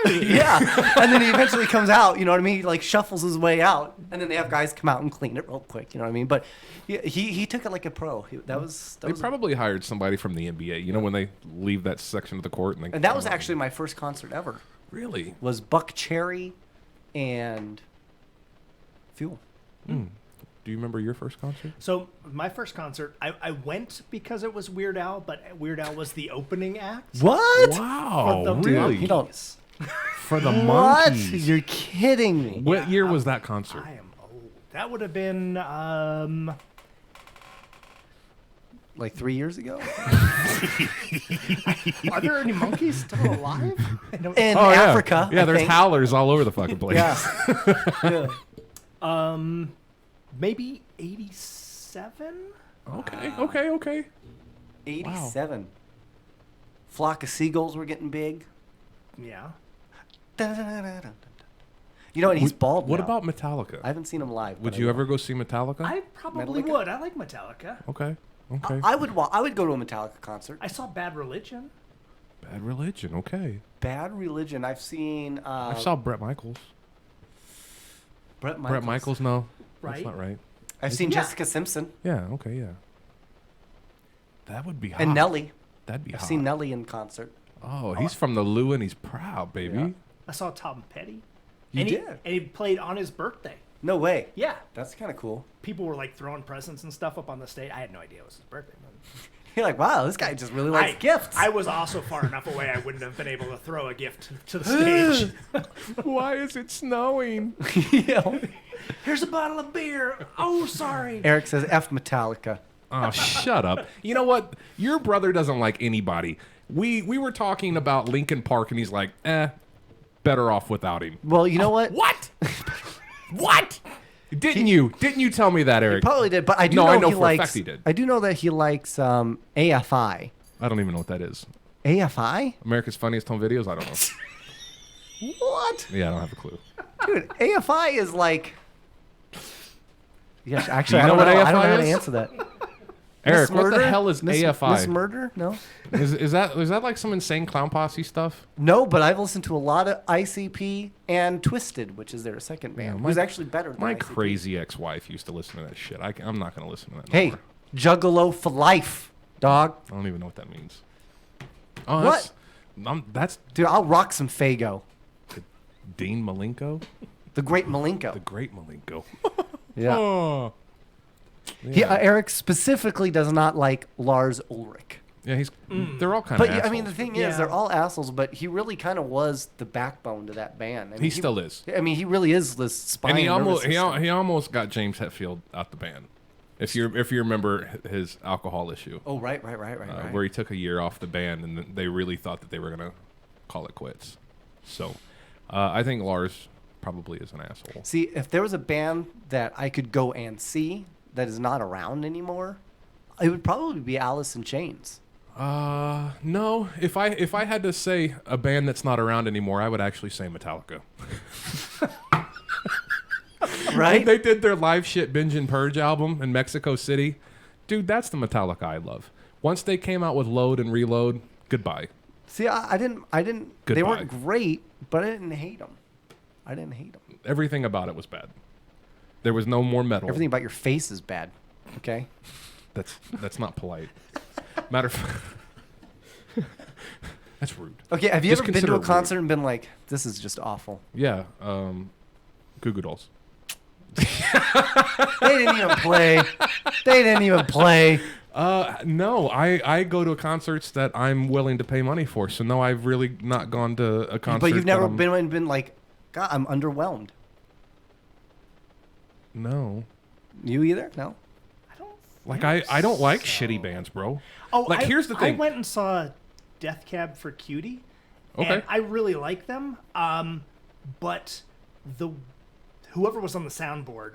Speaker 1: Yeah. And then he eventually comes out. You know what I mean? He like shuffles his way out, and then they have guys come out and clean it real quick. You know what I mean? But he took it like a pro. That was
Speaker 2: They probably hired somebody from the NBA. You know when they leave that section of the court
Speaker 1: and that was actually my first concert ever.
Speaker 2: Really
Speaker 1: Was Buck Cherry and Fuel.
Speaker 2: Do you remember your first concert?
Speaker 3: So my first concert, I went because it was Weird Al, but Weird Al was the opening act.
Speaker 1: What?
Speaker 2: Wow,
Speaker 3: For the
Speaker 2: really?
Speaker 1: You don't.
Speaker 2: For the
Speaker 1: What?
Speaker 2: Monkees.
Speaker 1: You're kidding me.
Speaker 2: What year was that concert?
Speaker 3: I am old. That would have been
Speaker 1: Like 3 years ago?
Speaker 3: Are there any monkeys still alive? I don't
Speaker 1: In
Speaker 2: Oh, yeah.
Speaker 1: Africa.
Speaker 2: Yeah,
Speaker 1: I
Speaker 2: there's
Speaker 1: think.
Speaker 2: howlers all over the fucking place.
Speaker 1: Yeah. Yeah.
Speaker 3: maybe 86. 87.
Speaker 2: Okay.
Speaker 1: 87. Flock of Seagulls were getting big.
Speaker 3: Yeah.
Speaker 1: You know, and he's bald
Speaker 2: What
Speaker 1: now.
Speaker 2: about Metallica?
Speaker 1: I haven't seen him live.
Speaker 2: Would
Speaker 1: but
Speaker 2: you
Speaker 1: I
Speaker 2: ever go see Metallica?
Speaker 3: I probably
Speaker 1: Metallica?
Speaker 3: would. I like Metallica.
Speaker 2: Okay.
Speaker 1: I would go to a Metallica concert.
Speaker 3: I saw Bad Religion.
Speaker 2: Bad Religion. Okay.
Speaker 1: Bad Religion. I've seen.
Speaker 2: I saw Bret Michaels.
Speaker 1: Bret
Speaker 2: Michaels. No,
Speaker 3: Right.
Speaker 2: that's not right.
Speaker 1: I've seen
Speaker 3: Yeah.
Speaker 1: Jessica Simpson
Speaker 2: Yeah. Okay. Yeah. That would be hot.
Speaker 1: and Nelly.
Speaker 2: That'd be
Speaker 1: I've
Speaker 2: hot.
Speaker 1: seen Nelly in concert.
Speaker 2: Oh, he's from the Lou and he's proud, baby.
Speaker 1: Yeah.
Speaker 3: I saw Tom Petty.
Speaker 1: You
Speaker 3: and
Speaker 1: did?
Speaker 3: And he played on his birthday.
Speaker 1: No way.
Speaker 3: Yeah.
Speaker 1: That's kind of cool.
Speaker 3: People were like throwing presents and stuff up on the stage. I had no idea it was his birthday.
Speaker 1: You're like, wow, this guy just really likes gifts.
Speaker 3: I was also far enough away I wouldn't have been able to throw a gift to the stage.
Speaker 2: Why is it snowing?
Speaker 1: Yeah.
Speaker 3: Here's a bottle of beer. Oh, sorry.
Speaker 1: Eric says F Metallica.
Speaker 2: Oh, shut up. You know what? Your brother doesn't like anybody. We were talking about Linkin Park, and he's like, better off without him.
Speaker 1: Well, you know what?
Speaker 2: What? What? Didn't you tell me that, Eric?
Speaker 1: He probably did, but I do
Speaker 2: No,
Speaker 1: know
Speaker 2: I know
Speaker 1: he
Speaker 2: for
Speaker 1: likes.
Speaker 2: a fact he did.
Speaker 1: I do know that he likes AFI.
Speaker 2: I don't even know what that is.
Speaker 1: AFI?
Speaker 2: America's Funniest Home Videos? I don't know.
Speaker 1: What?
Speaker 2: Yeah, I don't have a clue.
Speaker 1: Dude, AFI is like. Yes, actually,
Speaker 2: You
Speaker 1: I
Speaker 2: know
Speaker 1: don't
Speaker 2: what
Speaker 1: know. I don't
Speaker 2: AFI
Speaker 1: know how to
Speaker 2: is?
Speaker 1: answer that.
Speaker 2: Eric,
Speaker 1: Miss
Speaker 2: what the
Speaker 1: Murder?
Speaker 2: hell is
Speaker 1: Miss
Speaker 2: AFI?
Speaker 1: Murder? No.
Speaker 2: Is that like some insane clown posse stuff?
Speaker 1: No, but I've listened to a lot of ICP and Twisted, which is their second band.
Speaker 2: my-
Speaker 1: Who's actually better than
Speaker 2: My
Speaker 1: ICP.
Speaker 2: crazy ex-wife used to listen to that shit. I'm not going to listen to that
Speaker 1: Hey,
Speaker 2: anymore.
Speaker 1: Juggalo for life, dog.
Speaker 2: I don't even know what that means. Oh,
Speaker 1: What?
Speaker 2: That's
Speaker 1: Dude, I'll rock some Fago.
Speaker 2: Dean Malenko?
Speaker 1: The Great Malenko.
Speaker 2: The Great Malenko.
Speaker 1: Yeah.
Speaker 2: Oh.
Speaker 1: Eric specifically does not like Lars Ulrich.
Speaker 2: Yeah, they're all kind
Speaker 1: But
Speaker 2: of assholes.
Speaker 1: I mean, the thing is, they're all assholes. But he really kind of was the backbone to that band. I mean,
Speaker 2: He still is.
Speaker 1: I mean, he really is the spine.
Speaker 2: And he
Speaker 1: nervous
Speaker 2: almost
Speaker 1: system.
Speaker 2: he almost got James Hetfield out the band. If you remember his alcohol issue.
Speaker 1: Oh, right.
Speaker 2: Where he took a year off the band, and they really thought that they were gonna call it quits. So, I think Lars probably is an asshole.
Speaker 1: See, if there was a band that I could go and see that is not around anymore, it would probably be Alice in Chains.
Speaker 2: No. If I had to say a band that's not around anymore, I would actually say Metallica.
Speaker 1: Right?
Speaker 2: They did their live shit Binge and Purge album in Mexico City. Dude, that's the Metallica I love. Once they came out with Load and Reload, goodbye.
Speaker 1: See, I didn't. They
Speaker 2: Goodbye.
Speaker 1: weren't great, but I didn't hate them.
Speaker 2: Everything about it was bad. There was no more metal.
Speaker 1: Everything about your face is bad. Okay.
Speaker 2: That's not polite. Matter of fact, that's rude.
Speaker 1: Okay. Have you
Speaker 2: Just
Speaker 1: ever been to
Speaker 2: consider
Speaker 1: a
Speaker 2: it rude.
Speaker 1: concert and been like, "This is just awful"?
Speaker 2: Yeah. Goo Goo Dolls.
Speaker 1: They didn't even play.
Speaker 2: No, I go to concerts that I'm willing to pay money for. So no, I've really not gone to a concert.
Speaker 1: But you've never
Speaker 2: that I'm-
Speaker 1: been like, God, I'm underwhelmed.
Speaker 2: No.
Speaker 1: You either? No.
Speaker 2: Like I don't like shitty bands, bro.
Speaker 3: Oh,
Speaker 2: like here's the thing.
Speaker 3: I went and saw Death Cab for Cutie.
Speaker 2: Okay.
Speaker 3: And I really like them. But whoever was on the soundboard,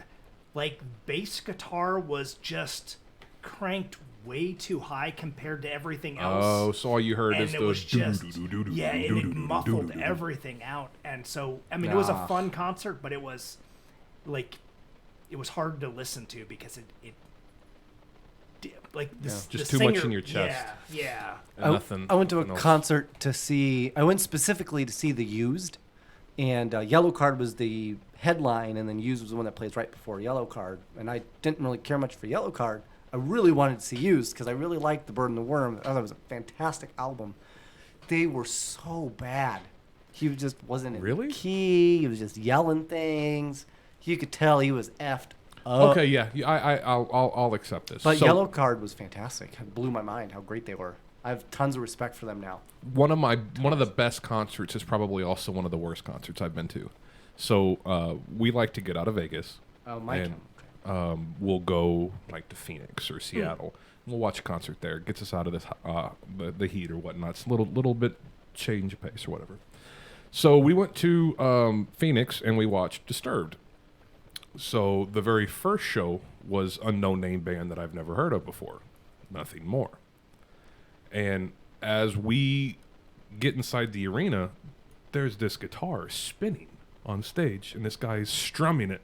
Speaker 3: like bass guitar was just cranked way too high compared to everything else.
Speaker 2: Oh, so all you heard
Speaker 3: And
Speaker 2: is
Speaker 3: it
Speaker 2: the
Speaker 3: was just it muffled everything out. And so I mean it was a fun concert, but it was like it was hard to listen to because it like this
Speaker 2: Just
Speaker 3: the
Speaker 2: too much
Speaker 3: singer-
Speaker 2: in your chest.
Speaker 3: Yeah.
Speaker 2: Nothing.
Speaker 1: I went to a
Speaker 2: else.
Speaker 1: concert to see. I went specifically to see The Used, and Yellow Card was the headline, and then Used was the one that plays right before Yellow Card. And I didn't really care much for Yellow Card. I really wanted to see Used because I really liked The Bird and the Worm. I thought it was a fantastic album. They were so bad. He just wasn't in
Speaker 2: Really?
Speaker 1: the key. He was just yelling things. You could tell he was effed up.
Speaker 2: Okay, yeah, I'll accept this.
Speaker 1: But
Speaker 2: So,
Speaker 1: Yellow Card was fantastic. It blew my mind how great they were. I have tons of respect for them now.
Speaker 2: one of the best concerts is probably also one of the worst concerts I've been to. So we like to get out of Vegas.
Speaker 1: Oh, Mike.
Speaker 2: And we'll go like to Phoenix or Seattle. We'll watch a concert there. It gets us out of this the heat or whatnot. It's a little bit change of pace or whatever. So we went to Phoenix and we watched Disturbed. So the very first show was a no-name band that I've never heard of before. Nothing more. And as we get inside the arena, there's this guitar spinning on stage, and this guy is strumming it.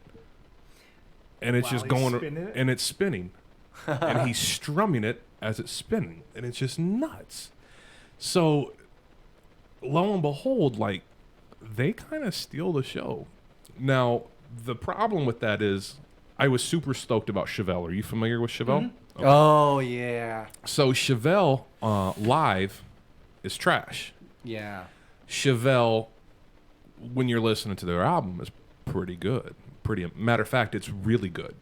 Speaker 2: And it's just going, and it's spinning. And he's strumming it as it's spinning. And it's just nuts. So, lo and behold, like, they kind of steal the show. Now, the problem with that is I was super stoked about Chevelle. Are you familiar with Chevelle?
Speaker 1: Mm-hmm. Okay. Oh, yeah.
Speaker 2: So, Chevelle live is trash.
Speaker 1: Yeah.
Speaker 2: Chevelle, when you're listening to their album, is pretty good. Matter of fact, it's really good.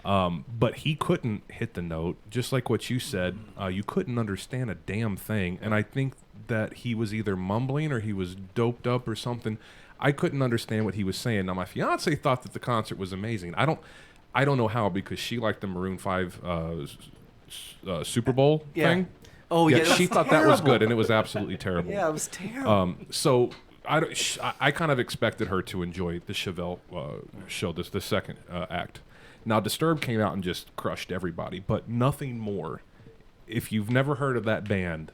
Speaker 2: But he couldn't hit the note, just like what you said. You couldn't understand a damn thing, and I think that he was either mumbling or he was doped up or something. I couldn't understand what he was saying. Now, my fiance thought that the concert was amazing. I don't know how, because she liked the Maroon 5 Super Bowl thing.
Speaker 1: Oh, yeah.
Speaker 2: She thought that was good, and it was absolutely terrible.
Speaker 1: Yeah, it was terrible.
Speaker 2: So I kind of expected her to enjoy the Chevelle show, the second act. Now, Disturbed came out and just crushed everybody, but nothing more. If you've never heard of that band,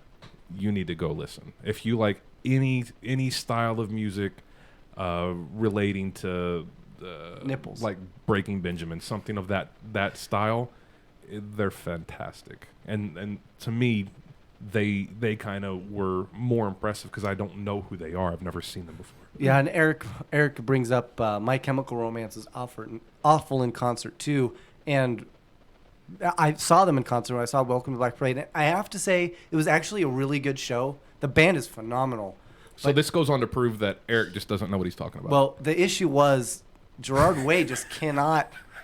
Speaker 2: you need to go listen. If you like any style of music relating to
Speaker 1: Nipples,
Speaker 2: like Breaking Benjamin, something of that style, they're fantastic. And to me, they kind of were more impressive because I don't know who they are. I've never seen them before.
Speaker 1: Yeah, and Eric brings up My Chemical Romance is awful in concert too, and I saw them in concert when I saw Welcome to Black Parade. And I have to say, it was actually a really good show. The band is phenomenal.
Speaker 2: So this goes on to prove that Eric just doesn't know what he's talking about.
Speaker 1: Well, the issue was Gerard Way just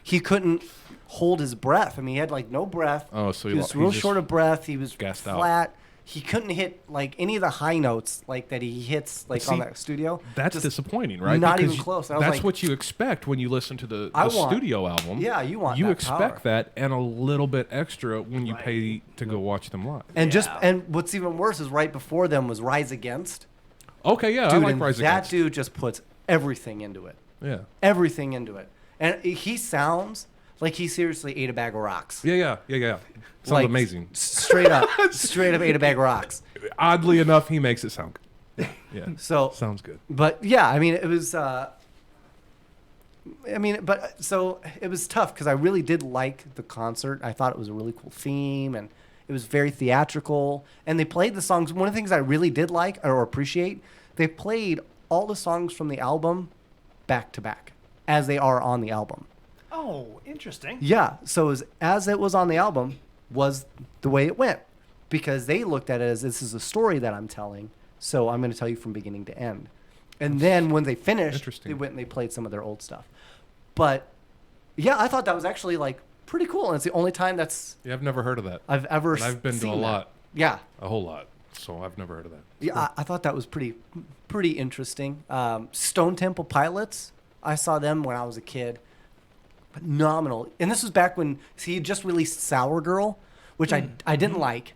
Speaker 1: he couldn't hold his breath. I mean, he had like no breath.
Speaker 2: Oh, so
Speaker 1: he was real short of breath. He was
Speaker 2: gassed
Speaker 1: flat.
Speaker 2: out.
Speaker 1: He couldn't hit like any of the high notes like that he hits like on that studio.
Speaker 2: That's
Speaker 1: just
Speaker 2: disappointing, right?
Speaker 1: Not
Speaker 2: because
Speaker 1: even close.
Speaker 2: That's like, what you expect when you listen to the studio album.
Speaker 1: Yeah, you
Speaker 2: expect that and a little bit extra when you pay to go watch them live.
Speaker 1: And and what's even worse is right before them was Rise Against.
Speaker 2: Okay, yeah,
Speaker 1: dude,
Speaker 2: I like Rise Against.
Speaker 1: That dude just puts everything into it.
Speaker 2: Yeah.
Speaker 1: Everything into it. And he sounds like he seriously ate a bag of rocks.
Speaker 2: Yeah. Sounds
Speaker 1: like,
Speaker 2: amazing.
Speaker 1: Straight up ate a bag of rocks.
Speaker 2: Oddly enough, he makes it sound good. Yeah.
Speaker 1: So
Speaker 2: sounds good.
Speaker 1: But yeah, I mean, it was. So it was tough because I really did like the concert. I thought it was a really cool theme, and it was very theatrical. And they played the songs. One of the things I really did like or appreciate, they played all the songs from the album back to back as they are on the album.
Speaker 3: Oh, interesting.
Speaker 1: Yeah. So as it was on the album was the way it went, because they looked at it as this is a story that I'm telling, so I'm going to tell you from beginning to end. And then when they finished, they went and they played some of their old stuff. But yeah, I thought that was actually like pretty cool, and it's the only time
Speaker 2: Yeah, I've never heard of that.
Speaker 1: I've ever seen.
Speaker 2: I've been to a lot.
Speaker 1: Yeah.
Speaker 2: A whole lot. So I've never heard of that.
Speaker 1: Yeah, I thought that was pretty interesting. Stone Temple Pilots, I saw them when I was a kid. Phenomenal. And this was back when he had just released Sour Girl, which I didn't like.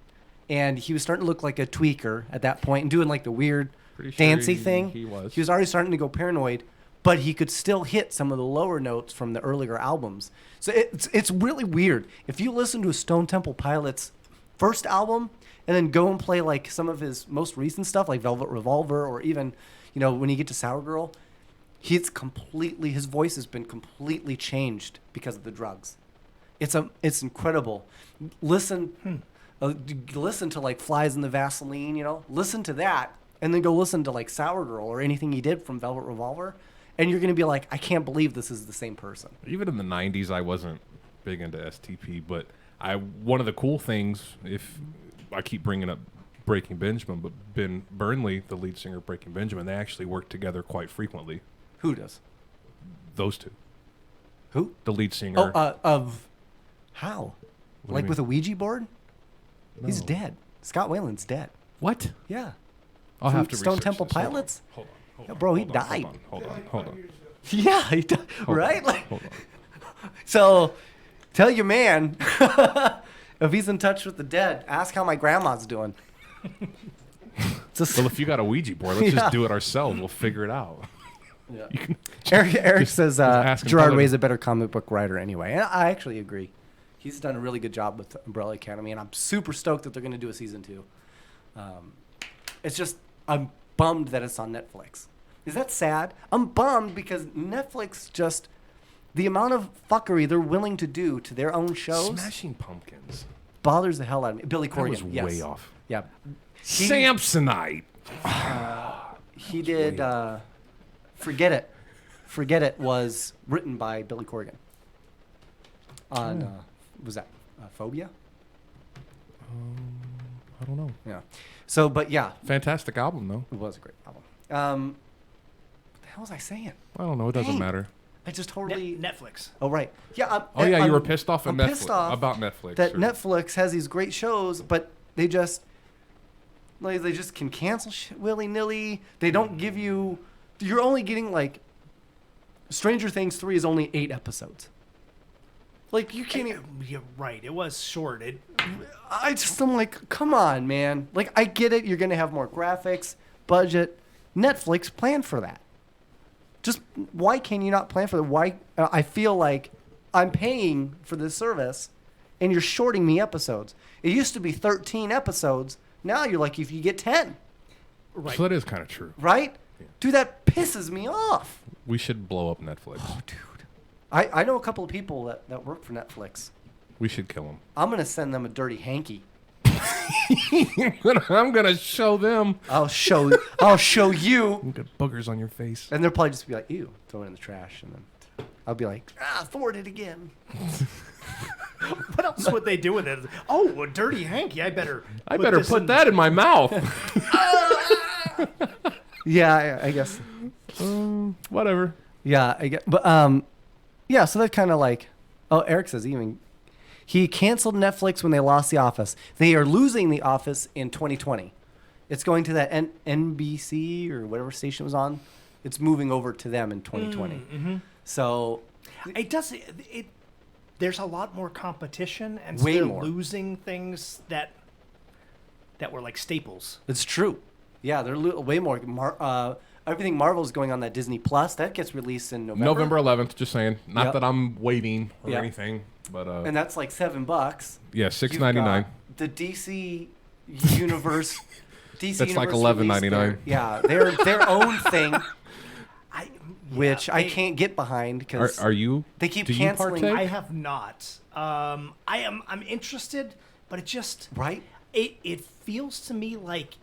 Speaker 1: And he was starting to look like a tweaker at that point and doing like the weird dancey thing.
Speaker 2: He was
Speaker 1: already starting to go paranoid, but he could still hit some of the lower notes from the earlier albums. So it's really weird. If you listen to a Stone Temple Pilots first album and then go and play like some of his most recent stuff like Velvet Revolver, or even, when you get to Sour Girl, his voice has been completely changed because of the drugs. It's incredible. Listen to like Flies in the Vaseline, listen to that, and then go listen to like Sour Girl or anything he did from Velvet Revolver, and you're going to be like, I can't believe this is the same person.
Speaker 2: Even in the 90s, I wasn't big into STP, but one of the cool things, if I keep bringing up Breaking Benjamin, but Ben Burnley, the lead singer of Breaking Benjamin, they actually work together quite frequently.
Speaker 1: Who does?
Speaker 2: Those two.
Speaker 1: Who?
Speaker 2: The lead singer.
Speaker 1: Of how? Like with a Ouija board?
Speaker 2: No.
Speaker 1: He's dead. Scott Weiland's dead.
Speaker 2: What?
Speaker 1: Yeah.
Speaker 2: I'll have to
Speaker 1: Stone
Speaker 2: research
Speaker 1: Temple
Speaker 2: this.
Speaker 1: Pilots?
Speaker 2: Hold on.
Speaker 1: Yeah, bro, he died.
Speaker 2: Hold on.
Speaker 1: Yeah, he died. Right?
Speaker 2: Hold on.
Speaker 1: So, tell your man, if he's in touch with the dead, ask how my grandma's doing.
Speaker 2: Well, if you got a Ouija board, let's just do it ourselves. We'll figure it out.
Speaker 1: Yeah.
Speaker 2: You can
Speaker 1: Eric says
Speaker 2: ask him,
Speaker 1: Gerard
Speaker 2: tell him.
Speaker 1: Way's a better comic book writer anyway. And I actually agree. He's done a really good job with Umbrella Academy, and I'm super stoked that they're going to do a season 2. It's just, I'm bummed that it's on Netflix. Is that sad? I'm bummed because Netflix just, the amount of fuckery they're willing to do to their own shows
Speaker 2: Smashing Pumpkins.
Speaker 1: bothers the hell out of me. Billy Corgan.
Speaker 2: That was
Speaker 1: yes.
Speaker 2: way off.
Speaker 1: Yeah.
Speaker 2: Samsonite.
Speaker 1: He did Forget It. Forget It was written by Billy Corgan. On, was that Phobia?
Speaker 2: I don't know.
Speaker 1: Yeah. So, but yeah.
Speaker 2: Fantastic album, though.
Speaker 1: It was a great album. What the hell was I saying?
Speaker 2: I don't know. It doesn't
Speaker 1: Dang.
Speaker 2: matter.
Speaker 1: I just totally...
Speaker 3: Netflix.
Speaker 1: Oh, right. Yeah.
Speaker 2: You were pissed off
Speaker 1: I'm
Speaker 2: at
Speaker 1: pissed
Speaker 2: Netflix
Speaker 1: off
Speaker 2: about Netflix.
Speaker 1: that
Speaker 2: or-
Speaker 1: Netflix has these great shows, but they just... Like, they just can cancel shit willy-nilly. They don't give you... You're only getting, like... Stranger Things 3 is only 8 episodes. Like, you can't even...
Speaker 3: You're right. It was short.
Speaker 1: I'm like, come on, man. Like, I get it. You're going to have more graphics, budget. Netflix planned for that. Just, why can you not plan for that? Why? I feel like I'm paying for this service, and you're shorting me episodes. It used to be 13 episodes. Now you're like, if you get 10.
Speaker 3: Right.
Speaker 2: So that is kind of true.
Speaker 1: Right? Yeah. Dude, that pisses me off.
Speaker 2: We should blow up Netflix.
Speaker 1: Oh, dude. I know a couple of people that work for Netflix.
Speaker 2: We should kill them.
Speaker 1: I'm going to send them a dirty hanky.
Speaker 2: I'm going to show them.
Speaker 1: I'll show you.
Speaker 2: You got boogers on your face.
Speaker 1: And they'll probably just be like, ew, throw it in the trash. And then I'll be like, forward it again.
Speaker 3: What else would they do with it? Oh, a dirty hanky. I better
Speaker 2: put that in my mouth.
Speaker 1: Yeah, I guess.
Speaker 2: Whatever.
Speaker 1: Yeah, I guess. But, yeah, so that kind of like, oh, Eric says he canceled Netflix when they lost The Office. They are losing The Office in 2020. It's going to that NBC or whatever station it was on. It's moving over to them in 2020.
Speaker 3: Mm-hmm.
Speaker 1: So
Speaker 3: it does. There's a lot more competition, and so
Speaker 1: way
Speaker 3: they're
Speaker 1: more.
Speaker 3: losing things that were like staples.
Speaker 1: It's true. Yeah, they're way more. Everything Marvel's going on that Disney Plus. That gets released in November.
Speaker 2: November 11th, just saying. Not
Speaker 1: Yep.
Speaker 2: that I'm waiting or
Speaker 1: Yep.
Speaker 2: anything, but
Speaker 1: and that's like $7.
Speaker 2: yeah, $6.99.
Speaker 1: The DC universe. DC
Speaker 2: That's like
Speaker 1: universe released
Speaker 2: $11.99.
Speaker 1: Yeah, their own thing, which I can't get behind because
Speaker 2: Are you?
Speaker 1: they keep
Speaker 2: do you
Speaker 1: canceling.
Speaker 2: partake?
Speaker 3: I have not. I'm interested, but it just
Speaker 1: Right?
Speaker 3: It feels to me like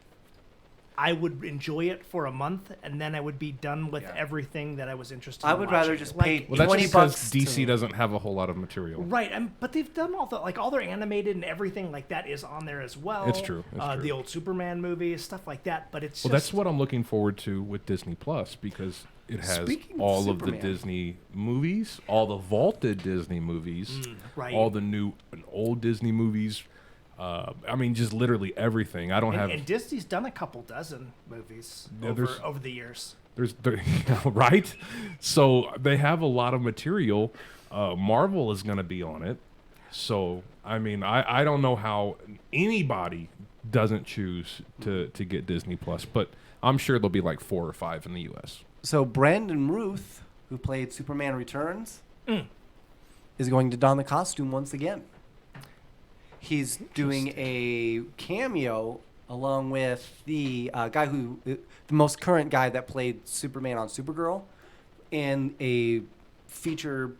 Speaker 3: I would enjoy it for a month, and then I would be done with everything that I was interested.
Speaker 1: I
Speaker 3: in
Speaker 1: would rather
Speaker 3: watching.
Speaker 1: just
Speaker 3: Like,
Speaker 1: pay
Speaker 2: Well, that's
Speaker 1: $20
Speaker 2: just because
Speaker 1: to-
Speaker 2: DC doesn't have a whole lot of material.
Speaker 3: Right, but they've done all their animated and everything like that is on there as well.
Speaker 2: It's true. It's true.
Speaker 3: The old Superman movies, stuff like that. But it's
Speaker 2: Well,
Speaker 3: just,
Speaker 2: that's what I'm looking forward to with Disney Plus because it has
Speaker 1: Speaking of
Speaker 2: all of the
Speaker 1: Superman.
Speaker 2: Disney movies, all the vaulted Disney movies,
Speaker 3: right.
Speaker 2: all the new and old Disney movies. I mean, just literally everything. I don't have.
Speaker 3: and Disney's done a couple dozen movies
Speaker 2: Yeah,
Speaker 3: over the years.
Speaker 2: Right. So they have a lot of material. Marvel is going to be on it. So I mean, I don't know how anybody doesn't choose to get Disney Plus, but I'm sure there'll be like 4 or 5 in the U.S.
Speaker 1: So Brandon Ruth, who played Superman Returns, is going to don the costume once again. He's doing a cameo along with the guy the most current guy that played Superman on Supergirl, in a feature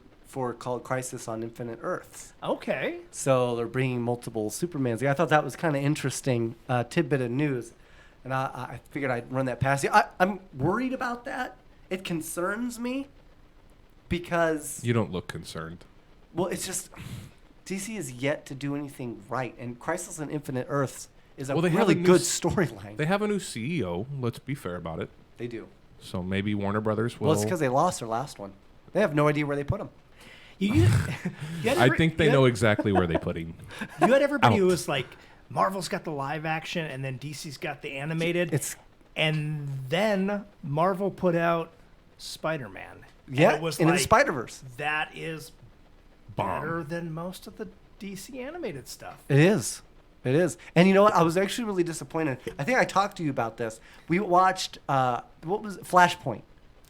Speaker 1: called Crisis on Infinite Earths.
Speaker 3: Okay.
Speaker 1: So they're bringing multiple Supermans. I thought that was kind of interesting tidbit of news, and I figured I'd run that past you. I'm worried about that. It concerns me because
Speaker 2: You don't look concerned.
Speaker 1: well, it's just DC is yet to do anything right, and Crisis on Infinite Earths is a
Speaker 2: Well, they have
Speaker 1: really
Speaker 2: a new
Speaker 1: good
Speaker 2: s-
Speaker 1: storyline.
Speaker 2: They have a new CEO. Let's be fair about it.
Speaker 1: They do.
Speaker 2: So maybe Warner Brothers will.
Speaker 1: Well, it's because they lost their last one. They have no idea where they put him.
Speaker 3: You had
Speaker 2: I
Speaker 3: every-
Speaker 2: think they
Speaker 3: you had-
Speaker 2: know exactly where they put him.
Speaker 3: You had everybody who
Speaker 2: Out.
Speaker 3: was like, Marvel's got the live action, and then DC's got the animated. And then Marvel put out Spider-Man. And
Speaker 1: Yeah,
Speaker 3: it was
Speaker 1: into
Speaker 3: like,
Speaker 1: the Spider-Verse.
Speaker 3: That is
Speaker 2: Bomb.
Speaker 3: better than most of the DC animated stuff.
Speaker 1: It is. It is. And you know what? I was actually really disappointed. I think I talked to you about this. We watched, what was it? Flashpoint.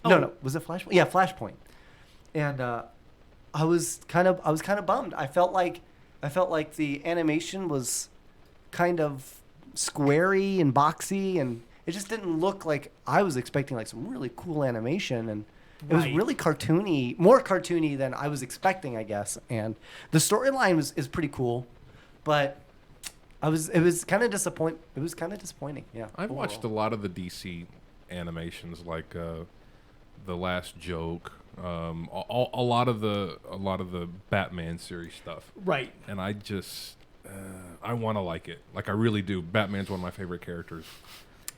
Speaker 1: No. Was it Flashpoint? Yeah, Flashpoint. And I was kind of bummed. I felt like the animation was kind of squarey and boxy, and it just didn't look like I was expecting like some really cool animation, and it was really cartoony, more cartoony than I was expecting, I guess. And the storyline is pretty cool, but it was kind of disappointing. Yeah.
Speaker 2: I've watched a lot of the DC animations, like The Last Joke, a lot of the Batman series stuff.
Speaker 3: Right.
Speaker 2: And I just I want to like it. Like I really do. Batman's one of my favorite characters,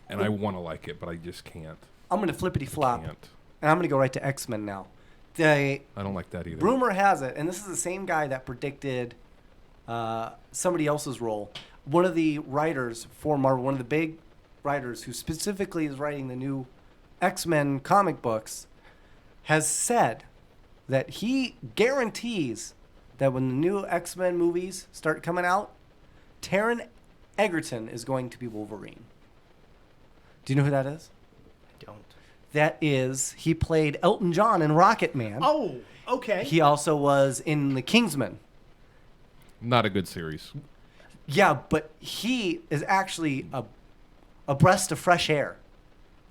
Speaker 2: and I want to like it, but I just can't.
Speaker 1: I'm gonna flippity flop, and I'm gonna go right to X-Men now. I
Speaker 2: don't like that either.
Speaker 1: Rumor has it, and this is the same guy that predicted somebody else's role. One of the writers for Marvel, one of the big writers who specifically is writing the new X-Men comic books, has said that he guarantees that when the new X-Men movies start coming out, Taron Egerton is going to be Wolverine. Do you know who that is?
Speaker 3: I don't.
Speaker 1: That is, he played Elton John in Rocket Man.
Speaker 3: Oh, okay.
Speaker 1: He also was in The Kingsman.
Speaker 2: Not a good series.
Speaker 1: Yeah, but he is actually a breath of fresh air.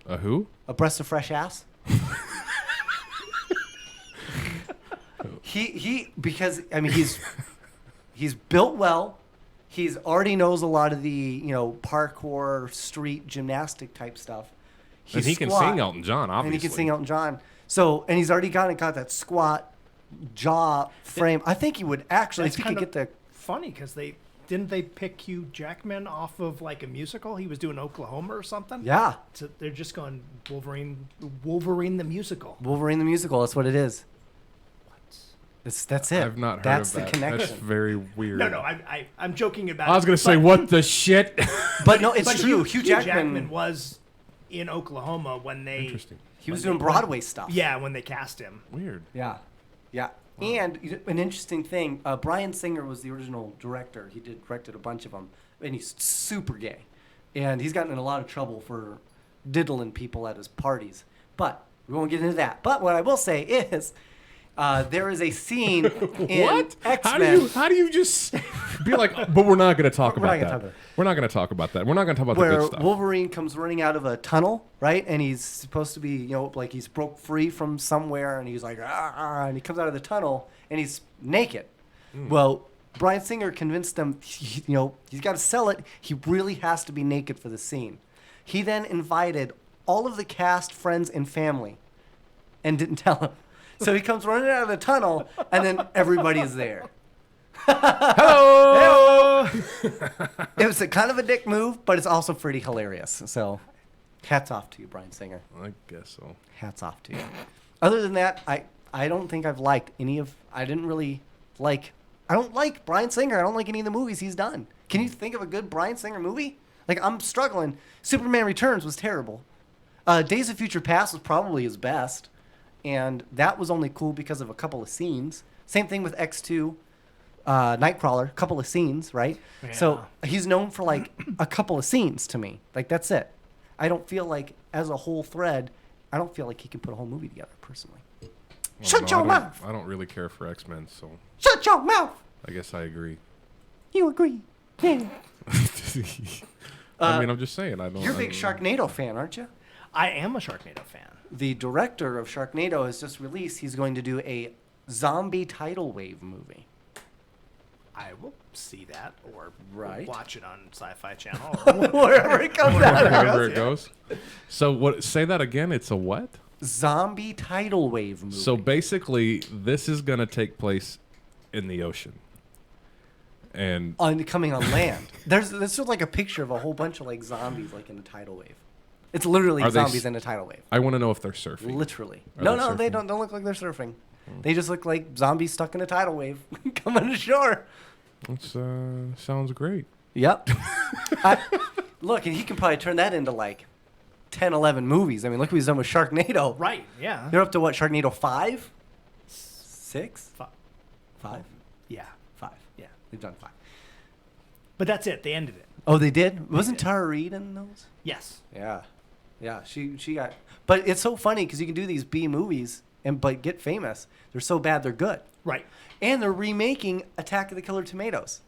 Speaker 2: A who?
Speaker 1: A breath of fresh ass. Because I mean he's built well. He's already knows a lot of the parkour, street gymnastic type stuff.
Speaker 2: And he can sing Elton John, obviously.
Speaker 1: And he can sing Elton John. So, and he's already got that squat jaw frame. I think he would actually, if he could get the...
Speaker 3: Funny, because didn't they pick Hugh Jackman off of like a musical? He was doing Oklahoma or something?
Speaker 1: Yeah.
Speaker 3: So they're just going Wolverine the musical.
Speaker 1: Wolverine the musical, that's what it is. That's it.
Speaker 2: I've not heard
Speaker 1: That's
Speaker 2: of that.
Speaker 1: The connection.
Speaker 2: That's very weird.
Speaker 3: No, I'm joking about it.
Speaker 2: I was going to say, what the shit?
Speaker 1: But no, it's true.
Speaker 3: Hugh Jackman was in Oklahoma when they...
Speaker 2: Interesting.
Speaker 1: He was doing Broadway stuff.
Speaker 3: Yeah, when they cast him.
Speaker 2: Weird.
Speaker 1: Yeah. Wow. And an interesting thing, Bryan Singer was the original director. He directed a bunch of them, and he's super gay. And he's gotten in a lot of trouble for diddling people at his parties. But we won't get into that. But what I will say is... there is a scene in
Speaker 2: what?
Speaker 1: X-Men.
Speaker 2: How do you just be like, but we're not going to talk about that. We're not going to talk about that. We're not going to talk about the good stuff.
Speaker 1: Where Wolverine comes running out of a tunnel, right? And he's supposed to be, like he's broke free from somewhere, and he's like, and he comes out of the tunnel, and he's naked. Well, Bryan Singer convinced them, he's got to sell it. He really has to be naked for the scene. He then invited all of the cast, friends, and family, and didn't tell them. So he comes running out of the tunnel, and then everybody's there.
Speaker 2: Hello!
Speaker 1: It was kind of a dick move, but it's also pretty hilarious. So, hats off to you, Bryan Singer.
Speaker 2: I guess so.
Speaker 1: Hats off to you. Other than that, I don't think I've liked any of... I don't like Bryan Singer. I don't like any of the movies he's done. Can you think of a good Bryan Singer movie? Like, I'm struggling. Superman Returns was terrible. Days of Future Past was probably his best. And that was only cool because of a couple of scenes. Same thing with X2, Nightcrawler, a couple of scenes, right? Yeah. So he's known for like a couple of scenes to me. Like, that's it. I don't feel like, as a whole thread, I don't feel like he can put a whole movie together, personally.
Speaker 2: Well,
Speaker 1: Shut your mouth!
Speaker 2: I don't really care for X-Men, so...
Speaker 1: Shut your mouth!
Speaker 2: I guess I agree.
Speaker 1: You agree. Yeah.
Speaker 2: I mean, I'm just saying.
Speaker 1: You're a big Sharknado fan, aren't you?
Speaker 3: I am a Sharknado fan.
Speaker 1: The director of Sharknado has just released, he's going to do a zombie tidal wave movie.
Speaker 3: I will see that or
Speaker 1: right.
Speaker 3: Watch it on Sci-Fi Channel or
Speaker 1: wherever it comes out.
Speaker 2: Wherever it goes. So what? Say that again. It's a what?
Speaker 1: Zombie tidal wave movie.
Speaker 2: So basically, this is going to take place in the ocean. And
Speaker 1: coming on land. There's just like a picture of a whole bunch of like zombies like in a tidal wave. It's literally zombies in a tidal wave.
Speaker 2: I want to know if they're surfing.
Speaker 1: Literally. No, they don't look like they're surfing. They just look like zombies stuck in a tidal wave coming ashore.
Speaker 2: That sounds great.
Speaker 1: Yep. Look, and he can probably turn that into like 10, 11 movies. I mean, look what he's done with Sharknado.
Speaker 3: Right, yeah.
Speaker 1: They're up to what, Sharknado 5? 6? 5?
Speaker 3: Yeah.
Speaker 1: 5. Yeah, they've done 5.
Speaker 3: But that's it. They ended it.
Speaker 1: Oh, they did? Wasn't Tara Reid in those?
Speaker 3: Yes.
Speaker 1: Yeah. Yeah, she got. But it's so funny because you can do these B movies but get famous. They're so bad they're good.
Speaker 3: Right.
Speaker 1: And they're remaking Attack of the Killer Tomatoes.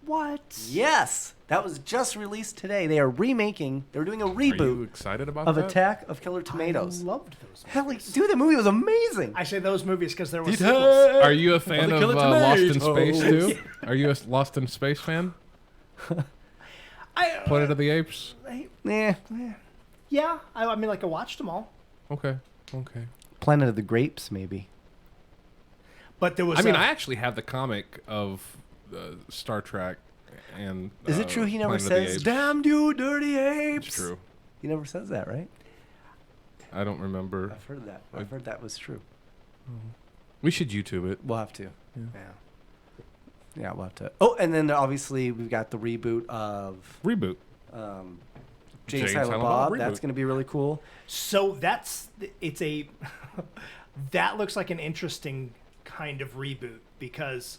Speaker 3: What?
Speaker 1: Yes, that was just released today. They are remaking. They're doing a reboot.
Speaker 2: Are you excited about
Speaker 1: of
Speaker 2: that?
Speaker 1: Attack of Killer Tomatoes?
Speaker 3: I loved those.
Speaker 1: Hell, dude, the movie was amazing.
Speaker 3: I say those movies because there were sequels.
Speaker 2: Are you a fan of Lost in Space too? Are you a Lost in Space fan? Planet of the Apes.
Speaker 3: Yeah, I mean, like I watched them all.
Speaker 2: Okay.
Speaker 1: Planet of the Grapes, maybe.
Speaker 3: But there was.
Speaker 2: I mean, I actually have the comic of Star Trek, and
Speaker 1: is it true he never
Speaker 2: Planet
Speaker 1: says "Damn you, dirty apes"?
Speaker 2: It's true.
Speaker 1: He never says that, right?
Speaker 2: I don't remember.
Speaker 1: I've heard that. I've heard that was true.
Speaker 2: We should YouTube it.
Speaker 1: We'll have to. Yeah, we'll have to. Oh, and then obviously we've got the reboot of Jay and Silent Bob. That's going to be really cool.
Speaker 3: So it's a that looks like an interesting kind of reboot because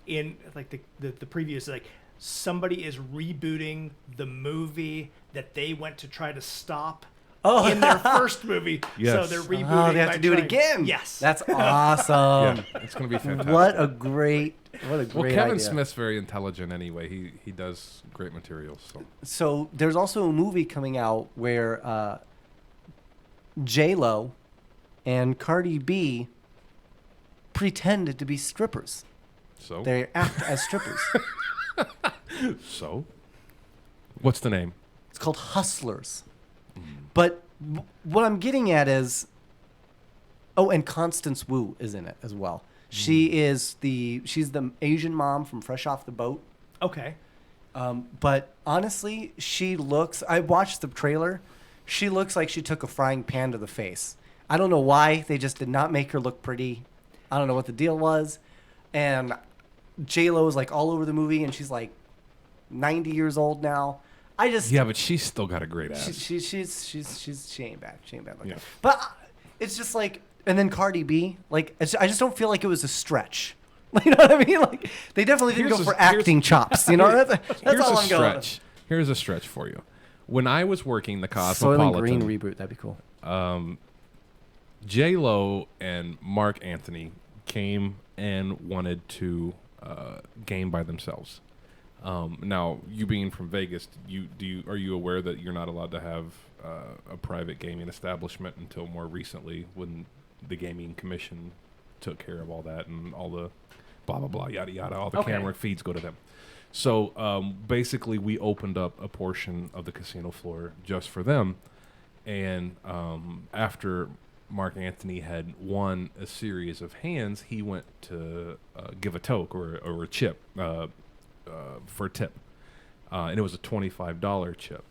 Speaker 3: in like the preview is like somebody is rebooting the movie that they went to try to stop in their first movie.
Speaker 2: Yes.
Speaker 3: So they're rebooting.
Speaker 1: They have to do it again.
Speaker 3: Yes,
Speaker 1: that's awesome.
Speaker 2: Yeah, it's going to be fantastic.
Speaker 1: What a great
Speaker 2: Kevin
Speaker 1: idea.
Speaker 2: Smith's very intelligent anyway. He does great materials.
Speaker 1: So there's also a movie coming out where J-Lo and Cardi B pretended to be strippers.
Speaker 2: So?
Speaker 1: They act as strippers.
Speaker 2: So? What's the name?
Speaker 1: It's called Hustlers. But what I'm getting at is... Oh, and Constance Wu is in it as well. She's the Asian mom from Fresh Off the Boat.
Speaker 3: Okay.
Speaker 1: But honestly, she looks... I watched the trailer. She looks like she took a frying pan to the face. I don't know why. They just did not make her look pretty. I don't know what the deal was. And J-Lo is like all over the movie, and she's like 90 years old now.
Speaker 2: Yeah, but she's still got a great ass.
Speaker 1: She ain't bad. She ain't bad looking.
Speaker 2: Yeah.
Speaker 1: But it's just like... And then Cardi B, like, I just don't feel like it was a stretch. You know what I mean? Like, they definitely didn't go for acting chops. You know, that's all I'm going.
Speaker 2: Here's a stretch for you. When I was working the
Speaker 1: Soylent
Speaker 2: Cosmopolitan,
Speaker 1: Green reboot, that'd be cool.
Speaker 2: J-Lo and Mark Anthony came and wanted to game by themselves. Now, you being from Vegas, are you aware that you're not allowed to have a private gaming establishment until more recently when the Gaming Commission took care of all that and all the blah, blah, blah, yada, yada, all the camera feeds go to them. So basically we opened up a portion of the casino floor just for them. And after Mark Anthony had won a series of hands, he went to give a toke or a chip for a tip. And it was a $25 chip.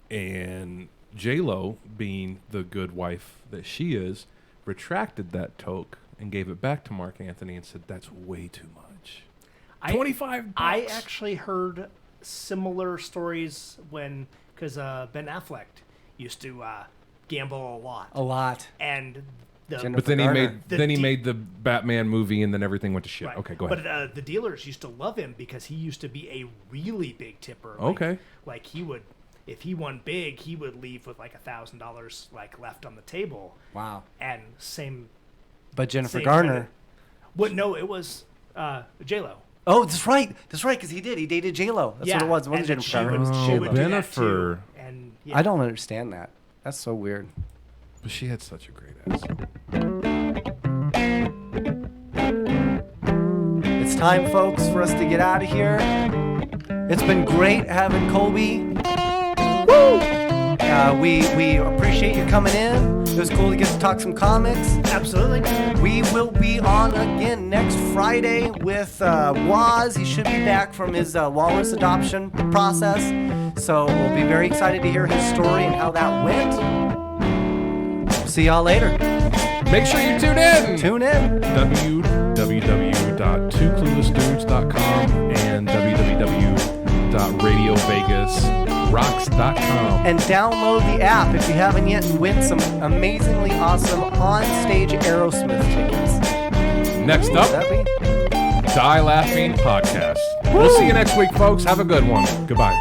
Speaker 2: And J-Lo, being the good wife that she is, retracted that toke and gave it back to Mark Anthony and said, "That's way too much. $25."
Speaker 3: I actually heard similar stories because Ben Affleck used to gamble a lot. And
Speaker 2: but then he made the Batman movie, and then everything went to shit. Right. Okay, go ahead.
Speaker 3: But the dealers used to love him because he used to be a really big tipper. Like he would. If he won big, he would leave with like $1,000 like left on the table.
Speaker 1: Wow.
Speaker 3: And same.
Speaker 1: But Jennifer Garner.
Speaker 3: No, it was J-Lo.
Speaker 1: Oh, that's right. Because he dated J-Lo. That's what it was. It wasn't Jennifer Garner.
Speaker 3: She would Jennifer. And
Speaker 1: I don't understand that. That's so weird.
Speaker 2: But she had such a great ass.
Speaker 1: It's time, folks, for us to get out of here. It's been great having Colby. Woo! We appreciate you coming in. It was cool to get to talk some comics.
Speaker 3: Absolutely.
Speaker 1: We will be on again next Friday with Waz. He should be back from his walrus adoption process. So we'll be very excited to hear his story and how that went. See y'all later.
Speaker 2: Make sure you tune in.
Speaker 1: www.twocluelessdudes.com
Speaker 2: and www.radiovegasrocks.com.
Speaker 1: And download the app if you haven't yet and win some amazingly awesome on-stage Aerosmith tickets.
Speaker 2: Next up, Die Laughing Podcast. We'll see you next week, folks. Have a good one. Goodbye.